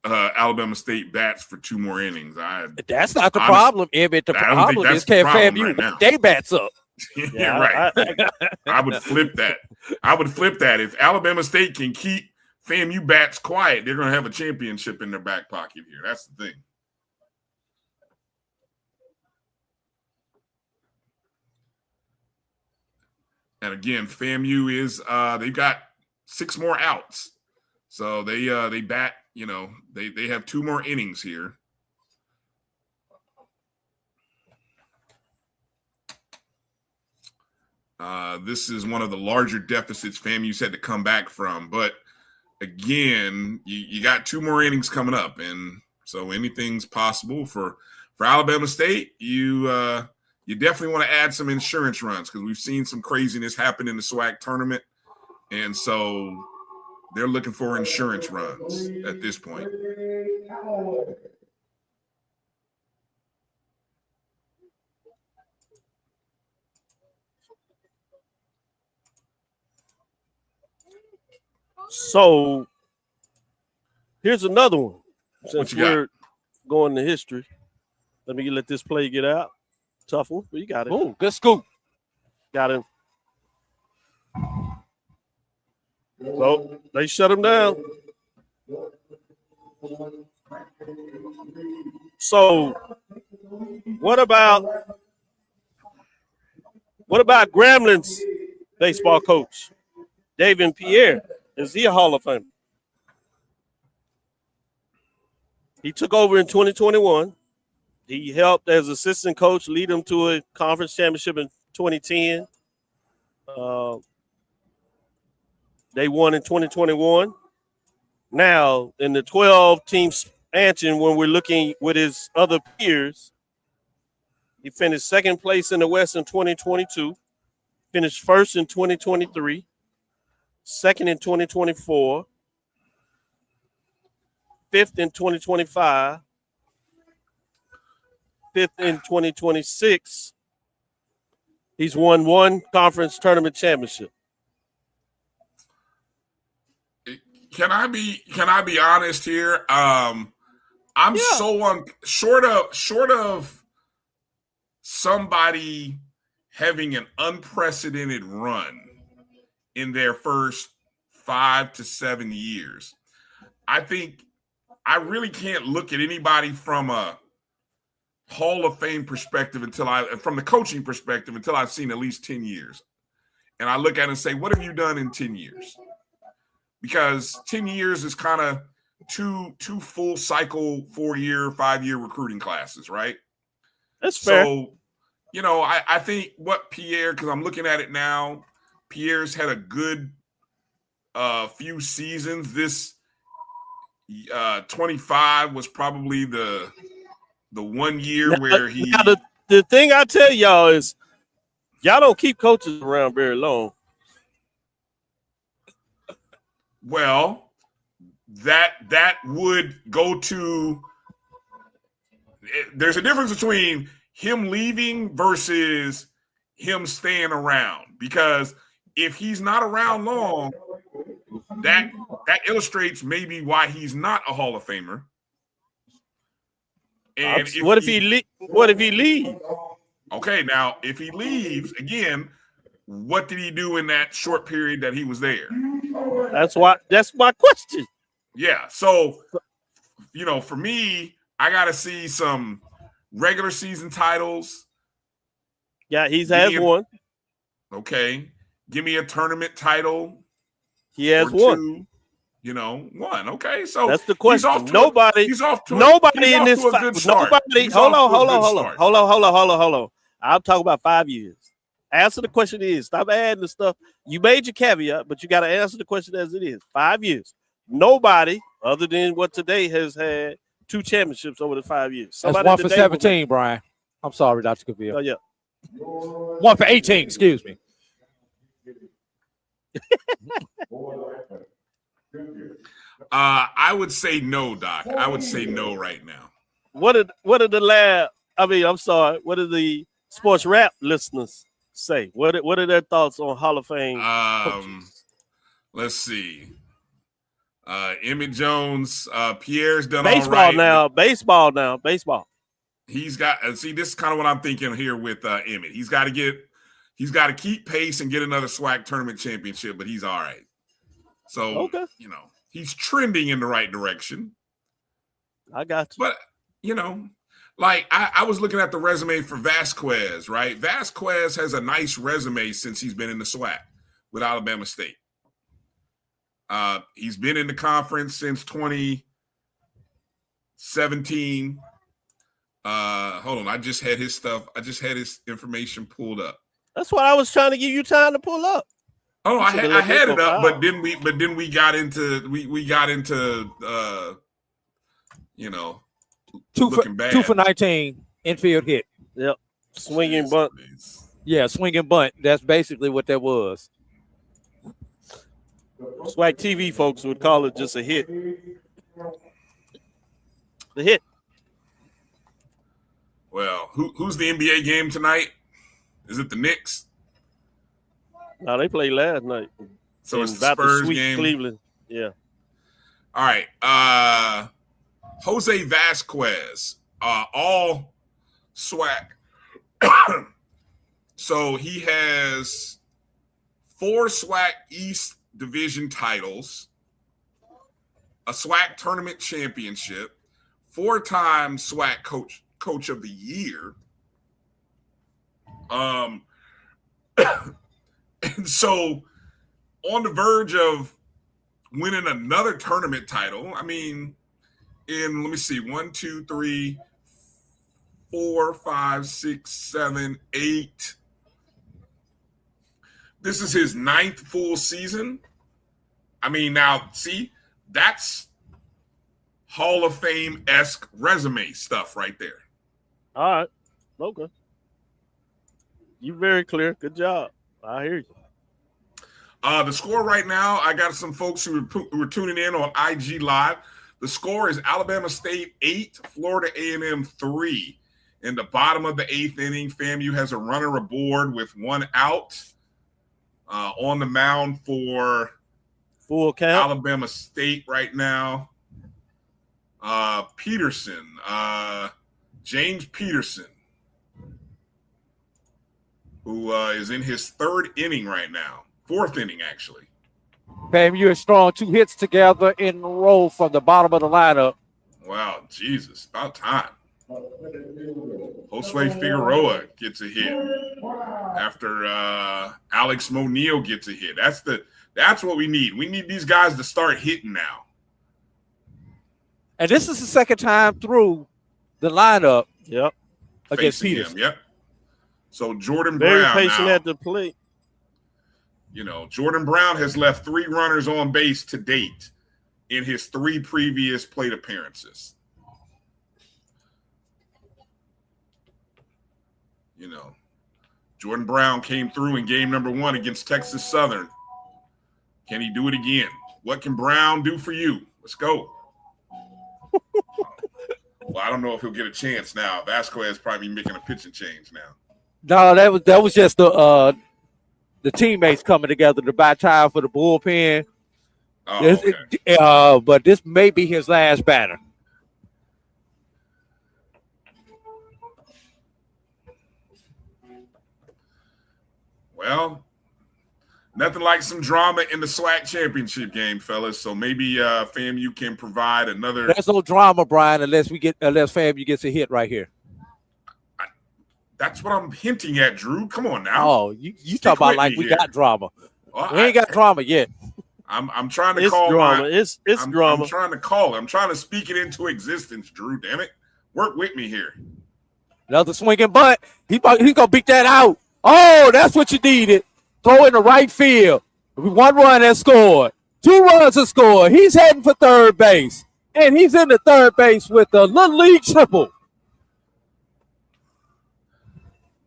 Alabama State bats for 2 more innings. That's not the problem, Emmett. The problem is can FAMU right they bats up. Yeah, right. I would flip that. If Alabama State can keep FAMU bats quiet, they're going to have a championship in their back pocket here. That's the thing. And again, FAMU is they've got 6 more outs. So they bat, they have 2 more innings here. This is one of the larger deficits FAMU's had to come back from. But again, you got 2 more innings coming up. And so anything's possible for Alabama State. You definitely want to add some insurance runs because we've seen some craziness happen in the SWAC tournament. And so they're looking for insurance runs at this point. So here's another one. Since you got? we're going to history, let this play get out. Tough one, but you got it. Ooh, good scoop. Got him. So they shut him down. So what about Gramblin's baseball coach, David Pierre? Is he a Hall of Famer? He took over in 2021. He helped as assistant coach lead them to a conference championship in 2010. They won in 2021. Now, in the 12-team expansion, when we're looking with his other peers, he finished second place in the West in 2022, finished first in 2023, second in 2024, fifth in 2025, fifth in 2026. He's won one conference tournament championship. Can I be honest here? I'm so short of somebody having an unprecedented run in their first 5 to 7 years. I think I really can't look at anybody from a Hall of Fame perspective from the coaching perspective until I've seen at least 10 years. And I look at it and say, what have you done in 10 years? Because 10 years is kind of two full cycle 4-year, 5-year recruiting classes, right? That's fair. So, I think what Pierre, because I'm looking at it now, Pierre's had a good few seasons. This 25 was probably the 1 year where he. Now the thing I tell y'all is, y'all don't keep coaches around very long. Well, that would go to. There's a difference between him leaving versus him staying around, because if he's not around long, that illustrates maybe why he's not a Hall of Famer. And what if he leaves? Okay, now if he leaves again, what did he do in that short period that he was there? That's my question. Yeah, so for me, I got to see some regular season titles. Yeah, he's had one. Okay, give me a tournament title. He has one. One. Okay, so that's the question. Nobody in this. Nobody. Hold on. I'm talking about 5 years. Answer the question is. Stop adding the stuff. You made your caveat, but you got to answer the question as it is. 5 years. Nobody other than what today has had 2 championships over the 5 years. That's 1 for 17, Brian. I'm sorry, Dr. Cavill. Oh yeah. 1 for 18. Excuse me. I would say no, Doc. I would say no right now. What are the SportsWrap listeners say? What are their thoughts on Hall of Fame coaches? Let's see. Emmett Jones, Pierre's done baseball all right. now. Baseball. He's got see. This is kind of what I'm thinking here with Emmett. He's got to keep pace and get another SWAC tournament championship, but he's all right. So he's trending in the right direction. I got you. But like I was looking at the resume for Vasquez, right? Vasquez has a nice resume since he's been in the SWAC with Alabama State. He's been in the conference since 2017. Hold on, I just had his information pulled up. That's what I was trying to give you time to pull up. Oh, I had it up, but then we got into two for 19 infield hit. Yep, swinging bunt. Yeah, swinging bunt. That's basically what that was. SWAC TV folks would call it just a hit. The hit. Well, who's the NBA game tonight? Is it the Knicks? No, they played last night. So it's the Spurs game. Cleveland. Yeah. All right. Jose Vasquez, all SWAC. So he has 4 SWAC East Division titles, a SWAC tournament championship, 4-time SWAC coach of the year. And so on the verge of winning another tournament title. I mean, let me see, 1, 2, 3, 4, 5, 6, 7, 8. This is his 9th full season. I mean, now, see, that's Hall of Fame-esque resume stuff right there. All right. Okay. You're very clear. Good job. I hear you. The score right now, I got some folks who are tuning in on IG Live. The score is Alabama State 8, Florida A&M 3. In the bottom of the 8th inning, FAMU has a runner aboard with 1 out. On the mound for full count Alabama State right now. Peterson, James Peterson, who is in his 3rd inning right now. 4th inning, actually. FAMU is strong, 2 hits together in a row from the bottom of the lineup. Wow, Jesus, about time. Josue Figueroa gets a hit after Alex Monil gets a hit. That's what we need. We need these guys to start hitting now. And this is the 2nd time through the lineup. Yep. Against Facing Peterson. him, yep. So Jordan very Brown patient now, at the plate. You know, Jordan Brown has left 3 runners on base to date in his 3 previous plate appearances. You know, Jordan Brown came through in game number 1 against Texas Southern. Can he do it again? What can Brown do for you? Let's go. Well, I don't know if he'll get a chance now. Vasquez probably making a pitching change now. No, that was just the teammates coming together to buy time for the bullpen. Oh, okay. But this may be his last batter. Well, nothing like some drama in the SWAC championship game, fellas. So maybe FAMU can provide another. There's no drama, Brian, unless FAMU gets a hit right here. That's what I'm hinting at, Drew. Come on now. Oh, you talk about like we got drama. Well, we ain't got drama yet. I'm trying to It's call drama. It's drama. I'm trying to call it. I'm trying to speak it into existence, Drew. Damn it. Work with me here. Another swinging bunt. He's gonna beat that out. Oh, that's what you needed. Throw in the right field. 1 run has scored. 2 runs have scored. He's heading for 3rd base. And he's in the 3rd base with a Little League triple.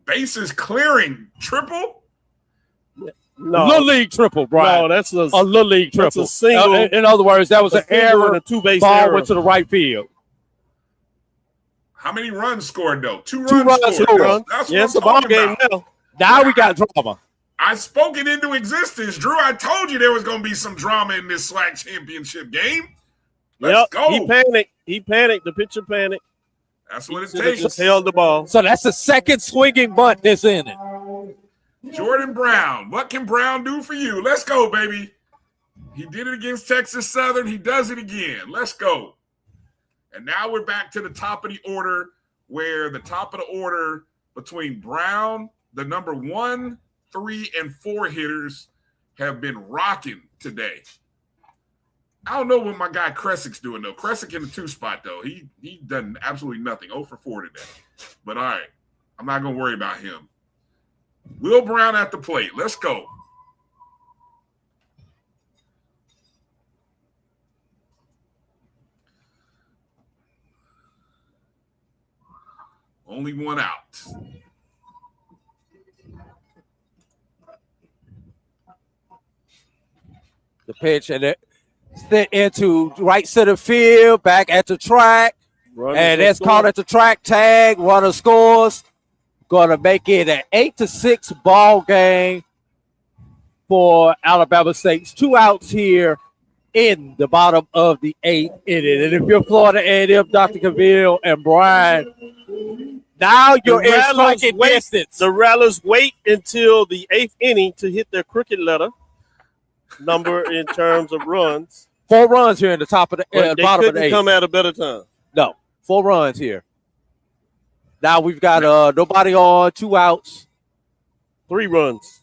Bases clearing triple? No. Little League triple, Brian. No, that's a Little League triple. That's a single. In other words, that was an error. A 2-base ball error. went to the right field. How many runs scored, though? 2 2 runs scored. That's what Yes, I'm a ball talking game about. now. Now we got drama. I spoke it into existence, Drew. I told you there was going to be some drama in this SWAC championship game. Let's go. He panicked. The pitcher panicked. That's what it Just takes. held the ball. So that's the 2nd swinging bunt this inning. Jordan Brown. What can Brown do for you? Let's go, baby. He did it against Texas Southern. He does it again. Let's go. And now we're back to the top of the order, where the top of the order between Brown, the number 1, 3, and 4 hitters have been rocking today. I don't know what my guy Kresick's doing, though. Kresick in the 2 spot, though. He done absolutely nothing. 0 for 4 today. But, all right, I'm not going to worry about him. Will Brown at the plate. Let's go. Only 1 out. The pitch and it sent into right center field, back at the track. And that's called at the track tag. Runner scores. Going to make it an 8-6 ball game for Alabama State. 2 outs here in the bottom of the 8th inning. And if you're Florida A&M, Dr. Cavill and Brian, now you're in striking distance. The Rattlers wait until the 8th inning to hit their cricket letter number in terms of runs. 4 runs here in the top of the They bottom of the 8th. couldn't come at a better time. No, 4 runs here. Now we've got nobody on, 2 outs. 3 runs.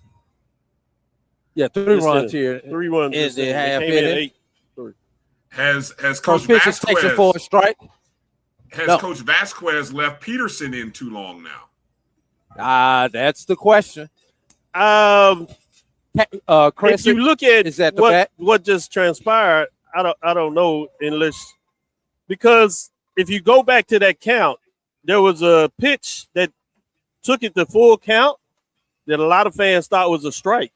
Yeah, 3 runs here. 3 runs. In the half came in inning. 8. Has Coach Coach Fisher takes it for a Vasquez strike. Coach Vasquez left Peterson in too long now? That's the question. If you look at is that the what just transpired, I don't know unless because if you go back to that count, there was a pitch that took it to full count that a lot of fans thought was a strike.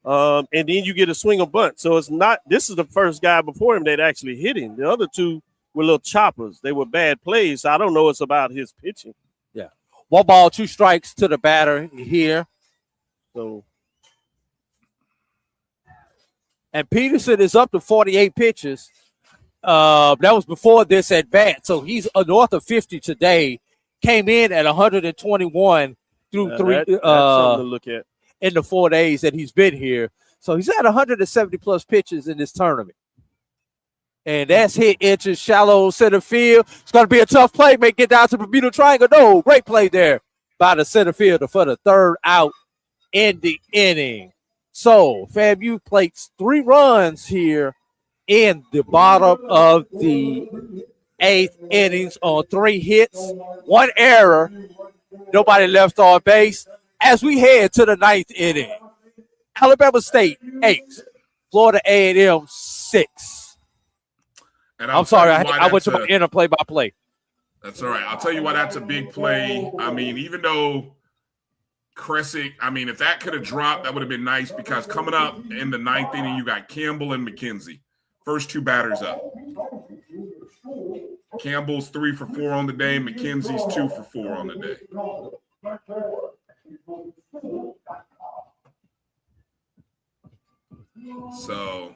And then you get a swing of bunt. So it's not. This is the first guy before him that actually hit him. The other 2 were little choppers. They were bad plays. So I don't know. It's about his pitching. Yeah, 1 ball, 2 strikes to the batter here. So. And Peterson is up to 48 pitches. That was before this at bat. So he's north of 50 today. Came in at 121 through 3 That's something to look at. In the 4 days that he's been here. So he's had 170 plus pitches in this tournament. And that's hit inches, shallow center field. It's going to be a tough play. May get down to the Bermuda Triangle. No, great play there by the center fielder for the 3rd out in the inning. So FAMU plates 3 runs here in the bottom of the 8th innings on 3 hits, 1 error, nobody left on base. As we head to the 9th inning, Alabama State 8, Florida A&M 6. And I'm sorry, I went to my inner play-by-play. That's all right. I'll tell you why that's a big play. I mean, even though Kresick, if that could have dropped, that would have been nice because coming up in the 9th inning, you got Campbell and McKenzie. First 2 batters up. Campbell's 3 for 4 on the day. McKenzie's 2 for 4 on the day. So,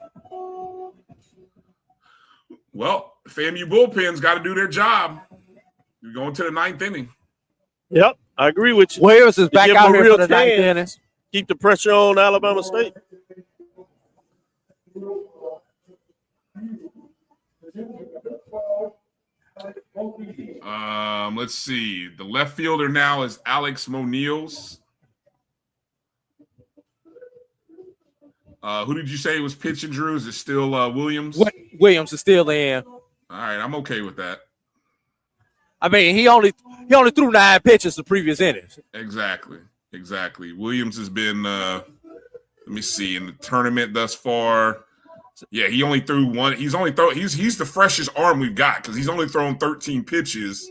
well, FAMU bullpen's got to do their job. You're going to the 9th inning. Yep, I agree with you. Williams is back out here for the 9th inning. Keep the pressure on Alabama State. Let's see. The left fielder now is Alex Monils. Who did you say was pitching, Drew? Is it still Williams? Williams is still in. All right, I'm okay with that. I mean, he only threw 9 pitches the previous innings. Exactly. Williams has been let me see, in the tournament thus far. Yeah, he only threw 1. He's the freshest arm we've got because he's only thrown 13 pitches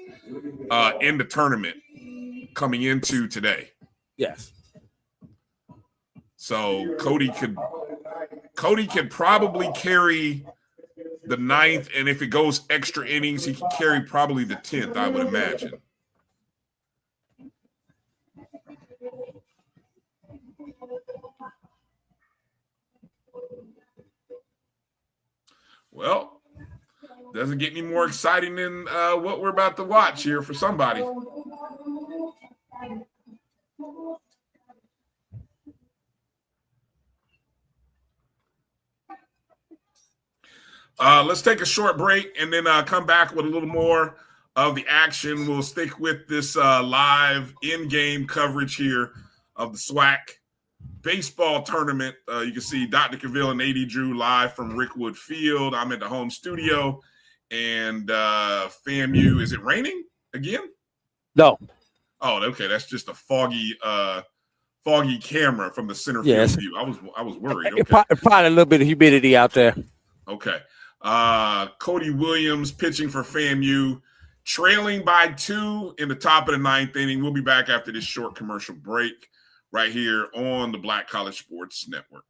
in the tournament coming into today. Yes. So Cody could probably carry the 9th, and if it goes extra innings, he can carry probably the 10th, I would imagine. Well, doesn't get any more exciting than what we're about to watch here for somebody. Let's take a short break and then come back with a little more of the action. We'll stick with this live in-game coverage here of the SWAC Baseball Tournament. You can see Dr. Cavill and A.D. Drew live from Rickwood Field. I'm at the home studio, and FAMU. Is it raining again? No. Oh, okay. That's just a foggy camera from the center field view. I was worried. Okay. Probably a little bit of humidity out there. Okay. Cody Williams pitching for FAMU, trailing by 2 in the top of the 9th inning. We'll be back after this short commercial break right here on the Black College Sports Network.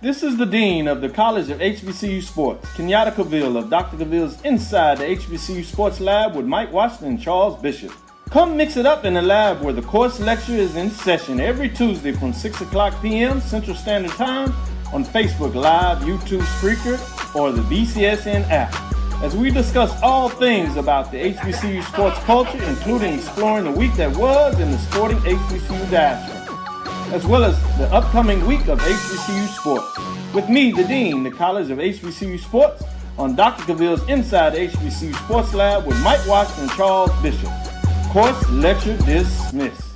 This is the Dean of the College of HBCU Sports, Kenyatta Cavill of Dr. Cavill's Inside the HBCU Sports Lab with Mike Washington and Charles Bishop. Come mix it up in the lab where the course lecture is in session every Tuesday from 6 o'clock p.m. Central Standard Time on Facebook Live, YouTube Spreaker, or the BCSN app, as we discuss all things about the HBCU sports culture, including exploring the week that was in the sporting HBCU diaspora, as well as the upcoming week of HBCU sports. With me, the Dean, the College of HBCU Sports, on Dr. Cavill's Inside the HBCU Sports Lab with Mike Washington and Charles Bishop. Course lecture dismissed.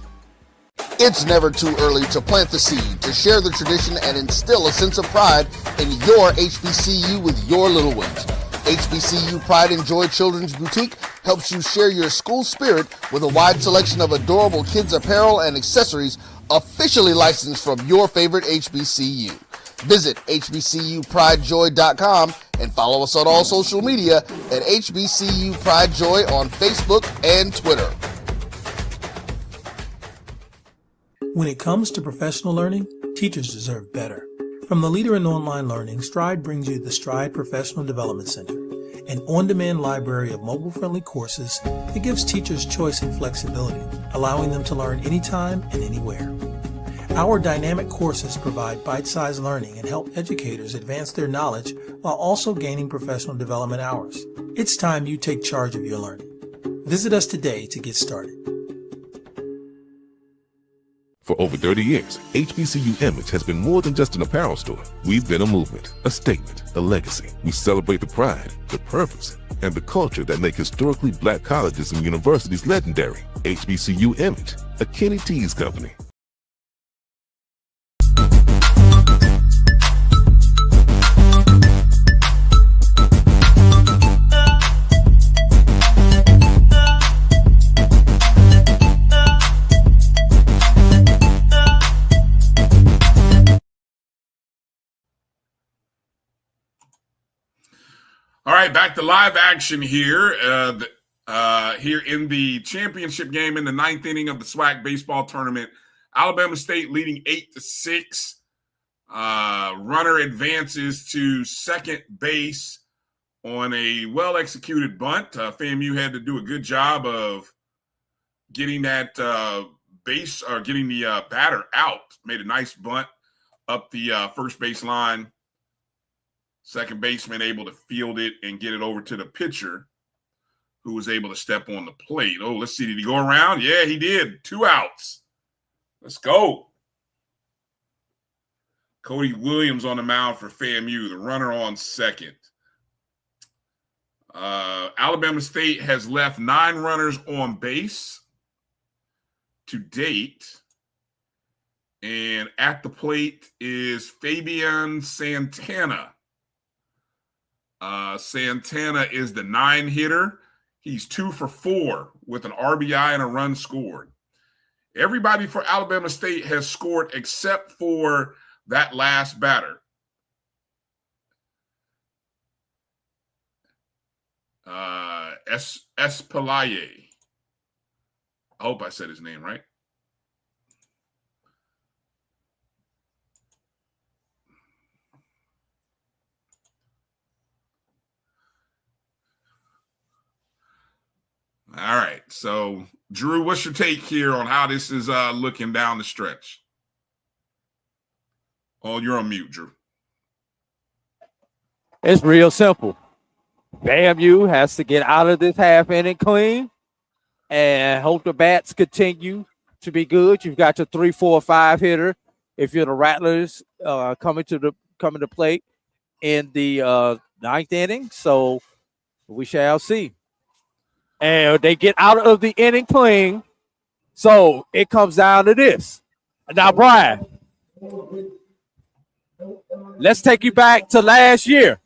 It's never too early to plant the seed, to share the tradition, and instill a sense of pride in your HBCU with your little ones. HBCU Pride and Joy Children's Boutique helps you share your school spirit with a wide selection of adorable kids apparel and accessories officially licensed from your favorite HBCU. Visit hbcupridejoy.com and follow us on all social media at HBCU Pride Joy on Facebook and Twitter. When it comes to professional learning, teachers deserve better. From the leader in online learning, Stride brings you the Stride Professional Development Center, an on-demand library of mobile-friendly courses that gives teachers choice and flexibility, allowing them to learn anytime and anywhere. Our dynamic courses provide bite-sized learning and help educators advance their knowledge while also gaining professional development hours. It's time you take charge of your learning. Visit us today to get started. For over 30 years, HBCU Image has been more than just an apparel store. We've been a movement, a statement, a legacy. We celebrate the pride, the purpose, and the culture that make historically black colleges and universities legendary. HBCU Image, a Kenny T's company. All right, back to live action here. Here in the championship game in the ninth inning of the SWAC Baseball Tournament, Alabama State leading 8-6. Runner advances to second base on a well-executed bunt. FAMU had to do a good job of getting that base or getting the batter out. Made a nice bunt up the first base line. Second baseman able to field it and get it over to the pitcher, who was able to step on the plate. Oh, let's see. Did he go around? Yeah, he did. 2 outs. Let's go. Cody Williams on the mound for FAMU, the runner on second. Alabama State has left 9 runners on base to date. And at the plate is Fabian Santana. Santana is the 9 hitter. He's 2 for 4 with an RBI and a run scored. Everybody for Alabama State has scored except for that last batter. Espelaye. I hope I said his name right. All right. So, Drew, what's your take here on how this is looking down the stretch? Oh, you're on mute, Drew. It's real simple. FAMU has to get out of this half inning clean and hope the bats continue to be good. You've got your 3, 4, 5 hitter. If you're the Rattlers coming to plate in the ninth inning, so we shall see. And they get out of the inning clean. So it comes down to this. Now, Brian, let's take you back to last year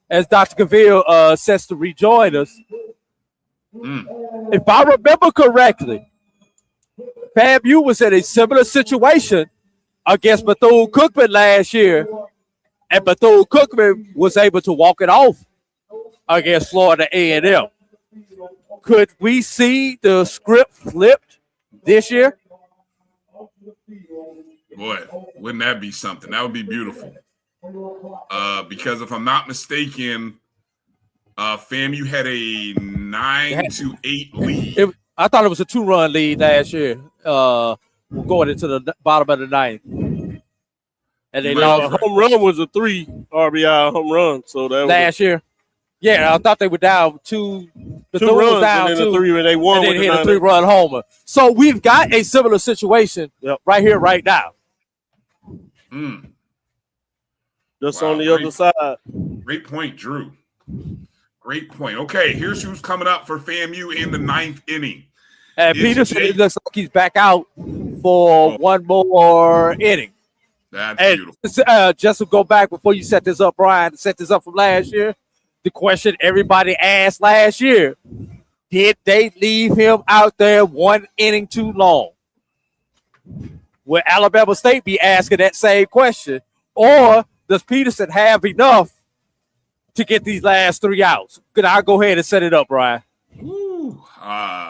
as Dr. Cavill sets to rejoin us. If I remember correctly, FAMU was in a similar situation against Bethune-Cookman last year, and Bethune-Cookman was able to walk it off against Florida A&M. Could we see the script flipped this year? Boy, wouldn't that be something? That would be beautiful. Because if I'm not mistaken, FAMU had a 9-8 lead. I thought it was a 2-run lead last year. We're going into the bottom of the ninth. And they lost. A home run was a 3 RBI home run. So that was last year. Yeah, I thought they were down 2. The 2 Thor was runs down and then 2, a 3, and they won. And then with hit the a 3-run homer. So we've got a similar situation right here, right now. Just on the other side. Great point, Drew. Great point. Okay, here's who's coming up for FAMU in the 9th inning. And Peterson, it looks like he's back out for one more inning. That's beautiful. Just to go back before you set this up, Brian, set this up from last year, the question everybody asked last year, did they leave him out there 1 inning too long? Will Alabama State be asking that same question? Or does Peterson have enough to get these last 3 outs? Could I go ahead and set it up, Brian?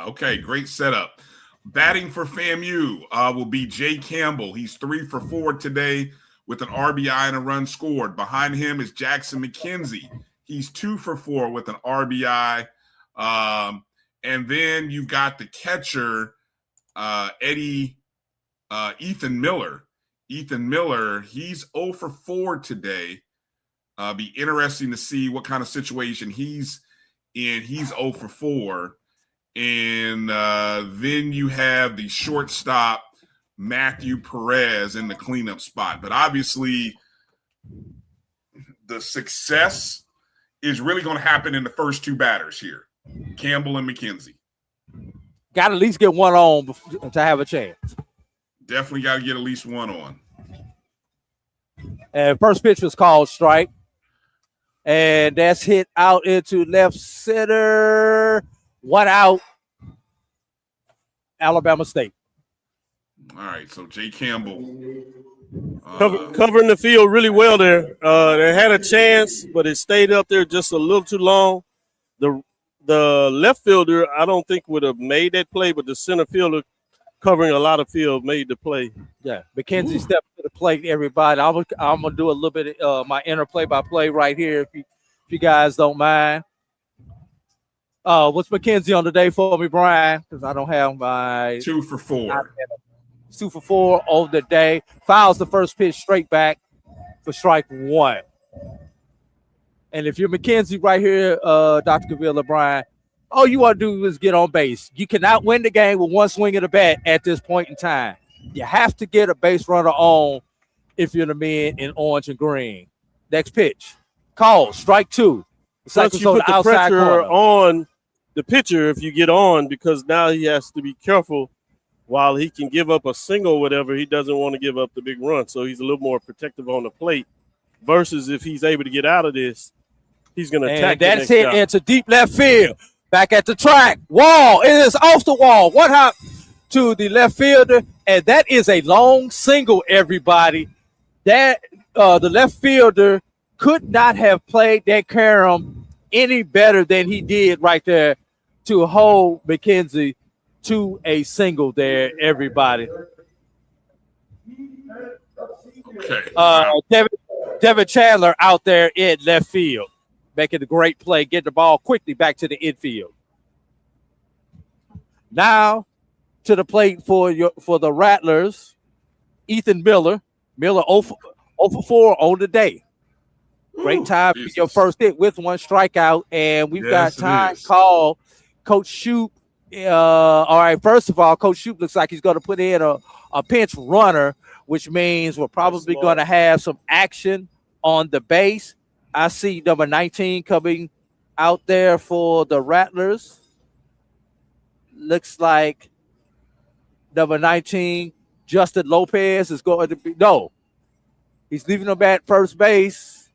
Okay, great setup. Batting for FAMU will be Jay Campbell. He's 3 for 4 today with an RBI and a run scored. Behind him is Jackson McKenzie. He's 2 for 4 with an RBI. And then you've got the catcher, Ethan Miller. Ethan Miller, he's 0 for 4 today. Be interesting to see what kind of situation he's in. He's 0 for 4. And then you have the shortstop, Matthew Perez, in the cleanup spot. But obviously, the success is really going to happen in the first 2 batters here, Campbell and McKenzie. Got to at least get one on to have a chance. Definitely got to get at least one on. And first pitch was called strike. And that's hit out into left center. 1 out. Alabama State. All right, so Jay Campbell. Covering the field really well there. They had a chance, but it stayed up there just a little too long. The left fielder, I don't think would have made that play, but the center fielder covering a lot of field made the play. Yeah, McKenzie stepped to the plate, everybody. I'm going to do a little bit of my inner play-by-play right here if you guys don't mind. What's McKenzie on the day for me, Brian? Because I don't have my 2 for 4. 2 for 4 on the day. Fouls the first pitch straight back for strike 1. And if you're McKenzie right here, Dr. Cavilla, Brian, all you want to do is get on base. You cannot win the game with one swing of the bat at this point in time. You have to get a base runner on if you're the men in orange and green. Next pitch. Call, strike 2. Plus you put the pressure on the pitcher if you get on, because now he has to be careful. While he can give up a single or whatever, he doesn't want to give up the big run. So he's a little more protective on the plate versus if he's able to get out of this, he's going to attack. And that's hit into deep left field. Back at the track. Wall. It is off the wall. 1 hop to the left fielder. And that is a long single, everybody. That the left fielder could not have played that carom any better than he did right there to hold McKenzie to a single there, everybody. Okay. Devin Chandler out there in left field, making a great play, getting the ball quickly back to the infield. Now to the plate for the Rattlers, Ethan Miller. Miller 0 for 4 on the day. Great time for your first hit with 1 strikeout, and we've got time called. Coach Shoup. All right, first of all, Coach Shoup looks like he's going to put in a pinch runner, which means we're probably going to have some action on the base. I see number 19 coming out there for the Rattlers. Looks like number 19, Justin Lopez, is going to be he's leaving him at first base.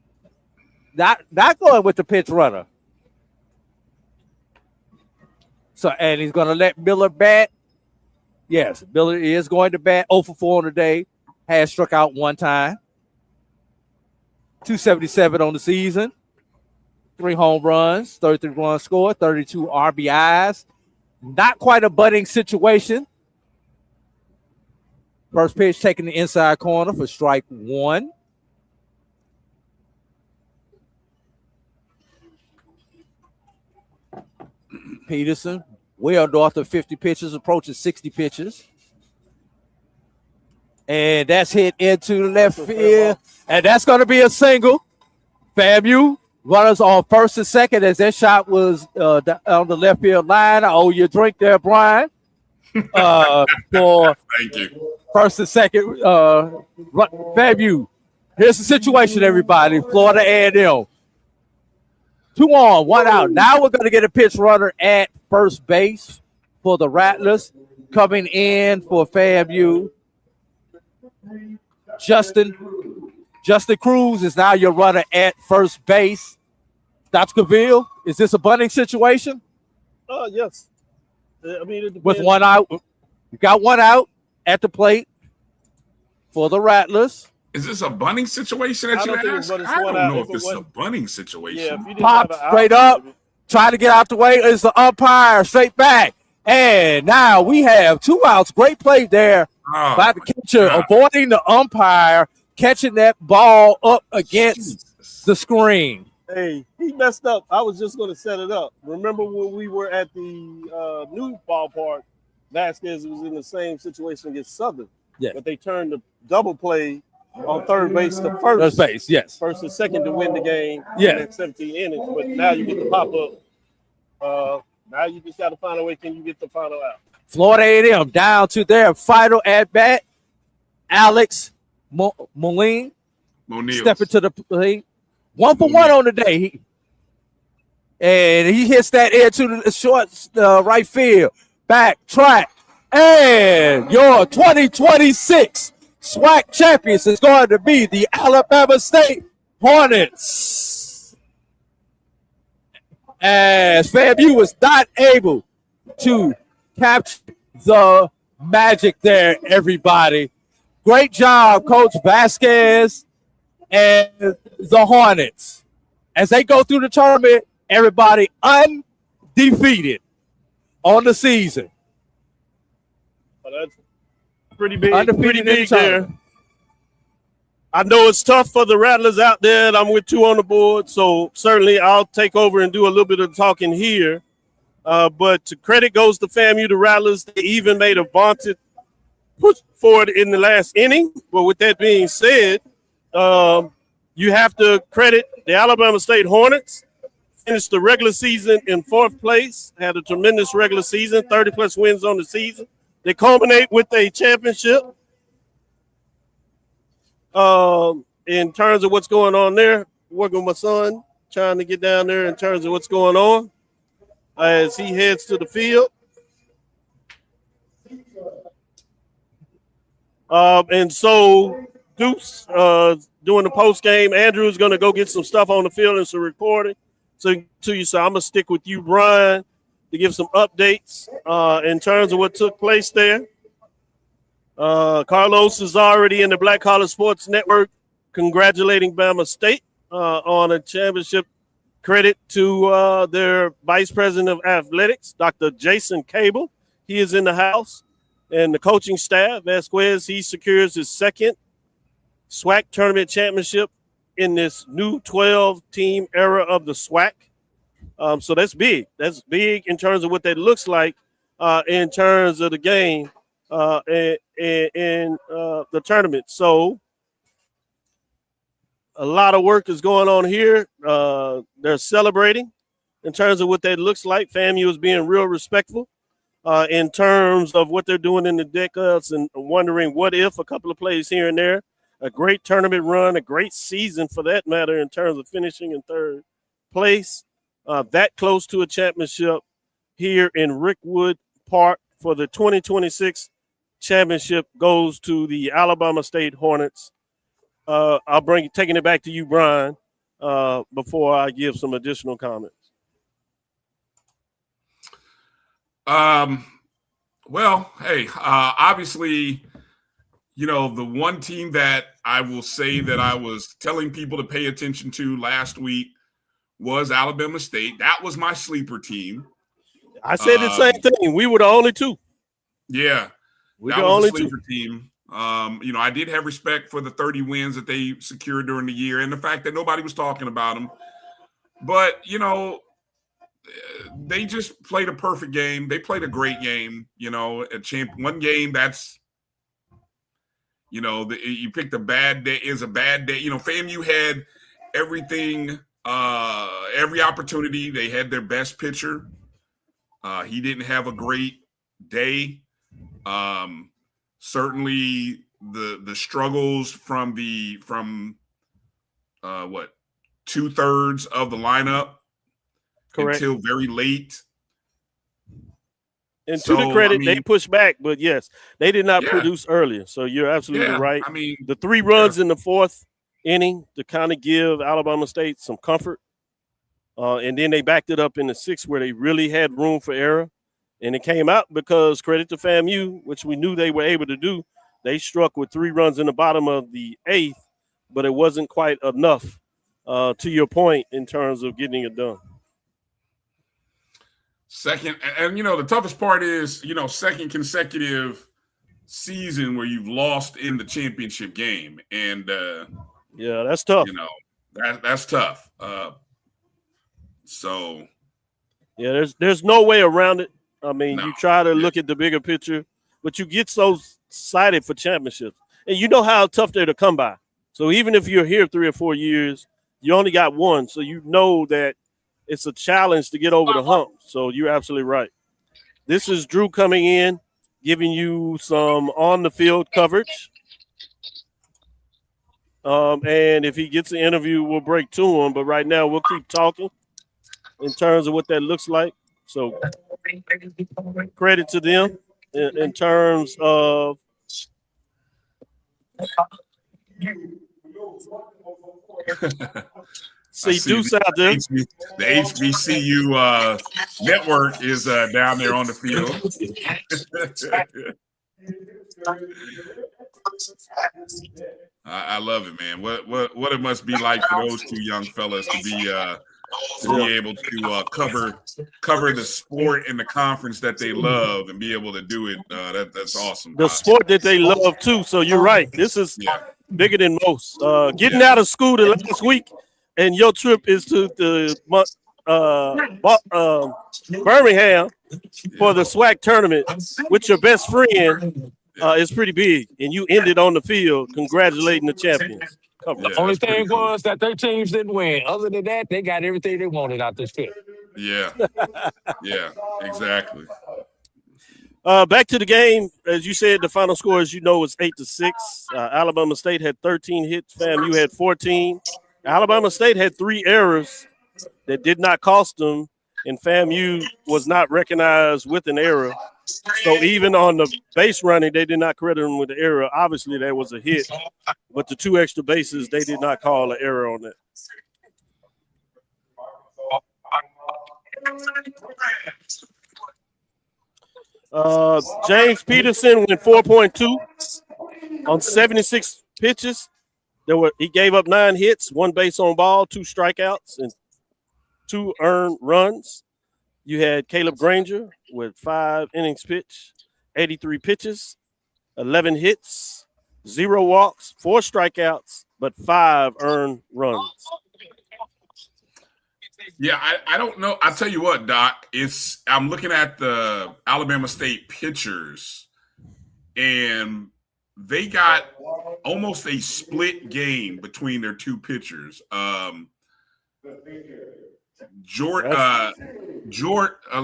Not going with the pitch runner. So, and he's going to let Miller bat. Yes, Miller is going to bat 0 for 4 on the day. Has struck out 1 time. 277 on the season. 3 home runs, 33 runs scored, 32 RBIs. Not quite a budding situation. First pitch taking the inside corner for strike 1. Peterson well north of 50 pitches, approaching 60 pitches. And that's hit into the left field. And that's going to be a single. FAMU runners on first and second as that shot was on the left field line. I owe you a drink there, Bryan. For Thank you. First and second, FAMU. Here's the situation, everybody. Florida A&M. 2 on, 1 out. Now we're going to get a pitch runner at first base for the Rattlers. Coming in for FAMU. Justin Cruz is now your runner at first base. Dr. Cavill, is this a bunting situation? Yes. I mean, it with depends. 1 out. You got 1 out at the plate for the Rattlers. Is this a bunting situation that you asked? I don't know if this is a bunting situation. Yeah, Pop straight up, trying to get out the way is the umpire, straight back. And now we have 2 outs. Great play there by the catcher, avoiding the umpire, catching that ball up against the screen. Hey, he messed up. I was just going to set it up. Remember when we were at the new ballpark, Vasquez was in the same situation against Southern. Yeah. But they turned the double play on third base to first base, yes. First and second to win the game. Yeah. In 17 innings. But now you get the pop up. Now you just got to find a way. Can you get the final out? Florida A&M down to their final at bat. Alex Moline stepping to the plate. 1 for 1 on the day. And he hits that air to the short right field. Back track. And your 2026 SWAC champions is going to be the Alabama State Hornets. As FAMU was not able to capture the magic there, everybody. Great job, Coach Vasquez and the Hornets. As they go through the tournament, everybody undefeated on the season. Oh, that's pretty big. Undefeated Pretty in the big there. tournament. I know it's tough for the Rattlers out there, and I'm with 2 on the board, so certainly I'll take over and do a little bit of talking here. But credit goes to FAMU, the Rattlers. They even made a vaunted push forward in the last inning. But with that being said, you have to credit the Alabama State Hornets. Finished the regular season in 4th place, had a tremendous regular season, 30-plus wins on the season. They culminate with a championship. In terms of what's going on there, working with my son, trying to get down there in terms of what's going on as he heads to the field. And so Deuce doing the post game. Andrew's going to go get some stuff on the field and some recording. So I'm going to stick with you, Bryan, to give some updates in terms of what took place there. Carlos is already in the Black College Sports Network congratulating Bama State on a championship. Credit to their Vice President of Athletics, Dr. Jason Cable. He is in the house. And the coaching staff, Vasquez, he secures his 2nd SWAC tournament championship in this new 12-team era of the SWAC. So that's big. That's big in terms of what that looks like in terms of the game. In the tournament. So a lot of work is going on here. They're celebrating in terms of what that looks like. FAMU is being real respectful in terms of what they're doing in the decades and wondering what if a couple of plays here and there. A great tournament run, a great season for that matter in terms of finishing in 3rd place. That close to a championship here in Rickwood Park for the 2026 championship goes to the Alabama State Hornets. Taking it back to you, Bryan, before I give some additional comments. Well, hey, obviously, you know, the one team that I will say that I was telling people to pay attention to last week was Alabama State. That was my sleeper team. I said the same thing. We were the only 2. Yeah. We're that the was only a sleeper team. You know, I did have respect for the 30 wins that they secured during the year and the fact that nobody was talking about them. But, you know, they just played a perfect game. They played a great game. You know, one game that's, you know, you picked a bad day is a bad day. You know, FAMU had everything, every opportunity. They had their best pitcher. He didn't have a great day. Certainly the struggles from 2/3 of the lineup. Correct. Until very late. And to the credit, they pushed back, but yes, they did not produce earlier. So you're absolutely right. I mean, the 3 runs in the 4th inning to kind of give Alabama State some comfort. And then they backed it up in the 6th where they really had room for error. And it came out because, credit to FAMU, which we knew they were able to do, they struck with 3 runs in the bottom of the 8th, but it wasn't quite enough, to your point, in terms of getting it done. Second, and you know, the toughest part is, you know, second consecutive season where you've lost in the championship game. And yeah, that's tough. You know, that's tough. So yeah, there's no way around it. I mean, you try to look at the bigger picture, but you get so excited for championships. And you know how tough they're to come by. So even if you're here 3 or 4 years, you only got one. So you know that it's a challenge to get over the hump. So you're absolutely right. This is Drew coming in, giving you some on-the-field coverage. And if he gets an interview, we'll break to him. But right now, we'll keep talking in terms of what that looks like. So credit to them in terms of see Deuce out there. The HBCU network is down there on the field. I love it, man. What it must be like for those 2 young fellas to be able to cover the sport and the conference that they love and be able to do it. That's awesome. The sport that they love too. So you're right. This is bigger than most. Getting out of school the last week, and your trip is to the Birmingham for the SWAC tournament with your best friend is pretty big. And you ended on the field congratulating the champions. The only thing was that their teams didn't win. Other than that, they got everything they wanted out this trip. Yeah. Yeah, exactly. Back to the game. As you said, the final score, as you know, was 8-6. Alabama State had 13 hits. FAMU had 14. Alabama State had 3 errors that did not cost them, and FAMU was not recognized with an error. So even on the base running, they did not credit them with the error. Obviously, that was a hit, but the 2 extra bases, they did not call an error on that. James Peterson went 4.2 on 76 pitches. He gave up 9 hits, 1 base on ball, 2 strikeouts, and 2 earned runs. You had Caleb Granger with 5 innings pitched, 83 pitches, 11 hits, 0 walks, 4 strikeouts, but 5 earned runs. Yeah, I don't know. I'll tell you what, Doc. I'm looking at the Alabama State pitchers, and they got almost a split game between their 2 pitchers. Let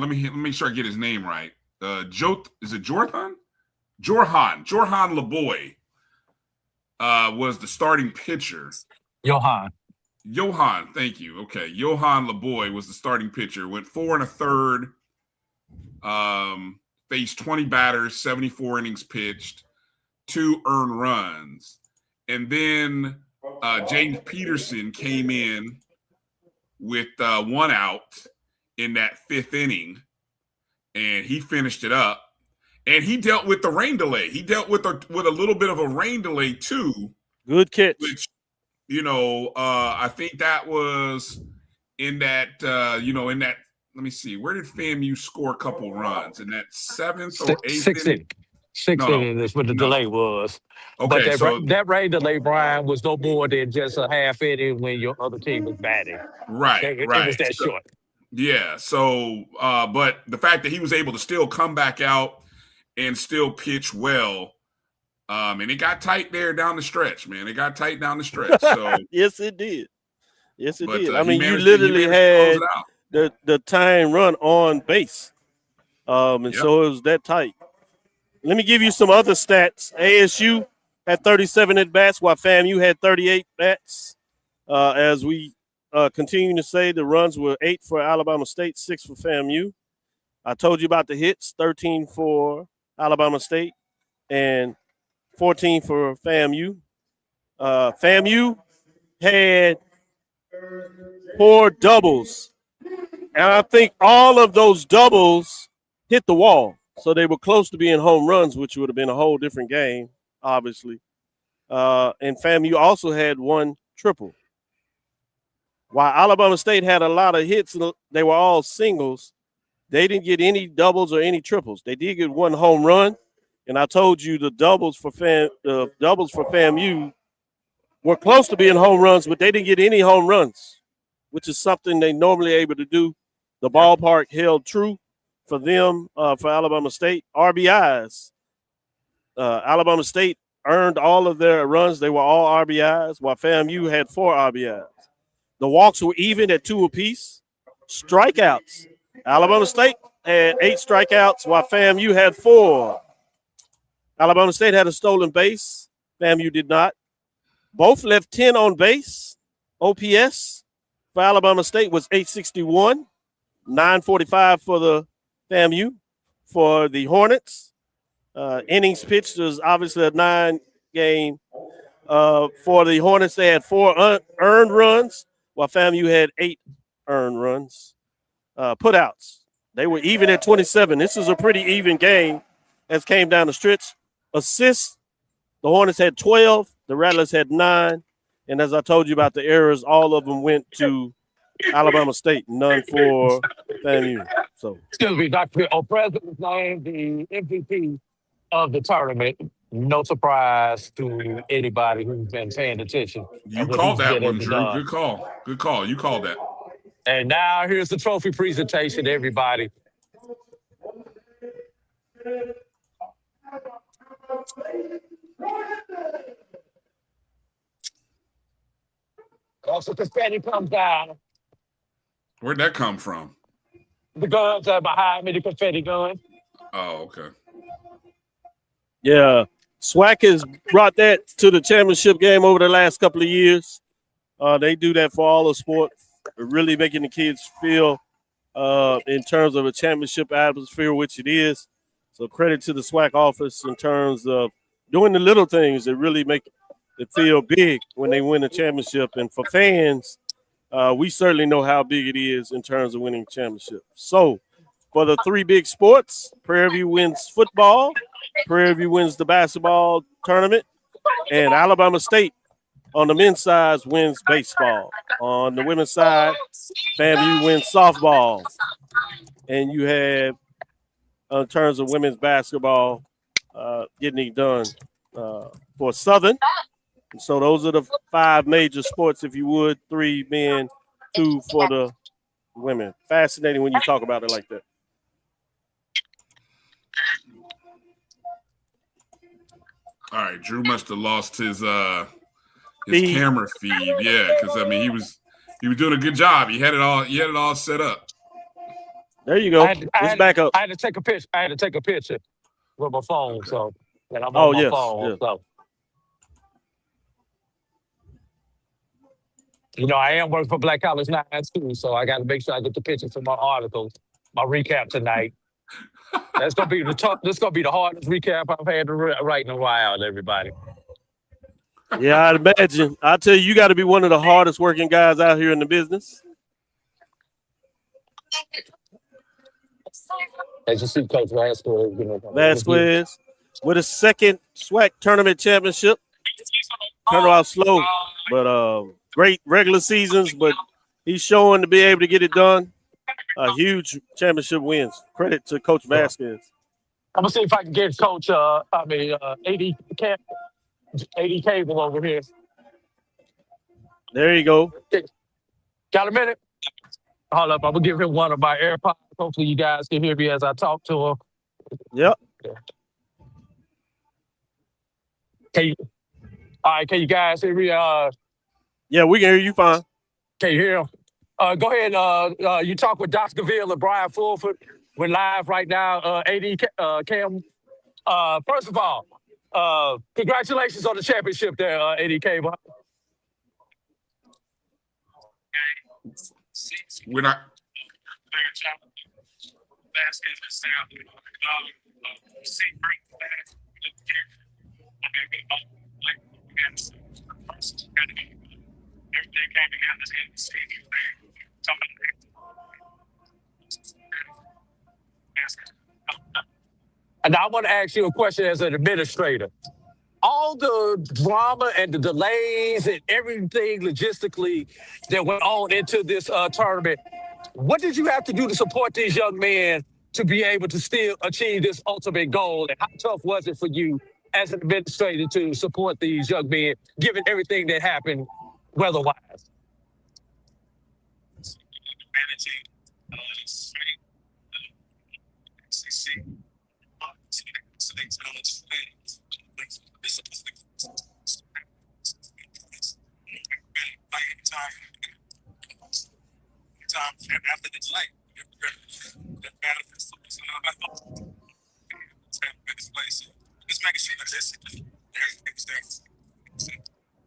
me make sure I get his name right. Is it Jorhan? Jorhan LeBoy was the starting pitcher. Johan, thank you. Okay, Johan LeBoy was the starting pitcher. Went 4 1/3. Faced 20 batters, 74 innings pitched, 2 earned runs, and then James Peterson came in with 1 out in that 5th inning, and he finished it up. And he dealt with the rain delay. He dealt with a little bit of a rain delay too. Good catch. Which, you know, I think that was in that, let me see, where did FAMU score a couple runs? In that 7th or 8th inning? 6th inning is what the delay was. Okay, but that rain delay, Brian, was no more than just a half inning when your other team was batting. Right, It was that short. Yeah. So, but the fact that he was able to still come back out and still pitch well, and it got tight there down the stretch, man. It got tight down the stretch. So yes, it did. Yes, it but did. I he mean, you managed literally to close had it out. the tying run on base, and so it was that tight. Let me give you some other stats. ASU had 37 at bats, while FAMU had 38 bats. As we continue to say, the runs were 8 for Alabama State, 6 for FAMU. I told you about the hits, 13 for Alabama State and 14 for FAMU. FAMU had 4 doubles, and I think all of those doubles hit the wall. So they were close to being home runs, which would have been a whole different game, obviously. And FAMU also had 1 triple. While Alabama State had a lot of hits, they were all singles. They didn't get any doubles or any triples. They did get 1 home run, and I told you the doubles for FAMU were close to being home runs, but they didn't get any home runs, which is something they normally able to do. The ballpark held true for them, for Alabama State. RBIs, Alabama State earned all of their runs. They were all RBIs, while FAMU had 4 RBIs. The walks were even at 2 apiece. Strikeouts, Alabama State had 8 strikeouts, while FAMU had 4. Alabama State had a stolen base. FAMU did not. Both left 10 on base. OPS for Alabama State was 861, 945 for the FAMU. For the Hornets, innings pitched was obviously a 9-game. For the Hornets, they had 4 earned runs, while FAMU had 8 earned runs. Putouts, they were even at 27. This is a pretty even game as came down the stretch. Assists, the Hornets had 12, the Rattlers had 9, and as I told you about the errors, all of them went to Alabama State, none for FAMU. So, excuse me, Dr. President named the MVP of the tournament. No surprise to anybody who's been paying attention. You called that one, Drew. Good call. Good call. You called that. And now here's the trophy presentation, everybody. Also, confetti comes down. Where'd that come from? The guns are behind me, the confetti gun. Oh, okay. Yeah, SWAC has brought that to the championship game over the last couple of years. They do that for all the sports, really making the kids feel in terms of a championship atmosphere, which it is. So credit to the SWAC office in terms of doing the little things that really make it feel big when they win a championship. And for fans, we certainly know how big it is in terms of winning championships. So for the 3 big sports, Prairie View wins football, Prairie View wins the basketball tournament, and Alabama State on the men's side wins baseball. On the women's side, FAMU wins softball. And you have, in terms of women's basketball, getting it done for Southern. So those are the 5 major sports, if you would, 3 men, 2 for the women. Fascinating when you talk about it like that. All right, Drew must have lost his camera feed. Yeah, because I mean he was doing a good job. He had it all set up. There you go. It's back up. I had to take a picture with my phone, so and I'm on my phone. Yes. So you know, I am working for Black College 9 too, so I got to make sure I get the pictures for my articles, my recap tonight. That's gonna be the hardest recap I've had to write in a while, everybody. Yeah, I'd imagine. I tell you, you got to be one of the hardest working guys out here in the business. As you see, Coach Vasquez, Vasquez with a 2nd SWAC tournament championship. Turned out slow, but great regular seasons. But he's showing to be able to get it done. Huge championship wins. Credit to Coach Vasquez. I'm gonna see if I can get Coach AD Cable over here. There you go. Got a minute? Hold up, I'm gonna give him one of my AirPods. Hopefully, you guys can hear me as I talk to him. Yep. Can you? All right, can you guys hear me? Yeah, we can hear you fine. Can you hear him? Go ahead. You talk with Dr. Gaville and Brian Fulford. We're live right now. AD Cam. First of all, congratulations on the championship there, AD Cam. We're not. And I want to ask you a question as an administrator. All the drama and the delays and everything logistically that went on into this tournament, what did you have to do to support these young men to be able to still achieve this ultimate goal? And how tough was it for you as an administrator to support these young men, given everything that happened weather-wise?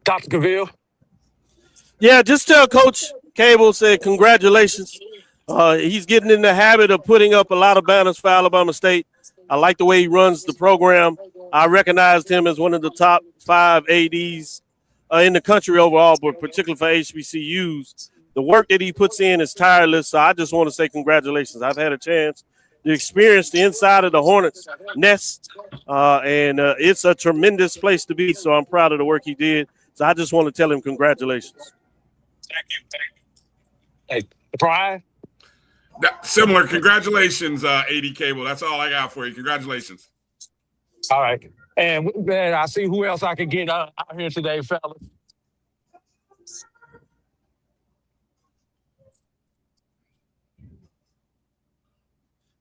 Dr. Gaville? Yeah, just tell Coach Cable, say congratulations. He's getting in the habit of putting up a lot of banners for Alabama State. I like the way he runs the program. I recognized him as one of the top 5 ADs in the country overall, but particularly for HBCUs. The work that he puts in is tireless, so I just want to say congratulations. I've had a chance to experience the inside of the Hornets' nest, and it's a tremendous place to be, so I'm proud of the work he did. So I just want to tell him congratulations. Thank you. Hey, Brian? Similar. Congratulations, AD Cable. That's all I got for you. Congratulations. All right. And I see who else I can get out here today, fellas.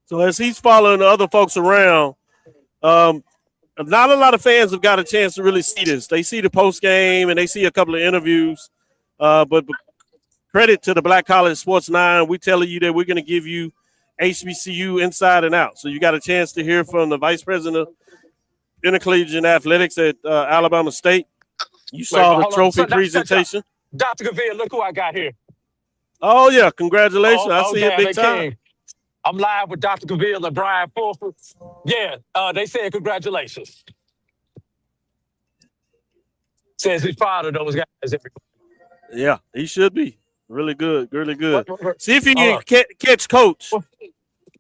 So as he's following the other folks around, not a lot of fans have got a chance to really see this. They see the post game and they see a couple of interviews. But credit to the Black College Sports 9. We telling you that we're going to give you HBCU inside and out. So you got a chance to hear from the vice president of intercollegiate athletics at Alabama State. You saw the trophy presentation. Dr. Gaville, look who I got here. Oh, yeah. Congratulations. I see it big time. I'm live with Dr. Gaville and Brian Fulford. Yeah, they said congratulations. Says he's proud of those guys. Yeah, he should be. Really good, really good. See if you can catch Coach.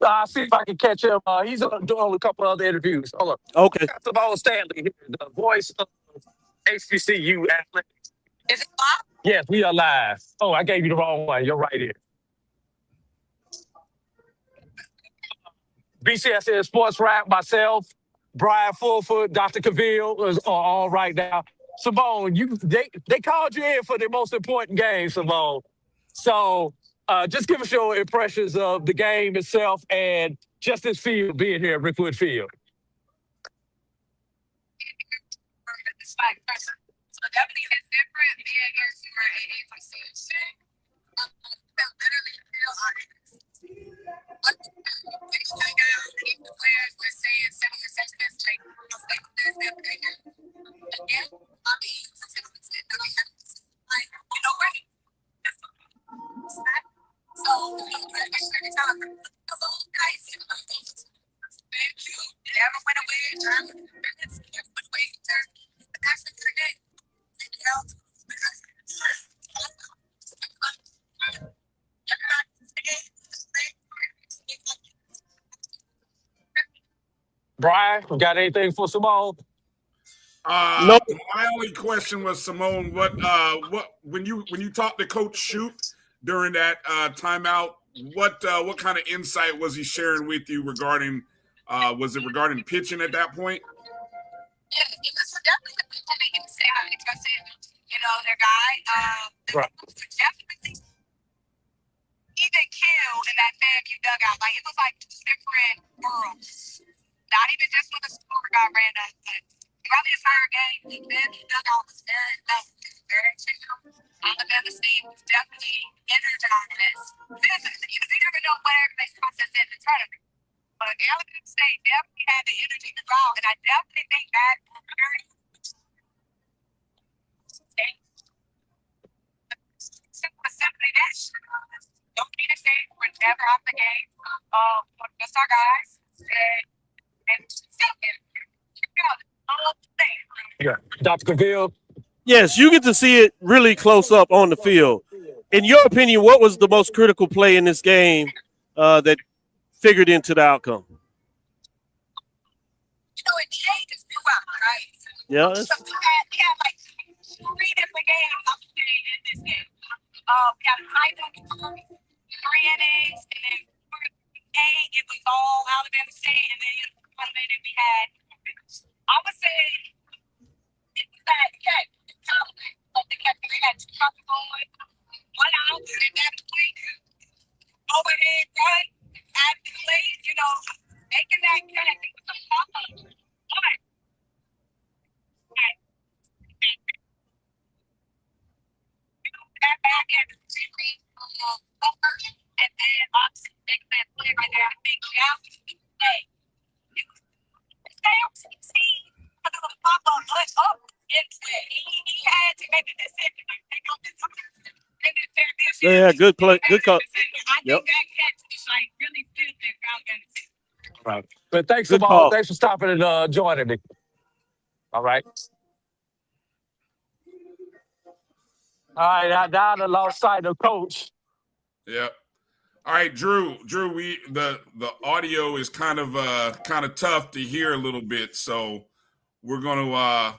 I'll see if I can catch him. He's doing a couple other interviews. Hold on. Okay. Got Simone Stanley here, the voice of HBCU athletics. Is it live? Yes, we are live. Oh, I gave you the wrong one. You're right here. BCSN SportsWrap, myself, Brian Fulford, Dr. Gaville is on right now. Simone, they called you in for the most important game, Simone. So just give us your impressions of the game itself and just this field being here at Rickwood Field. So definitely it's different being here for a position. Literally feel the players were saying similar sentiments like again, I mean, like, you know, right? So, every time the little guys, thank you. Never went away. Never went away. That's the thing. Brian, you got anything for Simone? Nope. My only question was, Simone, what when you talked to Coach Shoup during that timeout, what kind of insight was he sharing with you regarding was it regarding pitching at that point? Yeah, it was definitely the people that can say how they trust it, you know, their guy. Right. Definitely even field and that FAMU dugout. Like, it was like two different worlds. Not even just when the score got ran up, but throughout the entire game, the FAMU dugout was very very chill. Alabama State was definitely energized physically. You never know whatever they process in the tournament. But Alabama State definitely had the energy to go, and I definitely think that very simply that don't be the same. We're never off the game. Just our guys and Yeah, Dr. Cavill. Yes, you get to see it really close up on the field. In your opinion, what was the most critical play in this game that figured into the outcome? You know, it changes throughout, right? Yeah. So we had like 3 different games in this game. We had a final 3 innings, and then 8, it was all Alabama State, and then one minute we had. I would say that the catcher had 2 buckets on, 1 out, and at that point, overhead run, at the plate, you know, making that catch, it was a problem. But that back end, and then obviously make that play right there. I think now we can play. He had to make a decision. Yeah, good play. Good call. I think that catch is like really fit that Alabama. Right. But thanks Good for call. thanks for stopping and joining me. All right. All right, now the lost sight of coach. Yeah. All right, Drew. We the audio is kind of tough to hear a little bit, so we're gonna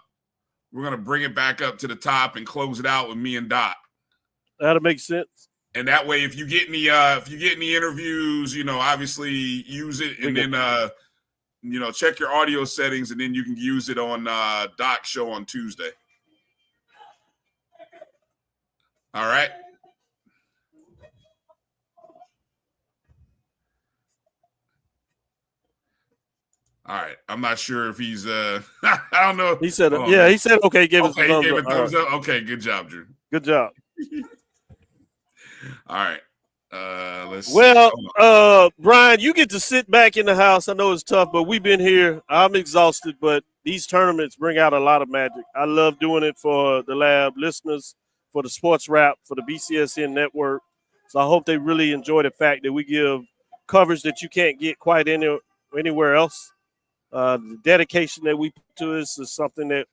bring it back up to the top and close it out with me and Dot. That'll make sense. And that way, if you get any interviews, you know, obviously use it, and then you know, check your audio settings, and then you can use it on Doc's show on Tuesday. All right. All right. I'm not sure if he's I don't know. He said he said okay, gave us a thumbs up. Thumbs up. Okay, good job, Drew. Good job. All right. Let's well, Bryan, you get to sit back in the house. I know it's tough, but we've been here. I'm exhausted, but these tournaments bring out a lot of magic. I love doing it for the lab listeners, for the SportsWrap, for the BCSN network. So I hope they really enjoy the fact that we give coverage that you can't get quite anywhere else. The dedication that we put to this is something that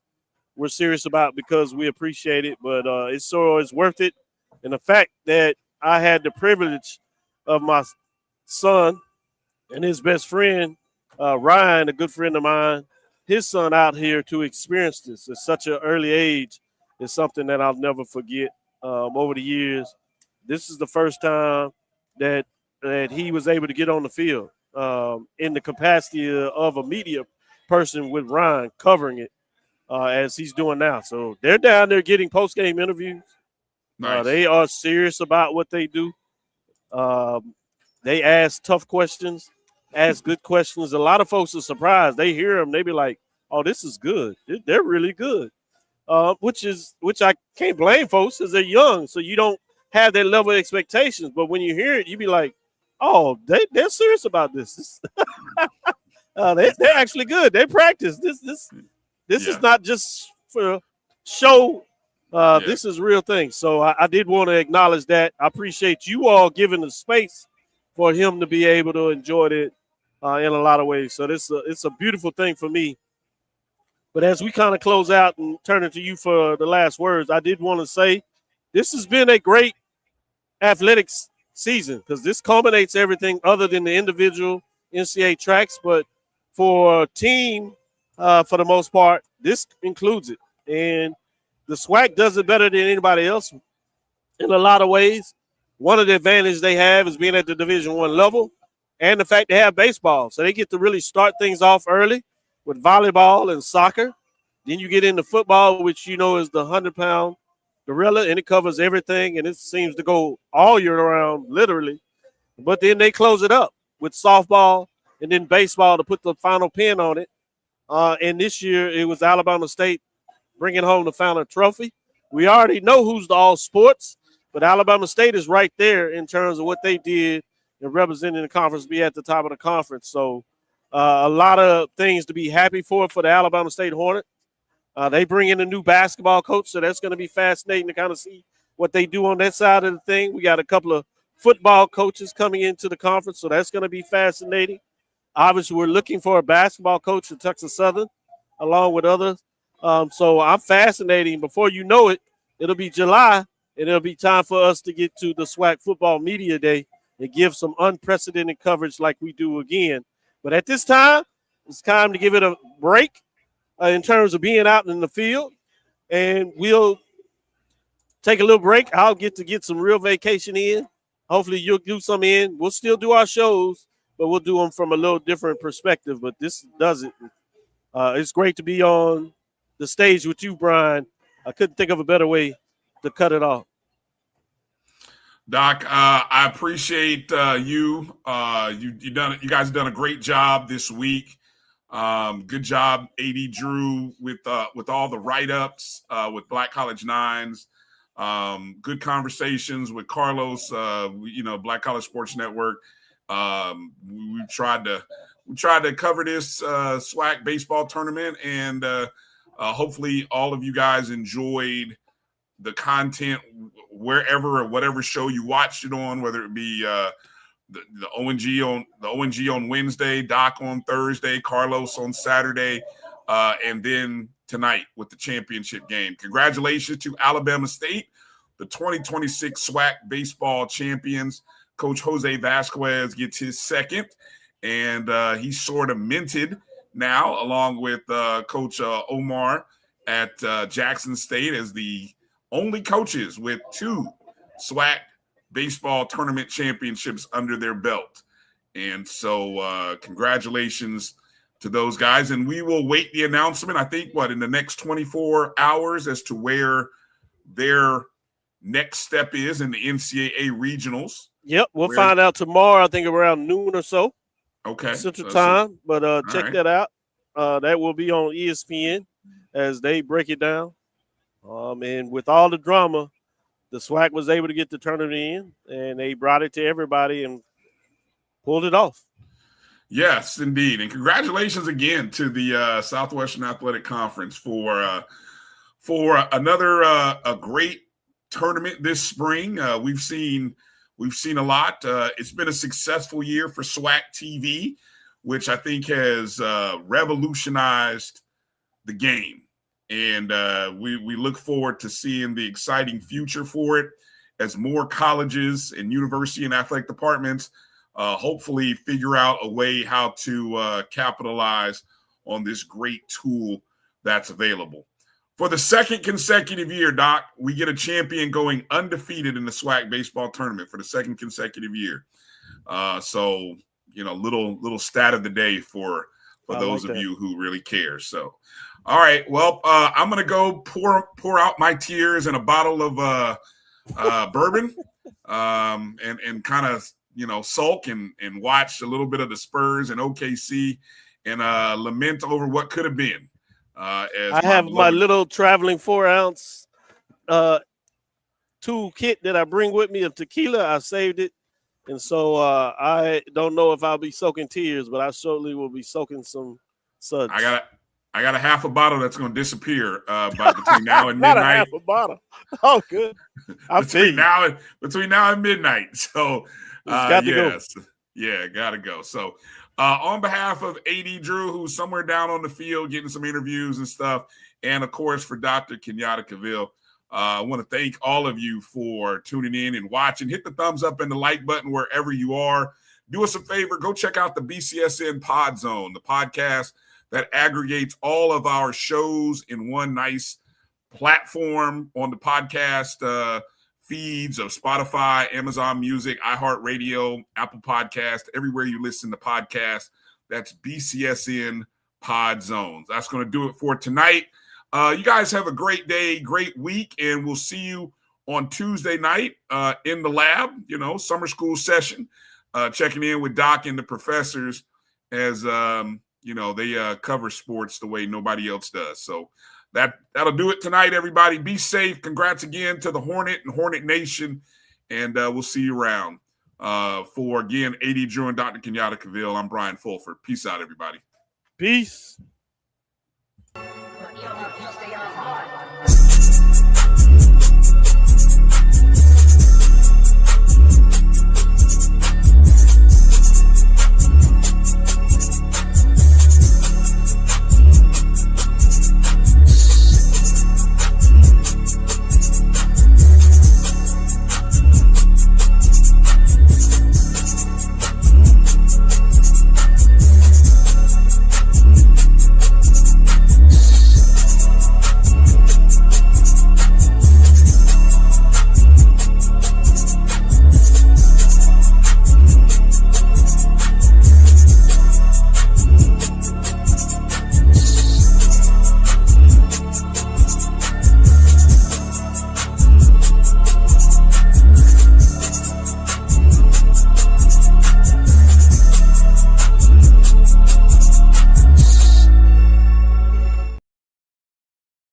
we're serious about because we appreciate it, but it's worth it. And the fact that I had the privilege of my son and his best friend, Ryan, a good friend of mine, his son out here to experience this at such an early age is something that I'll never forget over the years. This is the first time that he was able to get on the field in the capacity of a media person with Ryan covering it as he's doing now. So they're down there getting post-game interviews. Nice. They are serious about what they do. They ask tough questions, ask good questions. A lot of folks are surprised. They hear them. They be like, oh, this is good. They're really good, which I can't blame folks because they're young. So you don't have that level of expectations. But when you hear it, you be like, oh, they're serious about this. They're actually good. They practice. This is not just for show. This is real thing. So I did want to acknowledge that. I appreciate you all giving the space for him to be able to enjoy it in a lot of ways. So it's a beautiful thing for me. But as we kind of close out and turn it to you for the last words, I did want to say this has been a great athletics season because this culminates everything other than the individual NCAA tracks. But for a team, for the most part, this includes it. And the SWAC does it better than anybody else in a lot of ways. One of the advantages they have is being at the Division I level and the fact they have baseball. So they get to really start things off early with volleyball and soccer. Then you get into football, which you know is the 100-pound gorilla, and it covers everything, and it seems to go all year round, literally. But then they close it up with softball and then baseball to put the final pin on it. And this year it was Alabama State bringing home the Founder Trophy. We already know who's the all sports, but Alabama State is right there in terms of what they did in representing the conference, be at the top of the conference. So a lot of things to be happy for the Alabama State Hornets. They bring in a new basketball coach, so that's going to be fascinating to kind of see what they do on that side of the thing. We got a couple of football coaches coming into the conference, so that's going to be fascinating. Obviously, we're looking for a basketball coach at Texas Southern, along with others. So I'm fascinating. Before you know it, it'll be July, and it'll be time for us to get to the SWAC Football Media Day and give some unprecedented coverage like we do again. But at this time, it's time to give it a break in terms of being out in the field, and we'll take a little break. I'll get some real vacation in. Hopefully you'll do some in. We'll still do our shows, but we'll do them from a little different perspective. But this does it. It's great to be on the stage with you, Bryan. I couldn't think of a better way to cut it off. Doc, I appreciate you. You guys have done a great job this week. Good job, A.D. Drew, with all the write-ups with Black College Nines. Good conversations with Carlos, Black College Sports Network. We tried to cover this SWAC baseball tournament, and hopefully all of you guys enjoyed the content wherever or whatever show you watched it on, whether it be the ONG on Wednesday, Doc on Thursday, Carlos on Saturday, and then tonight with the championship game. Congratulations to Alabama State, the 2026 SWAC baseball champions. Coach Jose Vasquez gets his second, and he's sort of minted now, along with Coach Omar at Jackson State, as the only coaches with 2 SWAC baseball tournament championships under their belt. And so congratulations to those guys. And we will wait the announcement, I think, in the next 24 hours as to where their next step is in the NCAA regionals. Yep, we'll find out tomorrow, I think around noon or so. Okay. Central time. But check right. that out. That will be on ESPN as they break it down. And with all the drama, the SWAC was able to get the tournament in, and they brought it to everybody and pulled it off. Yes, indeed. And congratulations again to the Southwestern Athletic Conference for another a great tournament this spring. We've seen a lot. It's been a successful year for SWAC TV, which I think has revolutionized the game. And we look forward to seeing the exciting future for it as more colleges and university and athletic departments hopefully figure out a way how to capitalize on this great tool that's available. For the second consecutive year, Doc, we get a champion going undefeated in the SWAC baseball tournament for the second consecutive year. So, little stat of the day for those of you who really care. So, all right. Well, I'm going to go pour out my tears in a bottle of bourbon and kind of, sulk and watch a little bit of the Spurs and OKC and lament over what could have been. I have my little traveling 4-ounce tool kit that I bring with me of tequila. I saved it. And so I don't know if I'll be soaking tears, but I certainly will be soaking some suds. I got a half a bottle that's going to disappear between now and midnight. Not a half a bottle. Oh, good. between now and midnight. So, got to go. Yeah, got to go. So, on behalf of A.D. Drew, who's somewhere down on the field getting some interviews and stuff, and of course for Dr. Kenyatta Cavill, I want to thank all of you for tuning in and watching. Hit the thumbs up and the like button wherever you are. Do us a favor, go check out the BCSN Pod Zone, the podcast that aggregates all of our shows in one nice platform on the podcast feeds of Spotify, Amazon Music, iHeartRadio, Apple Podcast, everywhere you listen to podcasts. That's BCSN Pod Zones. That's going to do it for tonight. You guys have a great day, great week, and we'll see you on Tuesday night in the lab, summer school session. checking in with Doc and the professors as they cover sports the way nobody else does. So that'll do it tonight, everybody. Be safe. Congrats again to the Hornet and Hornet Nation, and we'll see you around. For, again, A.D. Drew and Dr. Kenyatta Cavill, I'm Brian Fulford. Peace out, everybody. Peace.